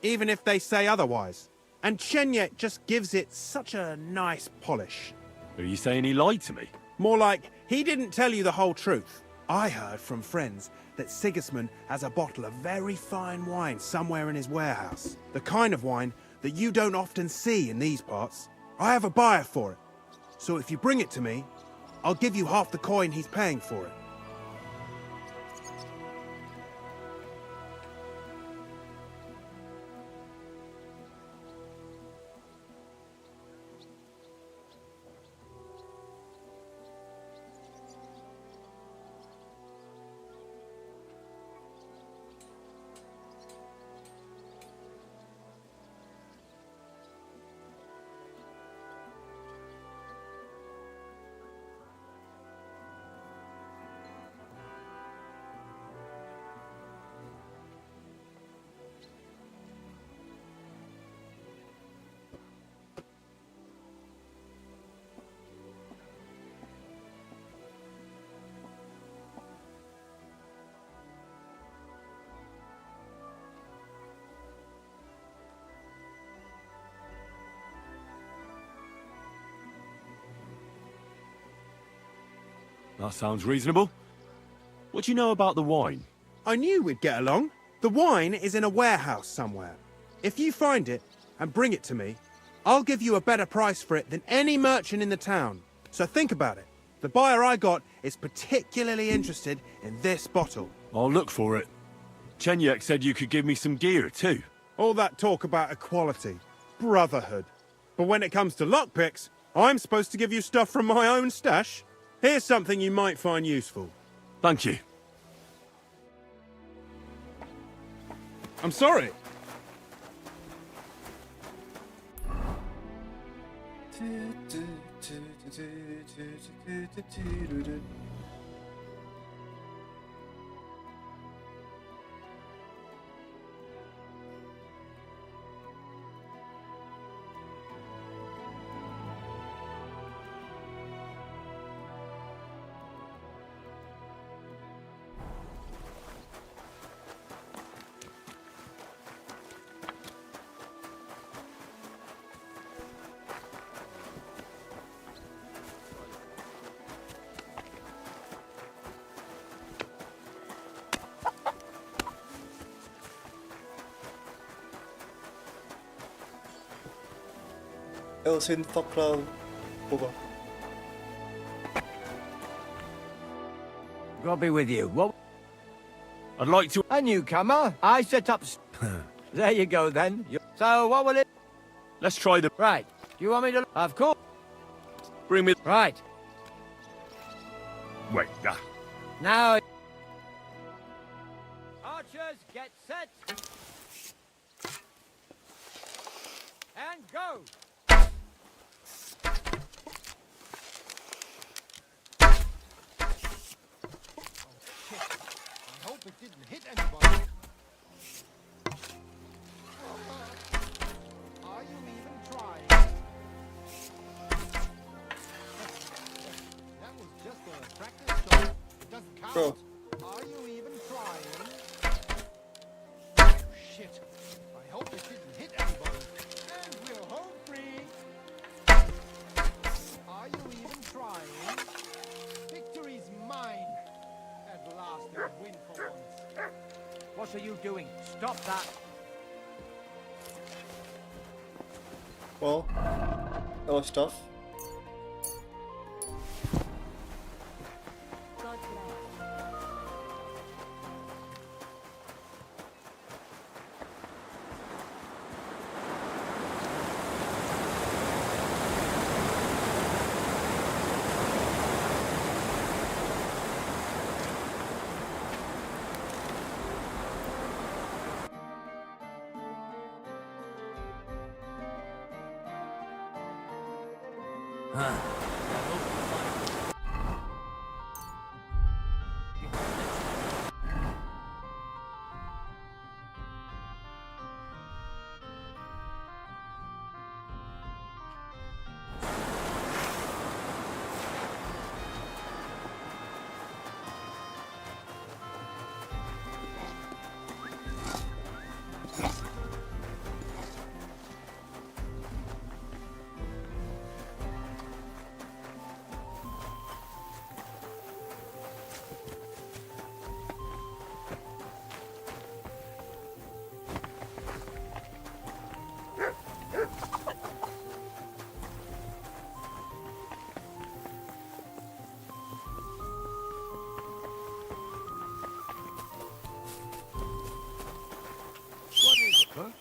even if they say otherwise. And Chenyek just gives it such a nice polish. Are you saying he lied to me? More like, he didn't tell you the whole truth. I heard from friends that Sigismund has a bottle of very fine wine somewhere in his warehouse. The kind of wine that you don't often see in these parts. I have a buyer for it. So if you bring it to me, I'll give you half the coin he's paying for it. That sounds reasonable. What do you know about the wine? I knew we'd get along. The wine is in a warehouse somewhere. If you find it and bring it to me, I'll give you a better price for it than any merchant in the town. So think about it. The buyer I got is particularly interested in this bottle. I'll look for it. Chenyek said you could give me some gear, too. All that talk about equality, brotherhood. But when it comes to lockpicks, I'm supposed to give you stuff from my own stash. Here's something you might find useful. Thank you. I'm sorry. Elsin Tokla over. God be with you. What? I'd like to... A newcomer? I set up... There you go, then. So, what will it... Let's try the... Right. Do you want me to... Of course. Bring me... Right. Wait, Now... Archers, get set. And go. I hope it didn't hit anybody. Are you even trying? That was just a practice shot. It doesn't count. Bro. Are you even trying? Oh, shit. I hope it didn't hit anybody. And we're home free. Are you even trying? Victory's mine. At last, a win for once. What are you doing? Stop that. Well, that was tough. God bless.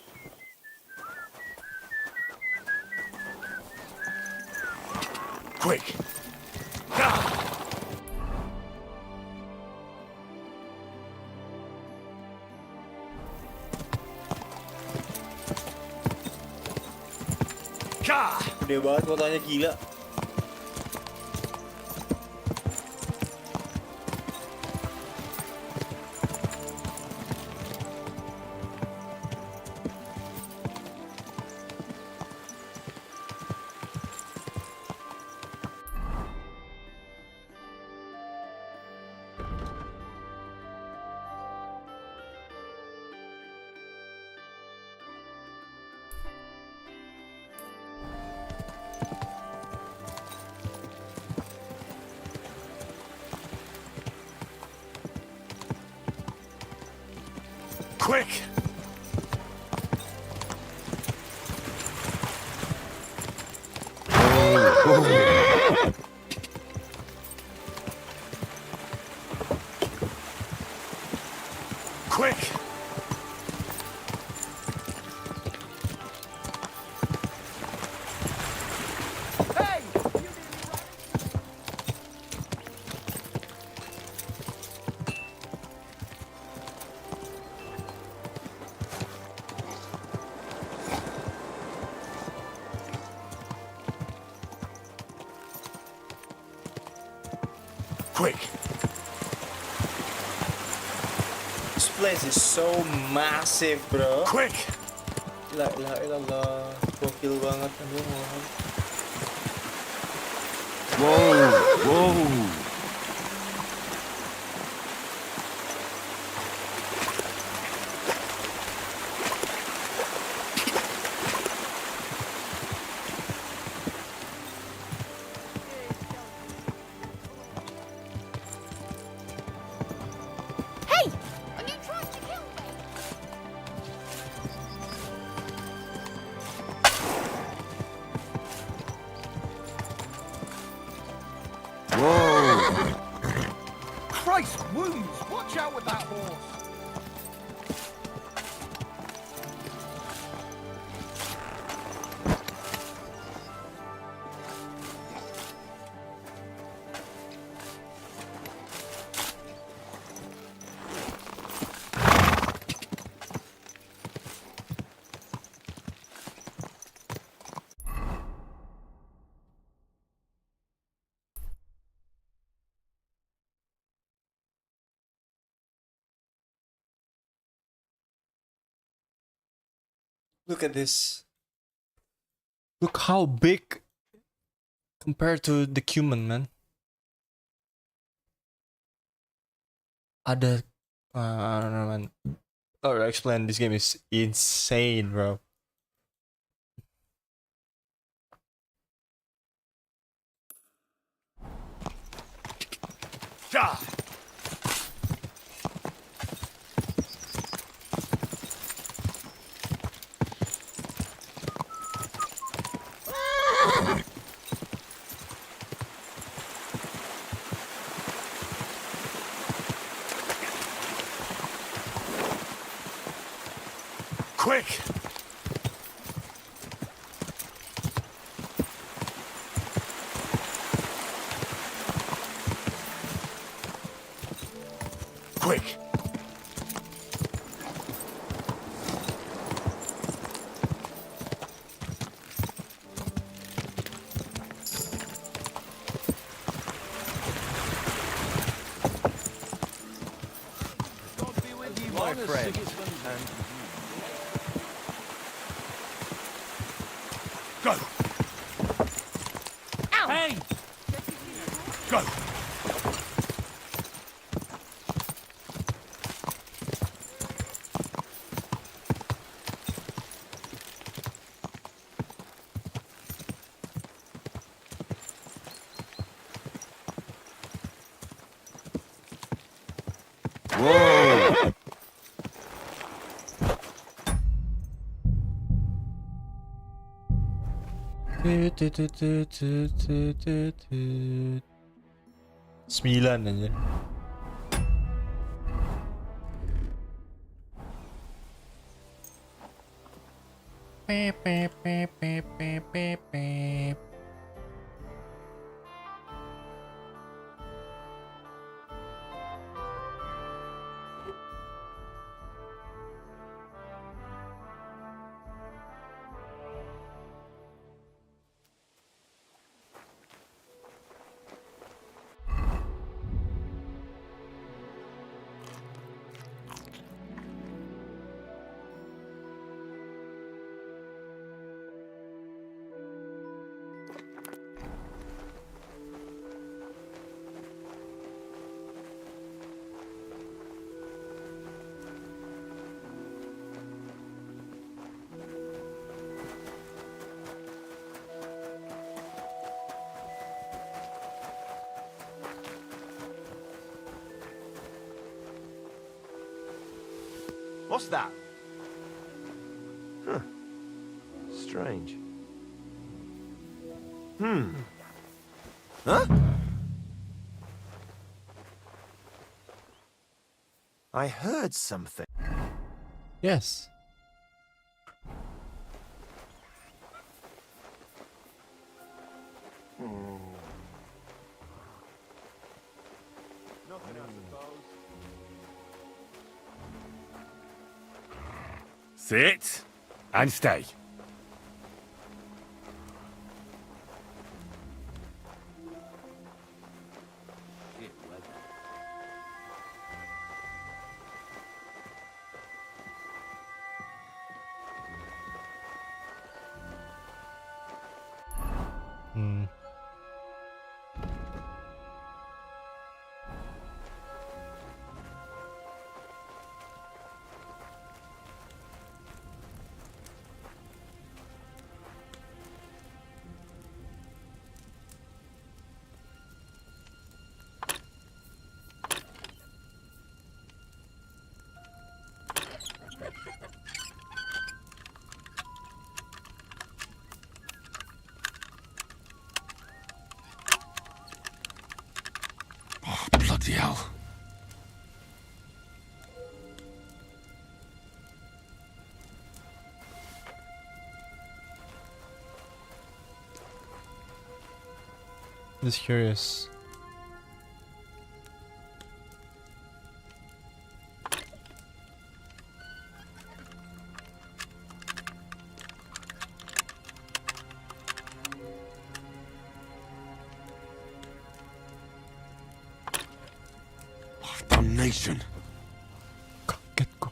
Quick! Gede banget kotanya, gila. Quick! Quick! This place is so massive, bro. Quick! La ilaha illallah. Gokil banget. Aduh, Whoa! Whoa! Hey! Are you trying to kill me? Whoa! Christ, wounds! Watch out with that horse! look at this. Look how big compared to the human, man. Ada, I don't know, man. Oh, explain. This game is insane, bro. Ja! Quick! Quick! My friend. Go! Hey! Go! Whoa! Sembilan aja. Pep, pep, pep, pep, pep, pep, pep. What's that? Huh. Strange. Huh? I heard something. Yes. Nothing, I suppose. Sit and stay. Hmm. Bloody hell. Just curious. Damnation. Get go.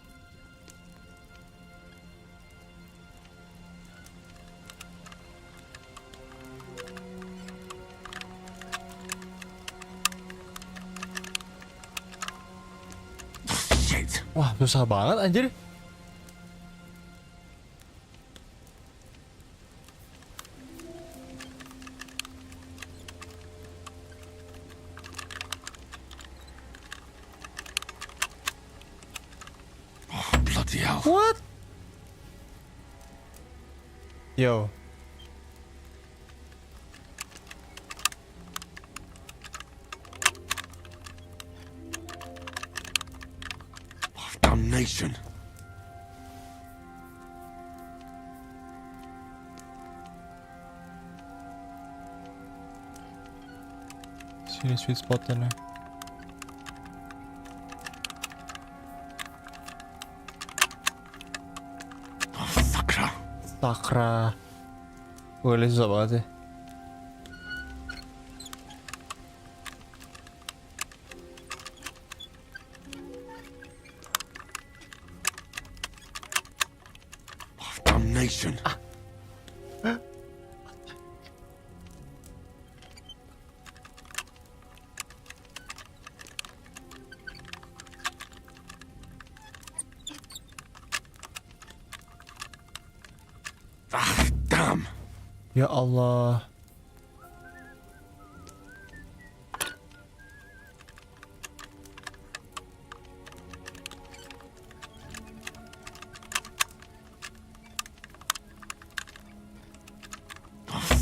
Shit. Wah, susah banget anjir. Bloody hell. What? Yo. Damnation. Sini sweet spot na. Sakra. Sakra. Boleh susah banget sih. Damnation. Damn. Ya Allah.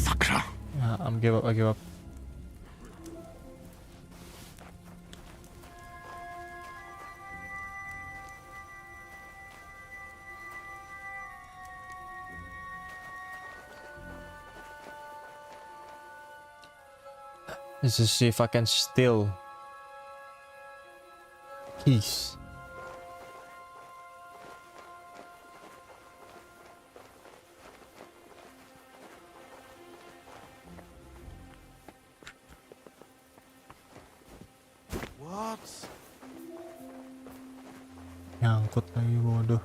Sakra. I'm give up, I give up. Let's just see if I can steal keys. What? Nyangkut lagi bodoh.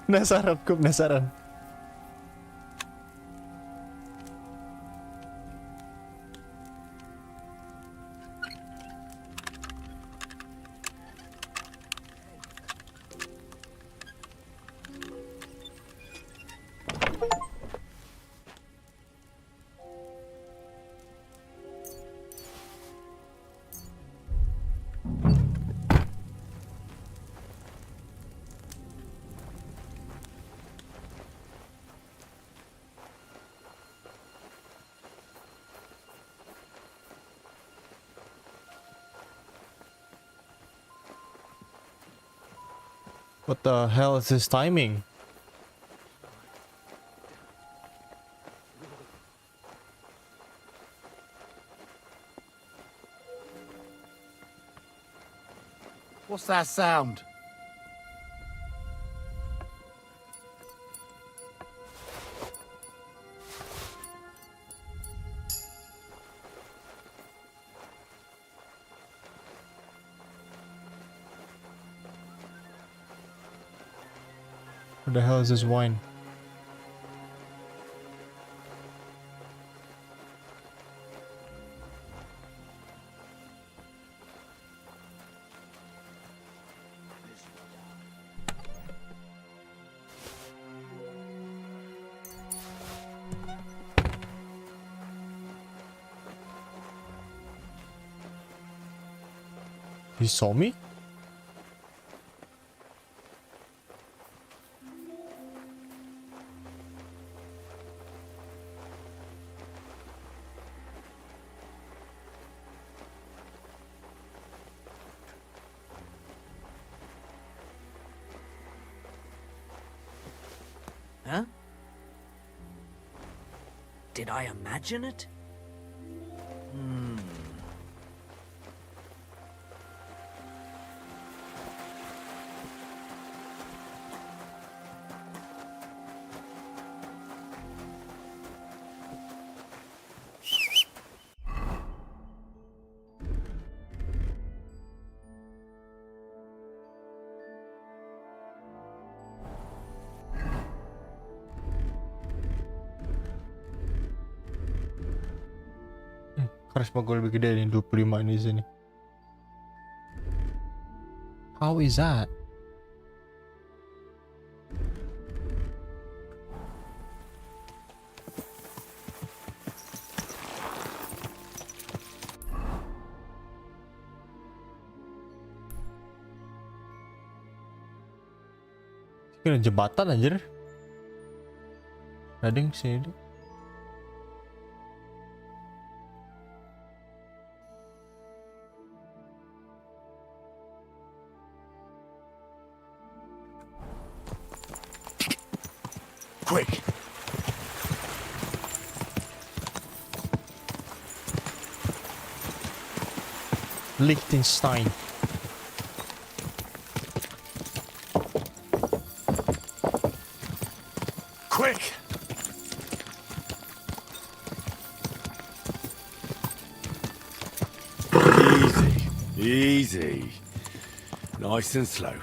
Penasaran, gue penasaran. What the hell is this timing? What's that sound? What the hell is this wine? You saw me? Huh? Did I imagine it? Karisma gue lebih gede nih 25 ini di sini. How is that? Ini jembatan anjir. Ada yang sini. Quick! Liechtenstein. Quick! Easy, easy. Nice and slow.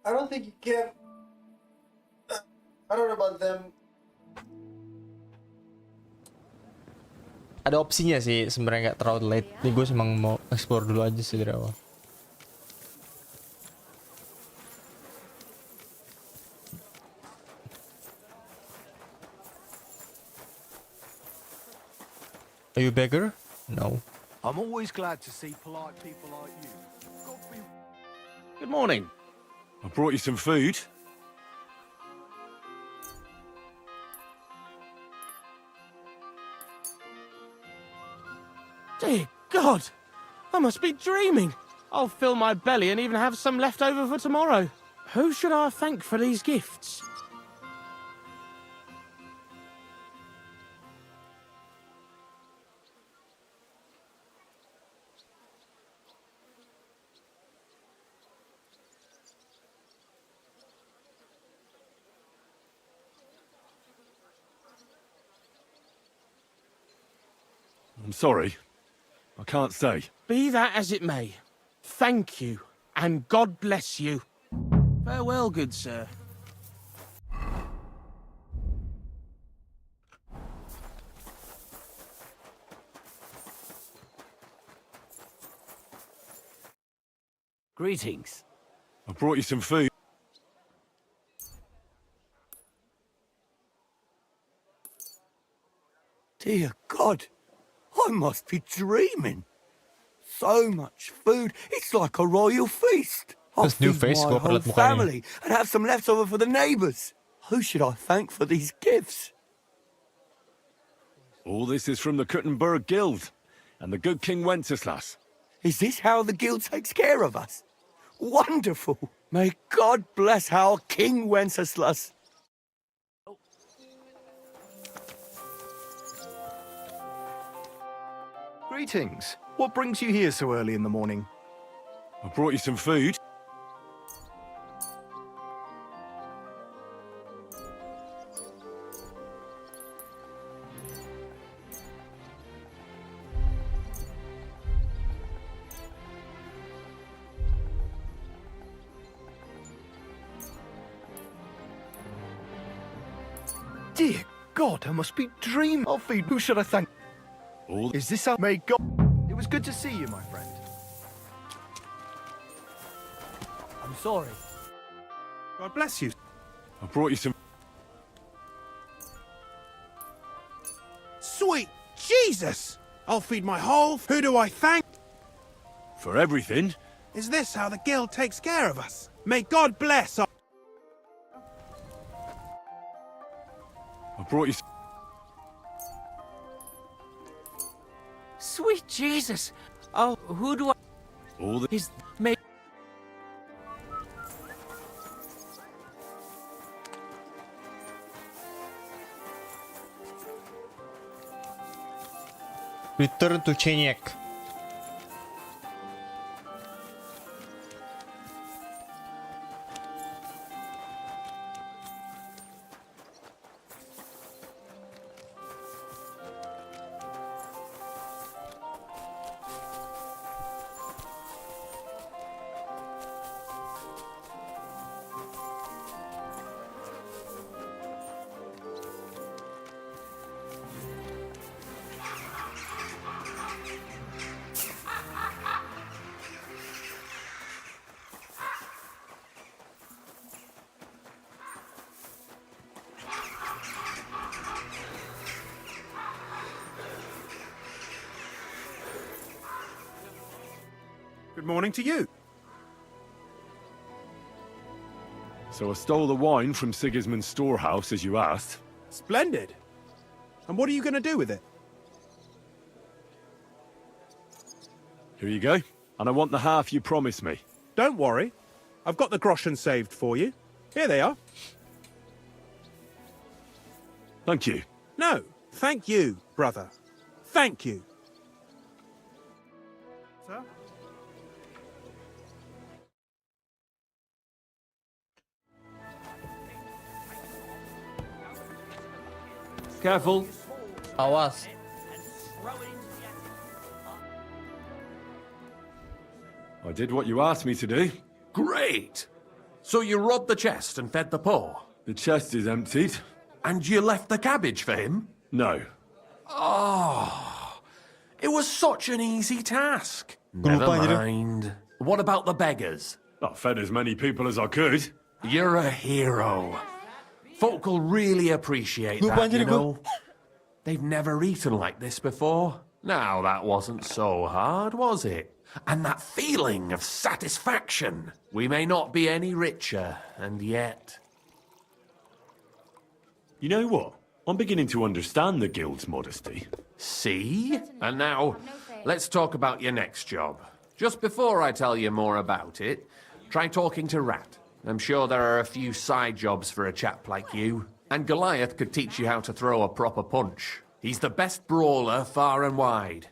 I don't think you can. I don't know about them. Ada opsinya sih sebenarnya, nggak terlalu late. Nih gue emang mau explore dulu aja sih dari awal. Are you a beggar? No. I'm always glad to see polite people like you. Good morning. I brought you some food. Dear God, I must be dreaming. I'll fill my belly and even have some left over for tomorrow. Who should I thank for these gifts? I'm sorry. I can't say. Be that as it may, thank you, and God bless you. Farewell, good sir. Greetings. I brought you some food. Dear God, I must be dreaming. So much food, it's like a royal feast. I'll This new feed face, my go whole palit mukha niya. family and have some left over for the neighbours. Who should I thank for these gifts? All this is from the Kuttenberg Guild and the good King Wenceslas. Is this how the guild takes care of us? Wonderful. May God bless our King Wenceslas. Greetings. What brings you here so early in the morning? I brought you some food. Dear God, I must be dreaming. I'll feed. Who should I thank? All Is this how? May God. It was good to see you, my friend. I'm sorry. God bless you. I brought you some. Sweet Jesus! I'll feed my whole... Who do I thank? For everything. Is this how the guild takes care of us? May God bless our... I brought you. Sweet Jesus. Oh, who do I... All the. Is... May... Return to Cheniak. Good morning to you. So I stole the wine from Sigismund's storehouse, as you asked. Splendid. And what are you going to do with it? Here you go. And I want the half you promised me. Don't worry. I've got the groschen saved for you. Here they are. Thank you. No, thank you, brother. Thank you. Sir? Careful. Awas. I did what you asked me to do. Great! So you robbed the chest and fed the poor? The chest is emptied. And you left the cabbage for him? No. Oh, it was such an easy task. Never mind. What about the beggars? I fed as many people as I could. You're a hero. Folk will really appreciate that, you know. They've never eaten like this before. Now, that wasn't so hard, was it? And that feeling of satisfaction. We may not be any richer, and yet... You know what? I'm beginning to understand the guild's modesty. See? And now, let's talk about your next job. Just before I tell you more about it, try talking to Rat. I'm sure there are a few side jobs for a chap like you. And Goliath could teach you how to throw a proper punch. He's the best brawler far and wide.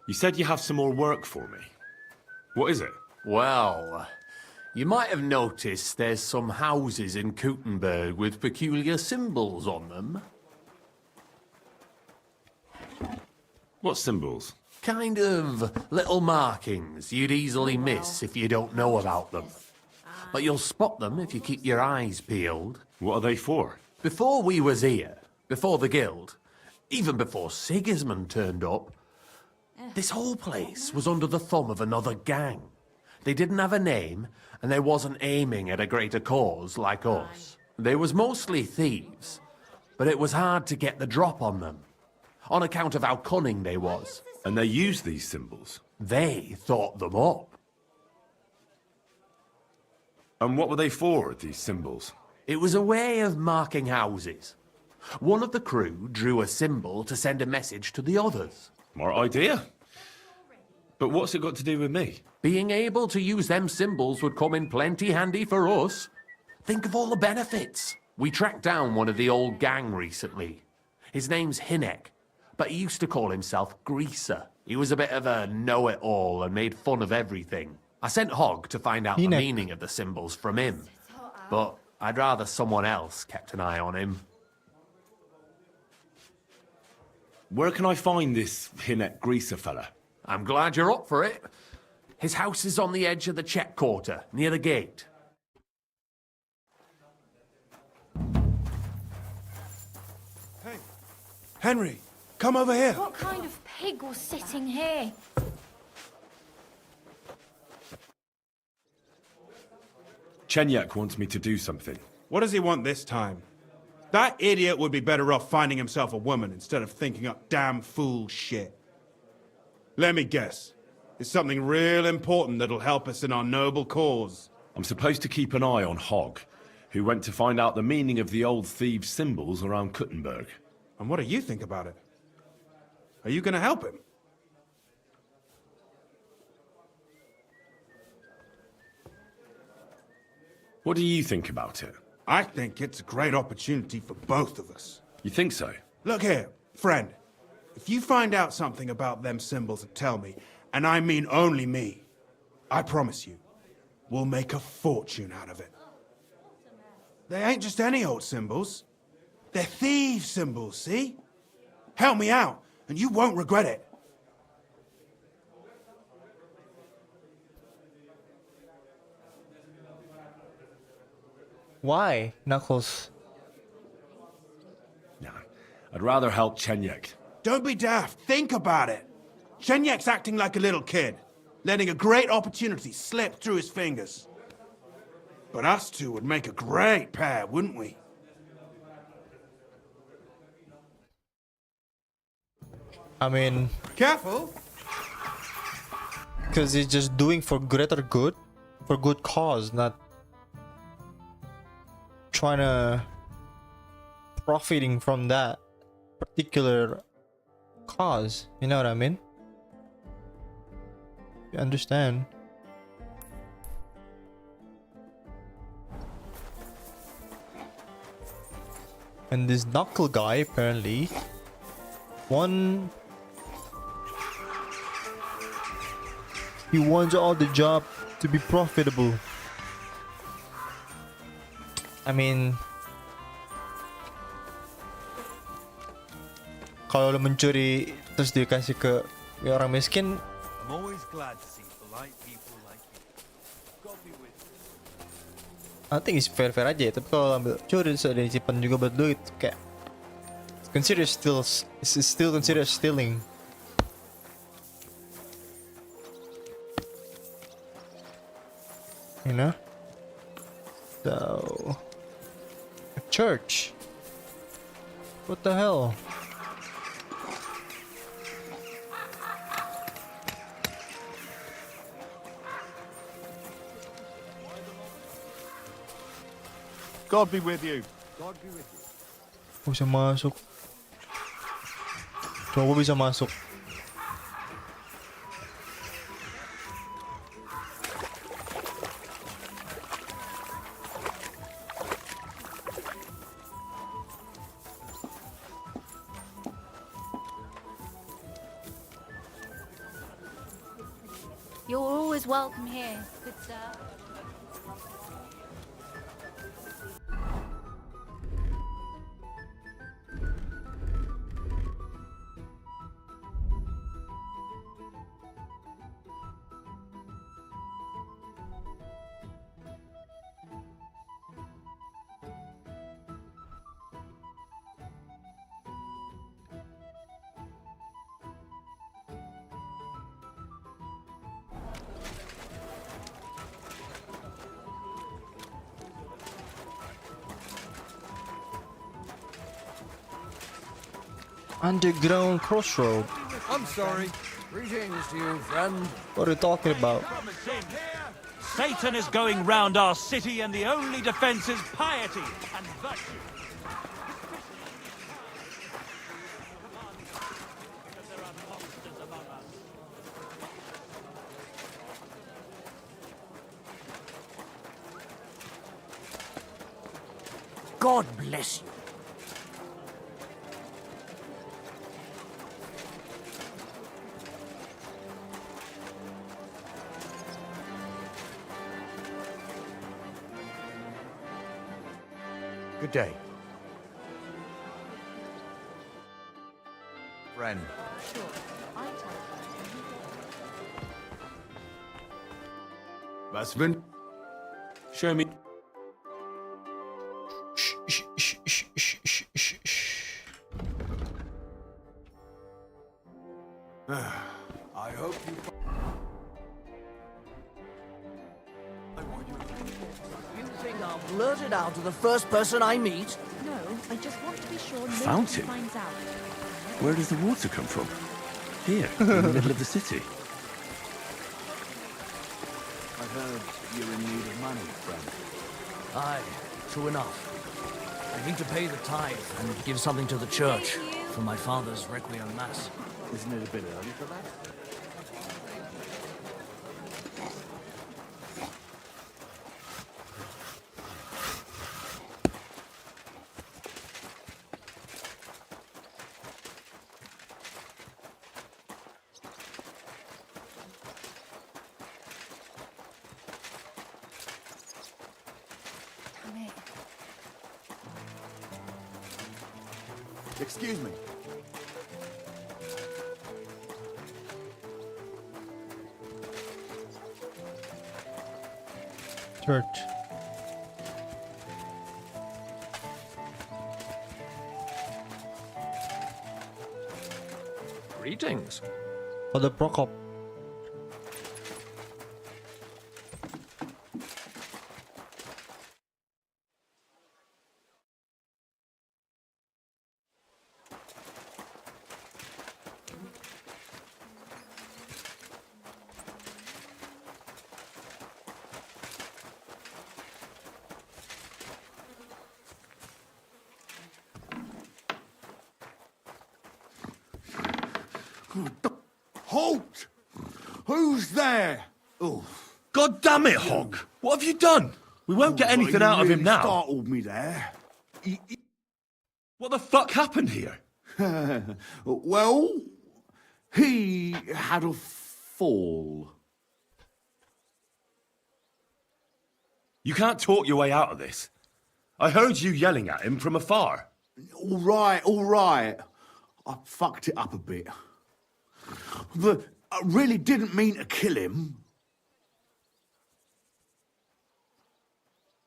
You said you have some more work for me. What is it? Well, you might have noticed there's some houses in Kuttenberg with peculiar symbols on them. What symbols? Kind of little markings you'd easily miss if you don't know about them. But you'll spot them if you keep your eyes peeled. What are they for? Before we was here, before the guild, even before Sigismund turned up, This whole place was under the thumb of another gang. They didn't have a name, and they wasn't aiming at a greater cause like us. They was mostly thieves, but it was hard to get the drop on them, on account of how cunning they was. And they used these symbols? They thought them up. And what were they for, these symbols? It was a way of marking houses. One of the crew drew a symbol to send a message to the others. Smart idea. But what's it got to do with me? Being able to use them symbols would come in plenty handy for us. Think of all the benefits. We tracked down one of the old gang recently. His name's Hinek, but he used to call himself Greaser. He was a bit of a know-it-all and made fun of everything. I sent Hogg to find out the meaning of the symbols from him, but I'd rather someone else kept an eye on him. Where can I find this Hinek Greaser fella? I'm glad you're up for it. His house is on the edge of the check quarter, near the gate. Hey, Henry, come over here. What kind of pig was sitting here? Chenyak wants me to do something. What does he want this time? That idiot would be better off finding himself a woman instead of thinking up damn fool shit. Let me guess. It's something real important that'll help us in our noble cause. I'm supposed to keep an eye on Hogg, who went to find out the meaning of the old thieves' symbols around Kuttenberg. And what do you think about it? Are you gonna help him? What do you think about it? I think it's a great opportunity for both of us. You think so? Look here, friend. If you find out something about them symbols and tell me, and I mean only me, I promise you, we'll make a fortune out of it. They ain't just any old symbols. They're thieves' symbols, see? Help me out, and you won't regret it. Why, Knuckles? Nah, I'd rather help Chenyak. Don't be daft. Think about it. Shenyak's acting like a little kid, letting a great opportunity slip through his fingers. But us two would make a great pair, wouldn't we? I mean... Careful! Because he's just doing for greater good, for good cause, not trying to profiting from that particular cause. You know what I mean? You understand? And this knuckle guy apparently he wants all the job to be profitable. I mean, kalau lo mencuri terus dikasih ke orang miskin, I'm always glad to see polite people like you. God be with you. I think it's fair aja ya. Tapi kalau ambil curi terus ada disimpan juga buat duit, kayak it's still considered stealing. You know? So, a church. What the hell? God be with you. God be with you. Bisa masuk. Coba bisa masuk. You're always welcome here, good sir. Underground crossroad. I'm sorry. Greetings to you, friend. What are you talking about? Satan is going round our city, and the only defense is piety and virtue. God bless you. Good day. Friend. Was wenn? Show me. I hope you... You think I'll blurt it out to the first person I meet? No, I just want to be sure no Fountain? one finds out. Where does the water come from? Here, in the middle of the city. I heard you're in need of money, friend. Aye, true enough. I need to pay the tithe and give something to the church for my father's requiem mass. Isn't it a bit early for that? Damn it. Excuse me. Church. Greetings. Father Prokop. Halt! Who's there? Oh. God damn it, Hog! What have you done? We won't get anything out of him now. Startled me there. What the fuck happened here? Well, he had a fall. You can't talk your way out of this. I heard you yelling at him from afar. All right, all right. I fucked it up a bit. But I really didn't mean to kill him.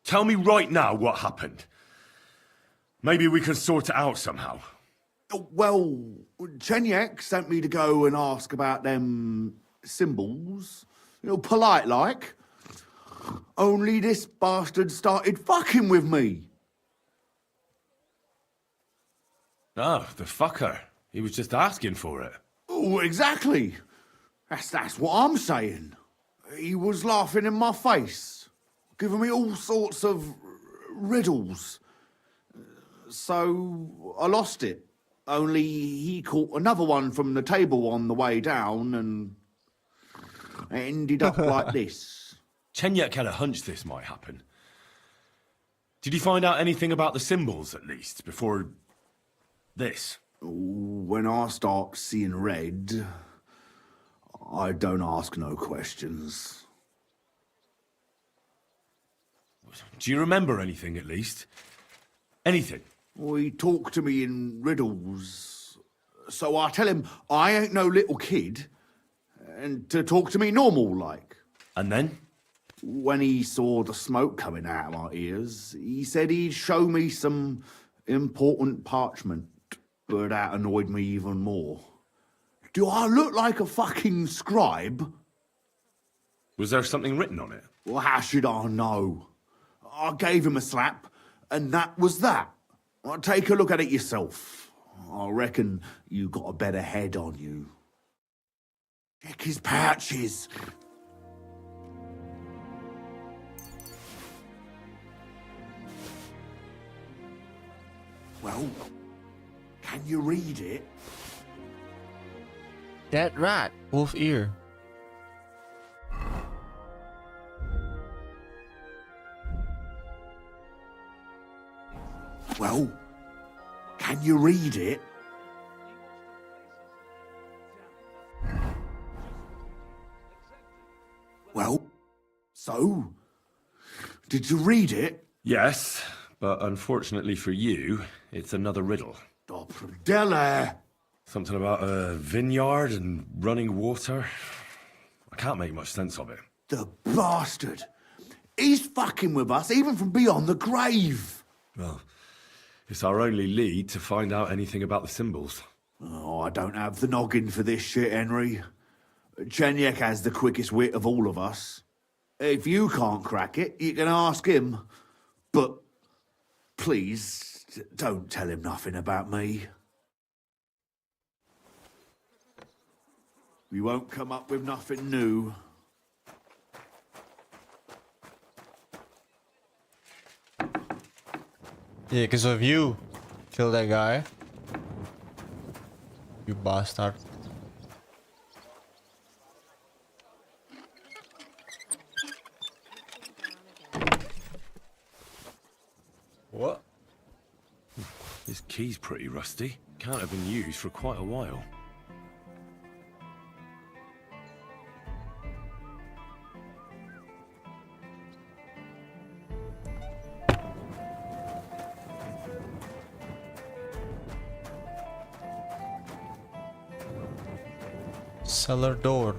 Tell me right now what happened. Maybe we can sort it out somehow. Well, Chenyek sent me to go and ask about them symbols. Polite like. Only this bastard started fucking with me. Oh, the fucker. He was just asking for it. Oh, exactly. That's what I'm saying. He was laughing in my face, giving me all sorts of riddles. So I lost it. Only he caught another one from the table on the way down, and it ended up like this. Chenyek had a hunch this might happen. Did you find out anything about the symbols, at least, before this? When I start seeing red, I don't ask no questions. Do you remember anything, at least? Anything? He talked to me in riddles. So I tell him I ain't no little kid, and to talk to me normal like. And then? When he saw the smoke coming out of my ears, he said he'd show me some important parchment. But that annoyed me even more. Do I look like a fucking scribe? Was there something written on it? Well, how should I know? I gave him a slap, and that was that. Take a look at it yourself. I reckon you got a better head on you. Check his pouches. Well, can you read it? That rat, wolf ear. Well, can you read it? Well, so? Did you read it? Yes, but unfortunately for you, it's another riddle. Della! Something about a vineyard and running water. I can't make much sense of it. The bastard! He's fucking with us even from beyond the grave! Well, it's our only lead to find out anything about the symbols. Oh, I don't have the noggin for this shit, Henry. Chenyek has the quickest wit of all of us. If you can't crack it, you can ask him. But please, don't tell him nothing about me. We won't come up with nothing new. Yeah, because of you. Kill that guy. You bastard. What? This key's pretty rusty. Can't have been used for quite a while. Cellar door.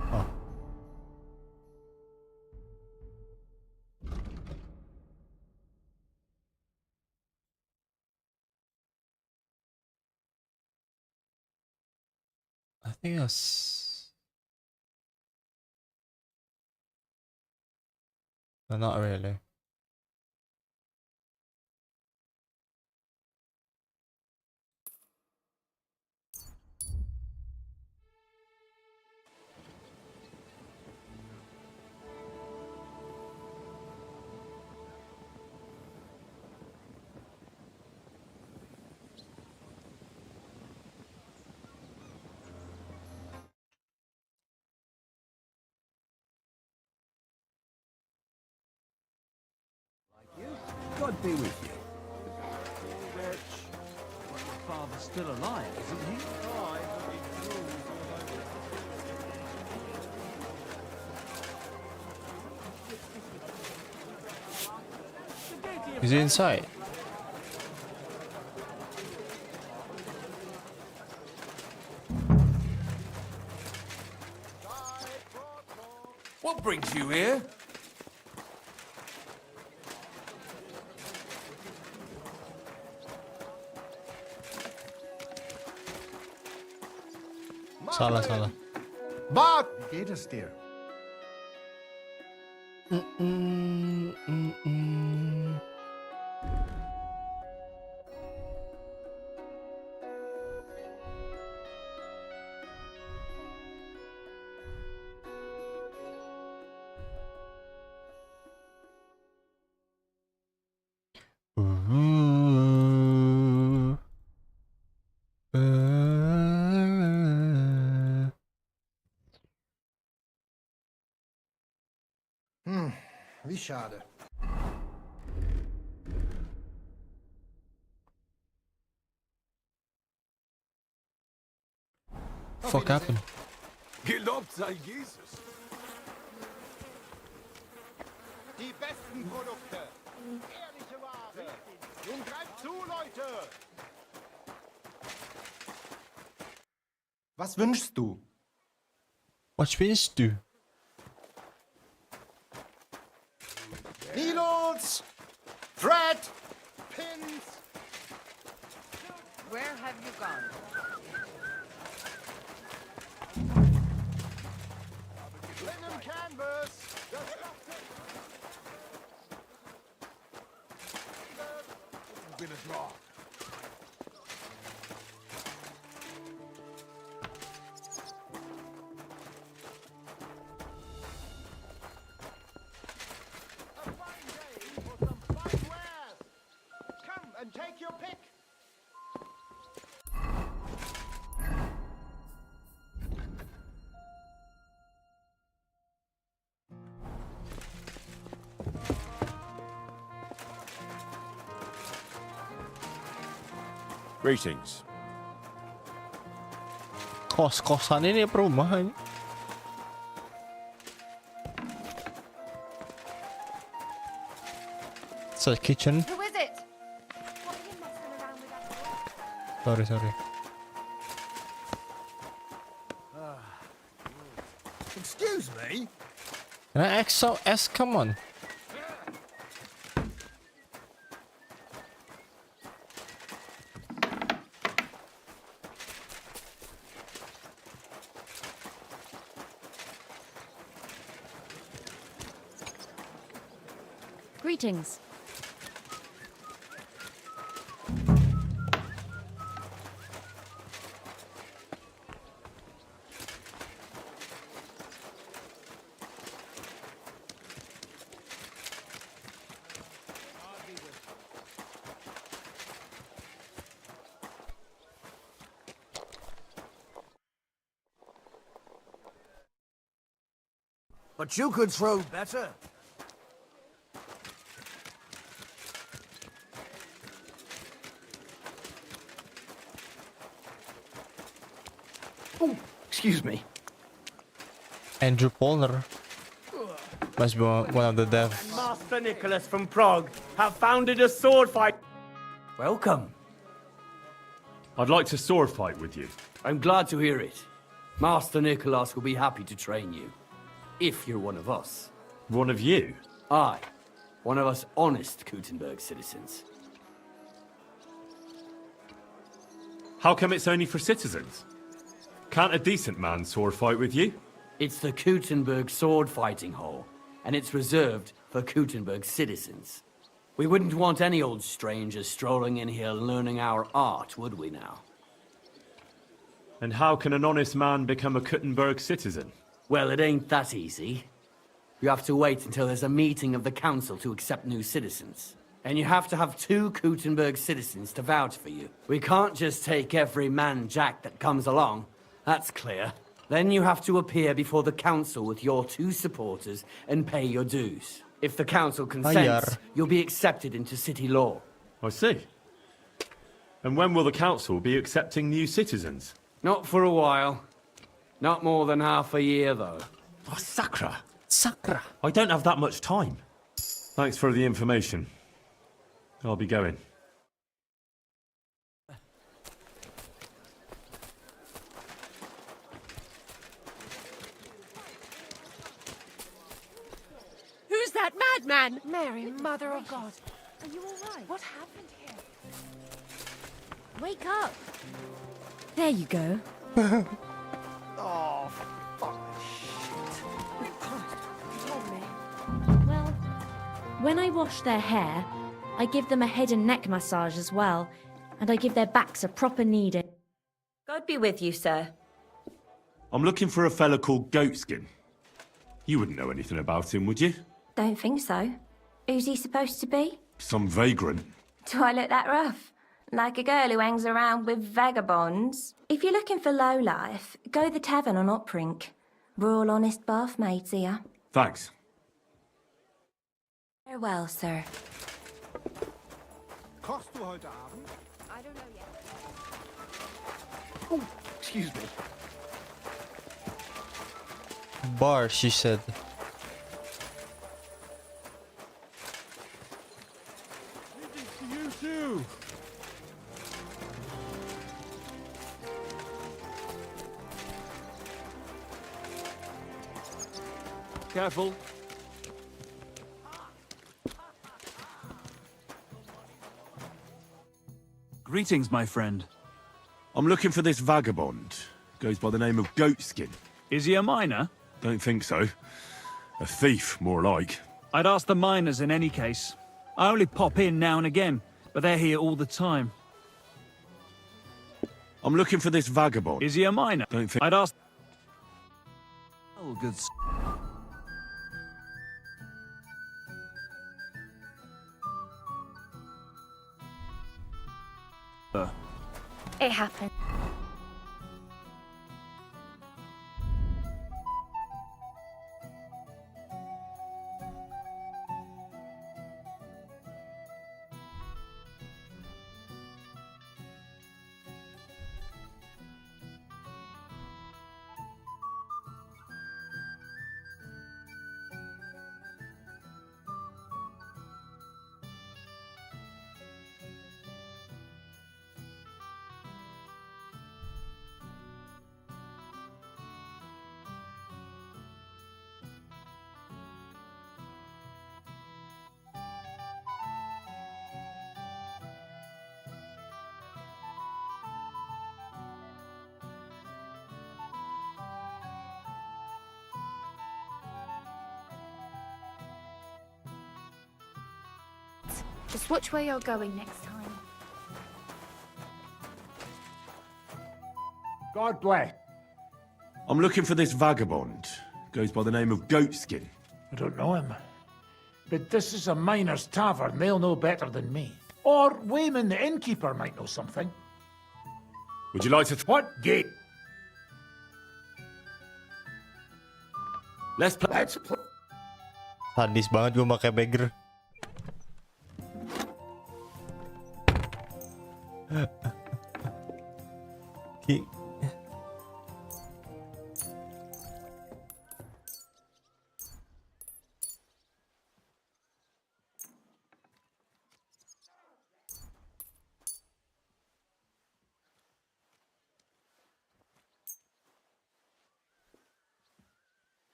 Oh. I think that's... No, not really. God be with you. Rich. But your father's still alive, isn't he? Is he inside? What brings you here? Salah, salah. Bart! Wie geht es dir? Wie schade. Fuck happened? Gelobt sei Jesus. Die besten Produkte. Ehrliche Ware. Nun greift zu, Leute. Was wünschst du? Was willst du? Needles! Thread! Pins! Where have you gone? Linen canvas. Greetings. Kos-kosan ini perumahan. It's a kitchen. Who is it? Sorry. Excuse me? Can I ask come on. Greetings. But you could throw better. Oh, excuse me. Andrew Polner must be one of the devs. Master Nicholas from Prague have founded a sword fight. Welcome. I'd like to sword fight with you. I'm glad to hear it. Master Nicholas will be happy to train you. If you're one of us. One of you? Aye. One of us honest Gutenberg citizens. How come it's only for citizens? Can't a decent man sword fight with you? It's the Gutenberg sword fighting hall, and it's reserved for Gutenberg citizens. We wouldn't want any old strangers strolling in here learning our art, would we now? And how can an honest man become a Gutenberg citizen? Well, it ain't that easy. You have to wait until there's a meeting of the council to accept new citizens. And you have to have 2 Gutenberg citizens to vouch for you. We can't just take every man jack that comes along. That's clear. Then you have to appear before the council with your 2 supporters and pay your dues. If the council consents, you'll be accepted into city law. I see. And when will the council be accepting new citizens? Not for a while. Not more than half a year, though. Oh, Sakra! Sakra! I don't have that much time. Thanks for the information. I'll be going. Who's that madman? Mary, Mother of God. Are you all right? What happened here? Wake up. There you go. Oh, fuck Well, when I wash their hair, I give them a head and neck massage as well, and I give their backs a proper kneading. God be with you, sir. I'm looking for a fella called Goatskin. You wouldn't know anything about him, would you? Don't think so. Who's he supposed to be? Some vagrant. Do I look that rough? Like a girl who hangs around with vagabonds? If you're looking for low life, go the tavern on Oprink. We're all honest bath maids here. Thanks. Farewell, sir. Kochst du heute Abend? I don't know yet. Oh, excuse me. Bar, she said. You too. Careful. Greetings, my friend. I'm looking for this vagabond. Goes by the name of Goatskin. Is he a miner? Don't think so. A thief, more like. I'd ask the miners in any case. I only pop in now and again, but they're here all the time. I'm looking for this vagabond. Is he a miner? Don't think... I'd ask... Oh, good... It happened. Just watch where you're going next time. God bless. I'm looking for this vagabond. Goes by the name of Goatskin. I don't know him. But this is a miner's tavern. They'll know better than me. Or Wayman the innkeeper might know something. Would you like to... What gate? Let's play... Sadis banget gue pakai beggar. Ki.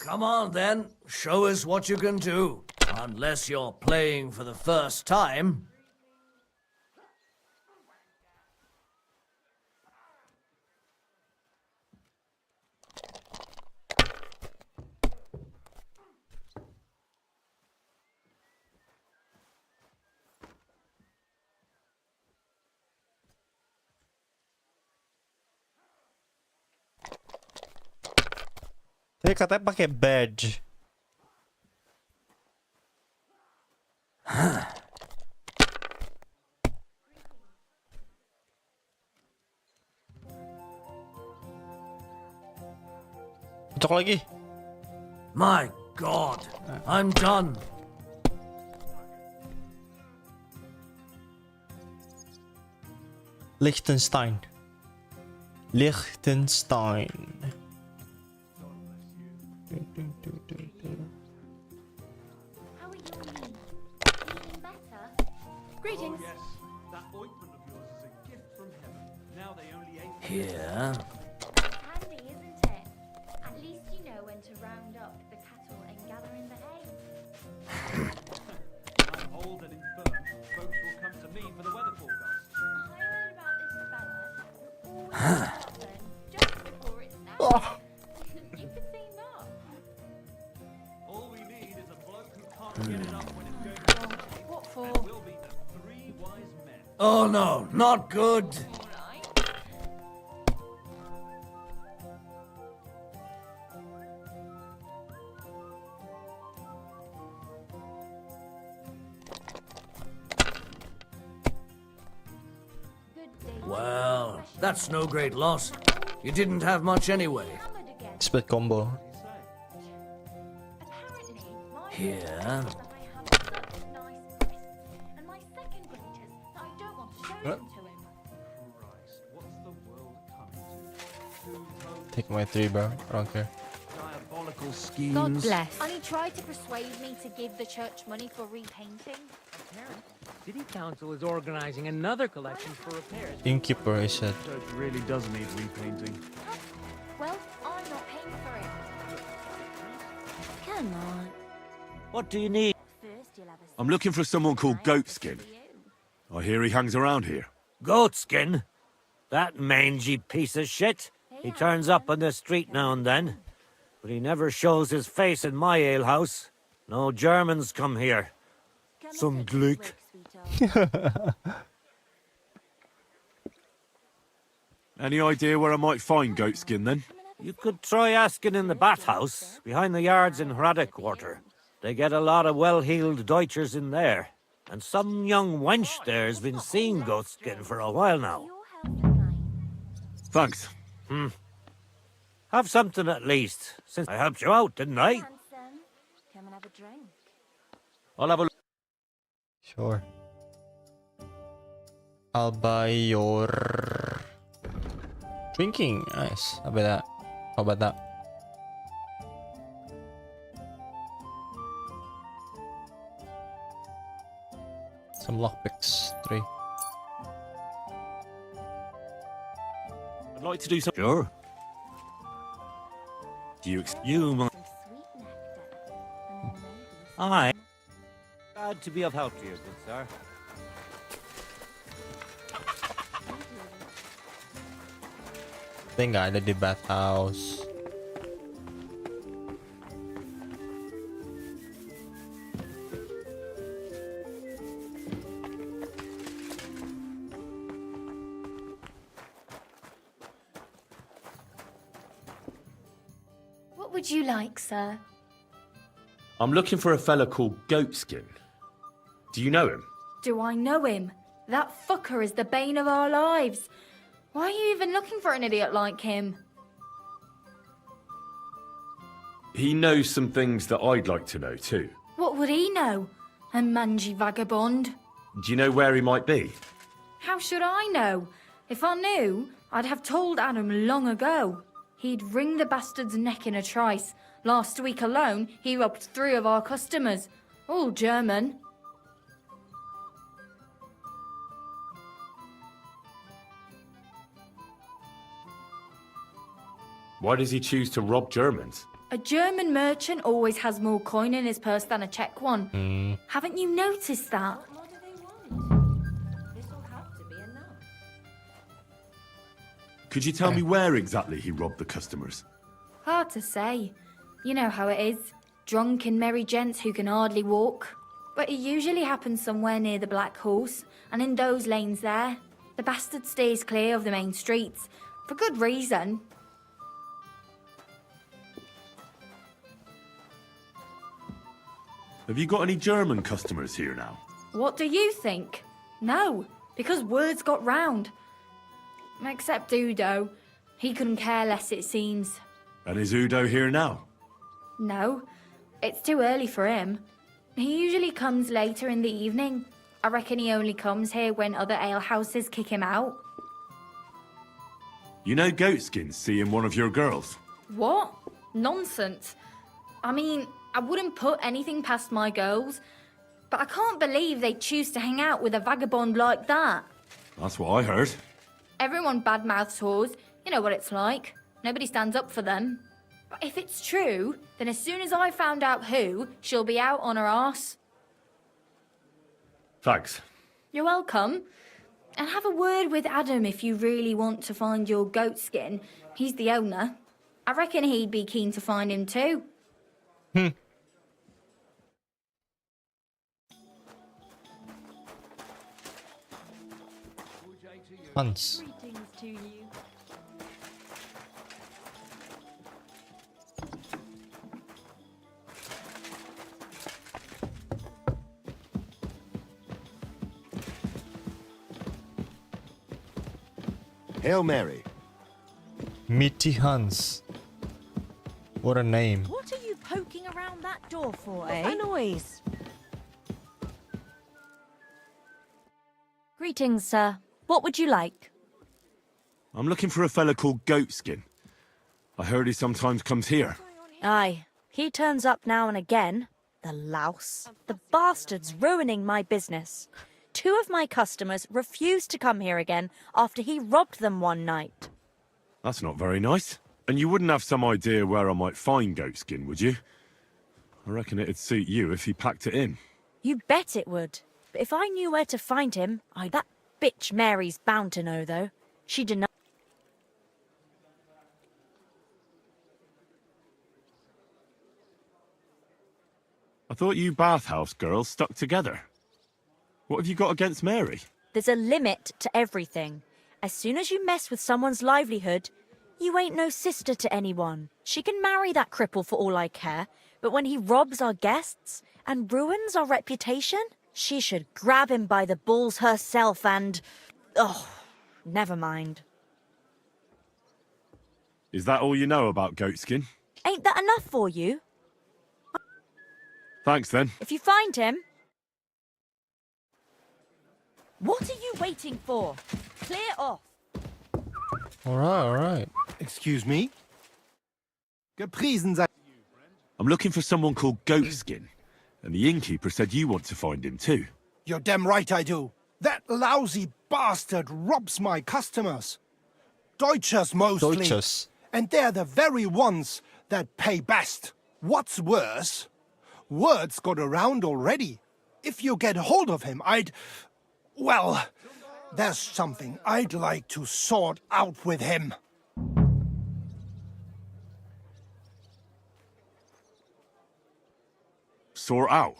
Come on, then. Show us what you can do. Unless you're playing for the first time. Tapi katanya pakai badge. Cocok lagi. My God, I'm done. Liechtenstein. How are you? Feeling better? Greetings. That ointment of yours is a gift from heaven. Now they only ate... Here. Handy, isn't it? At least you know when to round up the cattle and gather in the hay. I'm old and infirm. Folks will come to me for the weather forecast. I heard about this fella who always happen just before it snows. You could say not. All we need is a bloke who can't get it up when it's going wrong. What for? And we'll be the three wise men. Oh no, not good. Well, that's no great loss. You didn't have much anyway. Split combo. Here. What? Take my 3, bro. I don't care. Diabolical schemes. God bless. And he tried to persuade me to give the church money for repainting. City Council is organizing another collection for repairs. Innkeeper, he said. Church really does need repainting. Well, I'm not paying for it. Come on. What do you need? First, you'll have a I'm looking for someone called Goatskin. I hear he hangs around here. Goatskin? That mangy piece of shit. He turns up on the street now and then. But he never shows his face in my alehouse. No Germans come here. Some Gluck. Any idea where I might find Goatskin, then? You could try asking in the bathhouse, behind the yards in Hrada Quarter. They get a lot of well-heeled Deutschers in there. And some young wench there's been seeing Goatskin for a while now. Thanks. Have something at least, since I helped you out, didn't I? Come and have a drink. I'll have a look. Sure. I'll buy your drinking. Nice. How about that? How about that? Some lockpicks. 3. I'd like to do something. Sure. You might. Aye. Glad to be of help to you, good sir. Think nggak ada di bathhouse. What would you like, sir? I'm looking for a fella called Goatskin. Do you know him? Do I know him? That fucker is the bane of our lives. Why are you even looking for an idiot like him? He knows some things that I'd like to know too. What would he know? A mangy vagabond. Do you know where he might be? How should I know? If I knew, I'd have told Adam long ago. He'd wring the bastard's neck in a trice. Last week alone, he robbed 3 of our customers. All German. Why does he choose to rob Germans? A German merchant always has more coin in his purse than a Czech one. Haven't you noticed that? Could you tell me where exactly he robbed the customers? Hard to say. You know how it is. Drunk and merry gents who can hardly walk. But it usually happens somewhere near the Black Horse, and in those lanes there. The bastard stays clear of the main streets. For good reason. Have you got any German customers here now? What do you think? No, because words got round. Except Udo. He couldn't care less, it seems. And is Udo here now? No, it's too early for him. He usually comes later in the evening. I reckon he only comes here when other alehouses kick him out. You know Goatskin's seeing one of your girls? What? Nonsense. I mean, I wouldn't put anything past my girls, but I can't believe they choose to hang out with a vagabond like that. That's what I heard. Everyone badmouths whores. You know what it's like. Nobody stands up for them. But if it's true, then as soon as I found out who, she'll be out on her arse. Thanks. You're welcome. And have a word with Adam if you really want to find your Goatskin. He's the owner. I reckon he'd be keen to find him too. Hans. Greetings to you. Hail Mary. Meaty Hans. What a name. What are you poking around that door for, What's that noise? Greetings, sir. What would you like? I'm looking for a fella called Goatskin. I heard he sometimes comes here. Aye, he turns up now and again. The louse. The bastard's ruining my business. 2 of my customers refused to come here again after he robbed them one night. That's not very nice. And you wouldn't have some idea where I might find Goatskin, would you? I reckon it'd suit you if he packed it in. You bet it would. But if I knew where to find him, that bitch Mary's bound to know, though. She denied. I thought you bathhouse girls stuck together. What have you got against Mary? There's a limit to everything. As soon as you mess with someone's livelihood, you ain't no sister to anyone. She can marry that cripple for all I care, but when he robs our guests and ruins our reputation, she should grab him by the balls herself and... Oh, never mind. Is that all you know about Goatskin? Ain't that enough for you? Thanks then. If you find him... What are you waiting for? Clear off. Alright. Excuse me? Gepriesen sei... I'm looking for someone called Goatskin, and the innkeeper said you want to find him too. You're damn right I do. That lousy bastard robs my customers. Deutschers mostly. Deutschers. And they're the very ones that pay best. What's worse, word's got around already. If you get hold of him, well, there's something I'd like to sort out with him. Sort out?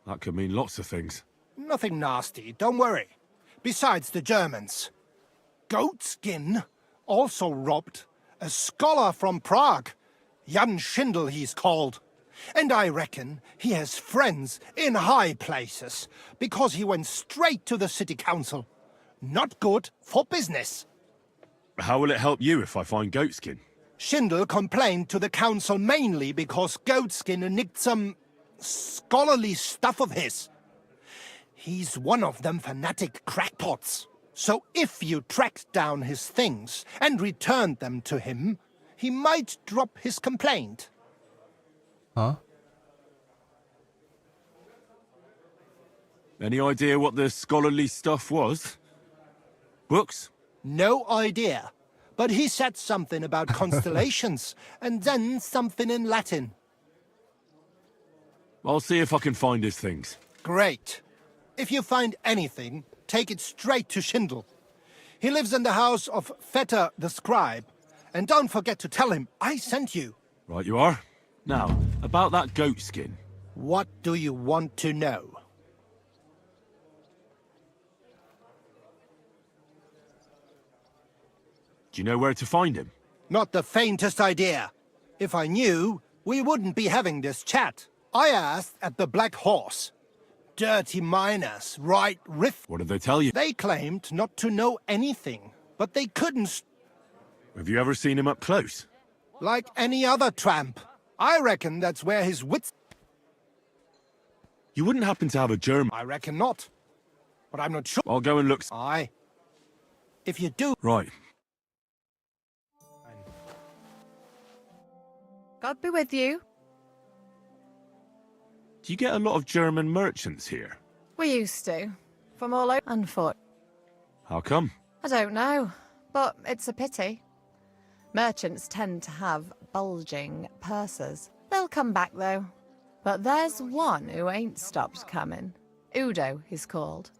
That could mean lots of things. Nothing nasty, don't worry. Besides the Germans. Goatskin also robbed a scholar from Prague. Jan Schindel he's called. And I reckon he has friends in high places, because he went straight to the city council. Not good for business. How will it help you if I find goatskin? Schindel complained to the council mainly because Goatskin nicked some scholarly stuff of his. He's one of them fanatic crackpots. So if you tracked down his things and returned them to him, he might drop his complaint. Huh? Any idea what the scholarly stuff was? Books? No idea. But he said something about constellations, and then something in Latin. I'll see if I can find his things. Great. If you find anything, take it straight to Schindel. He lives in the house of Vetter the scribe. And don't forget to tell him I sent you. Right you are. Now, about that goatskin. What do you want to know? Do you know where to find him? Not the faintest idea. If I knew, we wouldn't be having this chat. I asked at the Black Horse. Dirty miners, right riff. What did they tell you? They claimed not to know anything, but they couldn't. Have you ever seen him up close? Like any other tramp. I reckon that's where his wits... You wouldn't happen to have a German? I reckon not. But I'm not sure. I'll go and look. Aye. If you do... Right. God be with you. Do you get a lot of German merchants here? We used to. From all over on foot. How come? I don't know, but it's a pity. Merchants tend to have bulging purses. They'll come back, though. But there's one who ain't stopped coming. Udo, he's called.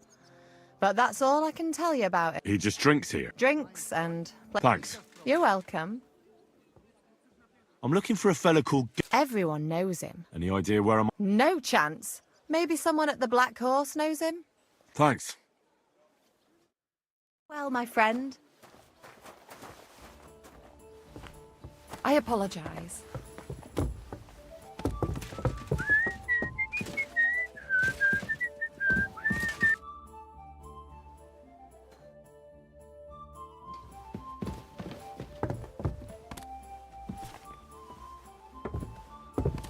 But that's all I can tell you about it. He just drinks here. Drinks and... Thanks. You're welcome. I'm looking for a fella called... Everyone knows him. Any idea where I'm... No chance. Maybe someone at the Black Horse knows him? Thanks. Well, my friend. I apologize.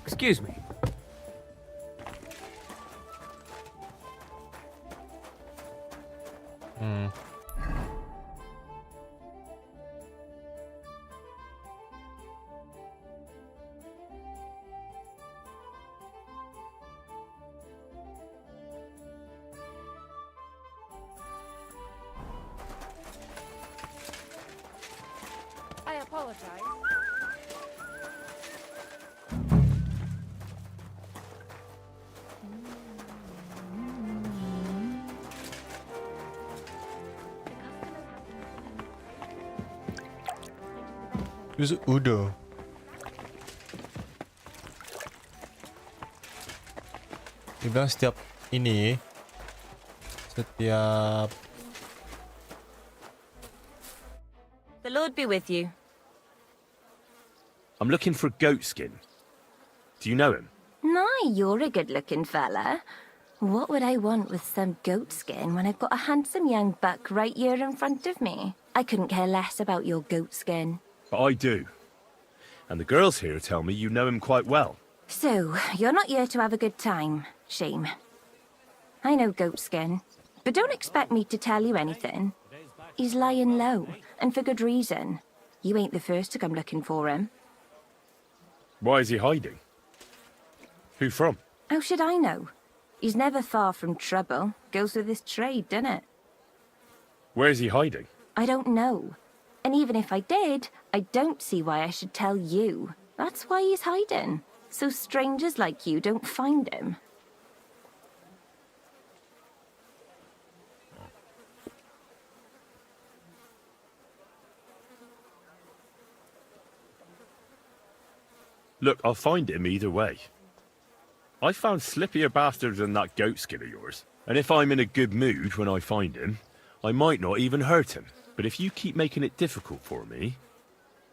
Excuse me. I apologize. Who's Udo? Dia bilang setiap ini, setiap... The Lord be with you. I'm looking for goatskin. Do you know him? Nay, you're a good-looking fella. What would I want with some goat skin when I've got a handsome young buck right here in front of me? I couldn't care less about your goat skin. But I do. And the girls here tell me you know him quite well. So, you're not here to have a good time. Shame. I know Goatskin, but don't expect me to tell you anything. He's lying low, and for good reason. You ain't the first to come looking for him. Why is he hiding? Who from? How should I know? He's never far from trouble. Goes with his trade, doesn't it? Where's he hiding? I don't know. And even if I did, I don't see why I should tell you. That's why he's hiding. So strangers like you don't find him. Look, I'll find him either way. I found slippier bastards than that goatskin of yours. And if I'm in a good mood when I find him, I might not even hurt him. But if you keep making it difficult for me,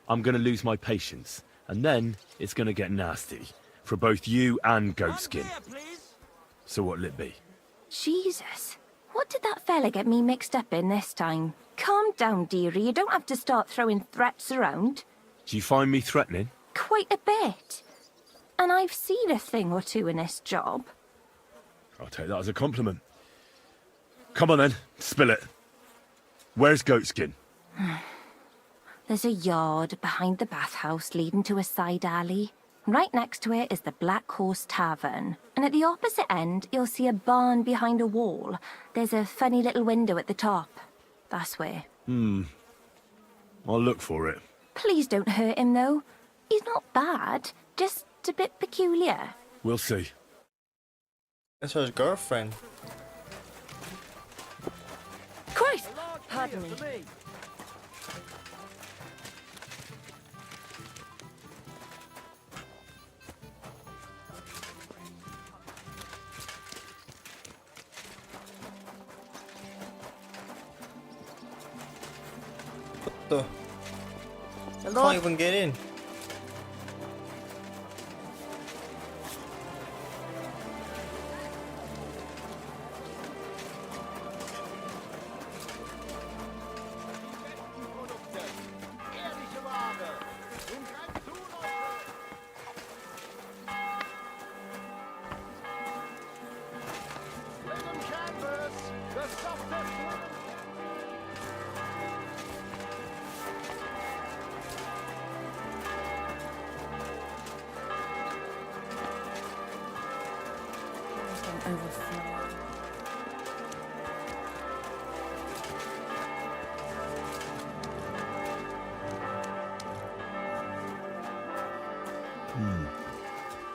I'm going to lose my patience, And then it's gonna get nasty. For both you and Goatskin. So what'll it be? Jesus. What did that fella get me mixed up in this time? Calm down, dearie. You don't have to start throwing threats around. Do you find me threatening? Quite a bit. And I've seen a thing or two in this job. I'll take that as a compliment. Come on then, spill it. Where's Goatskin? There's a yard behind the bathhouse leading to a side alley. Right next to it is the Black Horse Tavern. And at the opposite end, you'll see a barn behind a wall. There's a funny little window at the top. That's where. I'll look for it. Please don't hurt him, though. He's not bad, just a bit peculiar. We'll see. That's his girlfriend. Christ! Pardon me. What the? Can't even get in.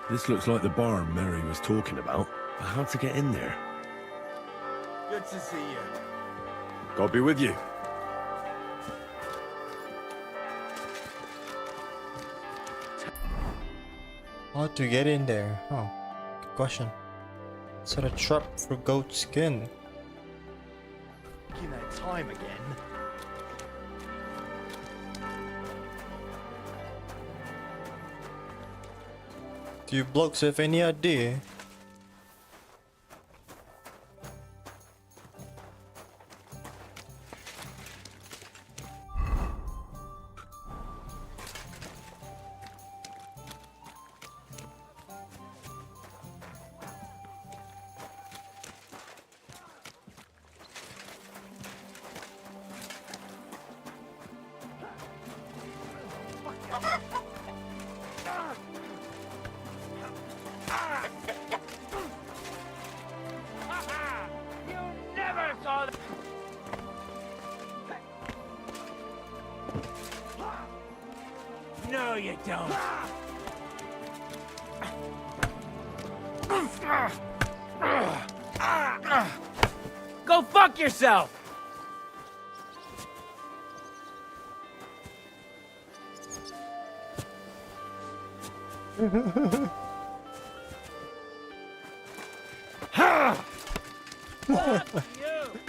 This looks like the barn Mary was talking about. But how to get in there? Good to see you. God be with you. How to get in there? Oh, good question. Set a trap for goat skin. You know, time again. Do you blokes have any idea? No, you don't. Go fuck yourself! Fuck you!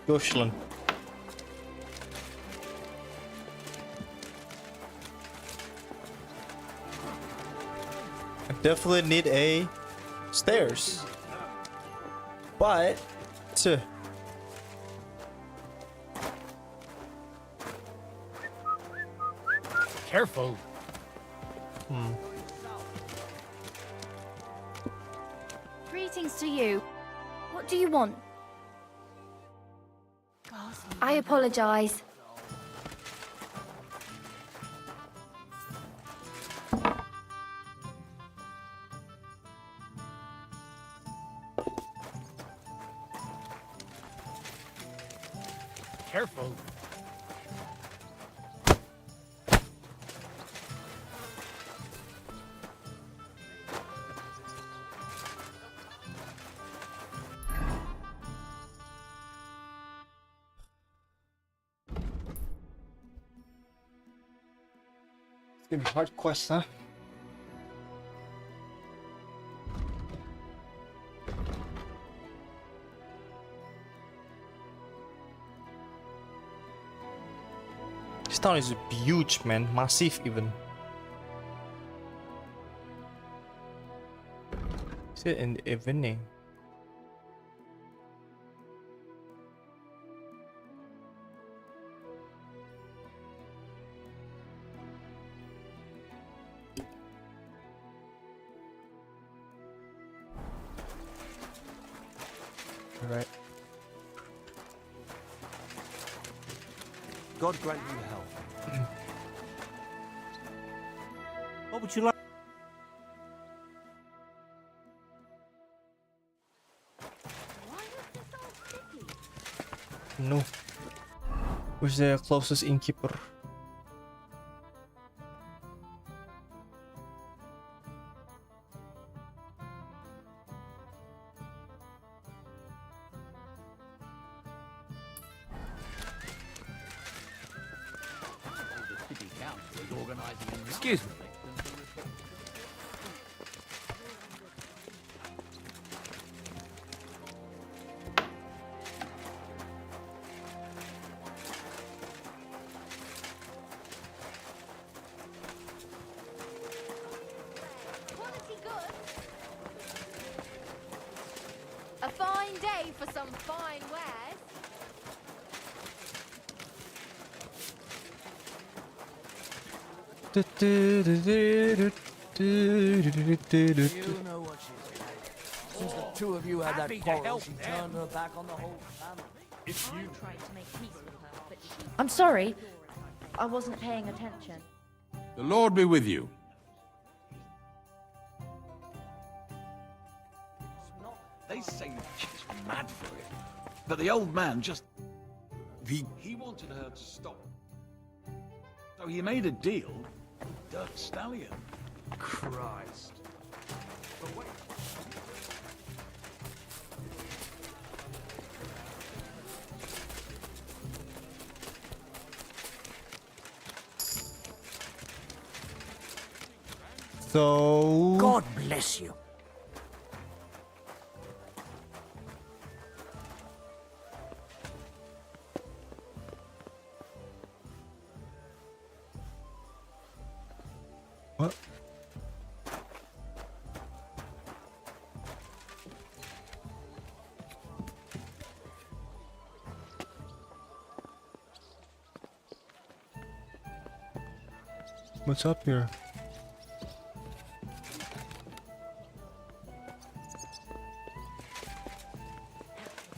Goshlin. I definitely need a stairs. But Careful. Greetings to you. What do you want? I apologize. Careful. It's gonna be hard quest, huh? This town is huge, man. Massive, even. Is it in the evening? Right. God grant you health. What would you like? No. Who's the closest innkeeper? Excuse me. Quality good. A fine day for some fine wares. You know what she's like. Since the two of you had that quarrel, she turned her back on the whole family. If you tried to make peace with her, but I'm sorry. I wasn't paying attention. The Lord be with you. They say she's mad for it. But the old man just... He wanted her to stop. So he made a deal with Dirk Stallion. Christ. But wait. So... God bless you. What? What's up here?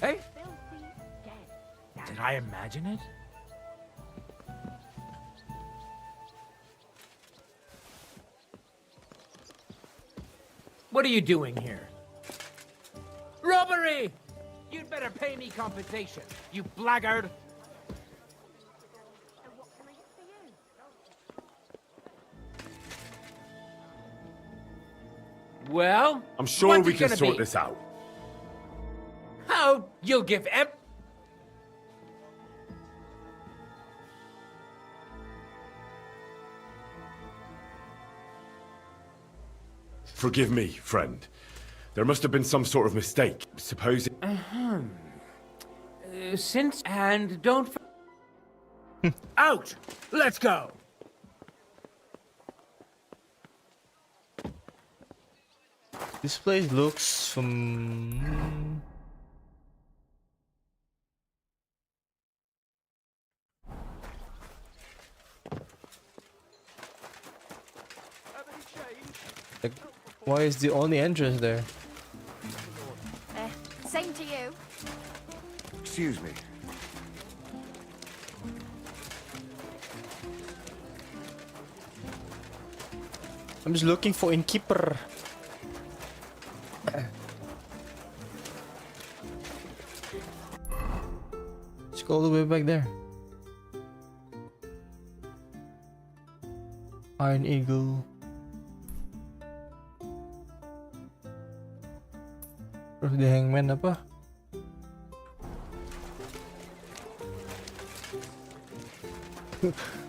Hey? Did I imagine it? What are you doing here? Robbery! You'd better pay me compensation, you blackguard! Well, I'm sure what's we it can gonna sort be? this out. How? You'll give Forgive me, friend. There must have been some sort of mistake. Suppose it... Since and don't... Out! Let's go! This place looks from... Like, why is the only entrance there? Same to you. Excuse me. I'm just looking for innkeeper. Let's go all the way back there. Iron Eagle. Terus di Hangman apa?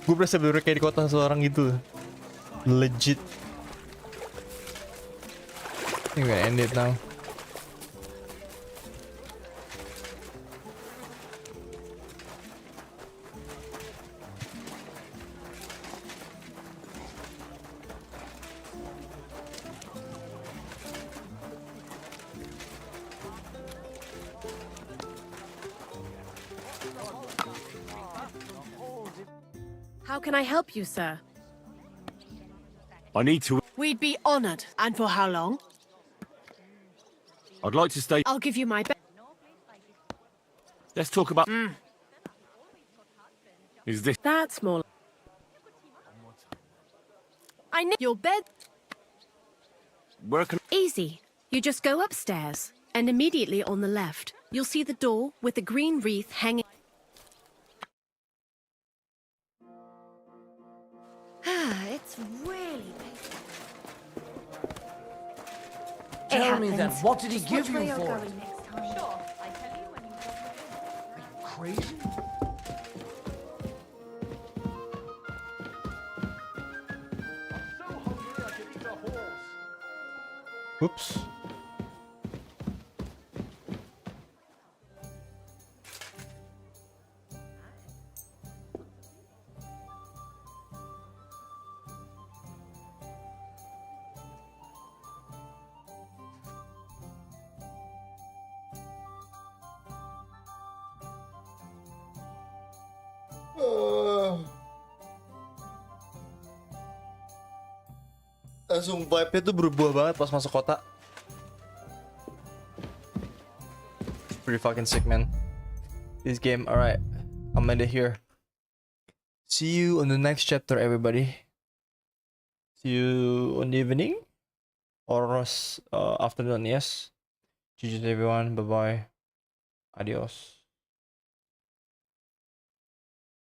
Gue berasa baru kayak di kota seorang gitu. Legit. I think we're gonna end it now. How can I help you, sir? I need to. We'd be honored. And for how long? I'd like to stay. I'll give you my best. Let's talk about. Is this? That's more. I know your bed. Where can? Easy. You just go upstairs, and immediately on the left, you'll see the door with the green wreath hanging. It's really Tell me then, what did he Just give watch where you you're for it? going next time. Sure, I tell you when you Crazy? Whoops. Langsung vibe-nya tuh berubah banget pas masuk kota. Pretty fucking sick, man. This game, alright. I'm end it here. See you on the next chapter, everybody. See you on the evening or afternoon, yes. GG everyone, bye bye. Adios.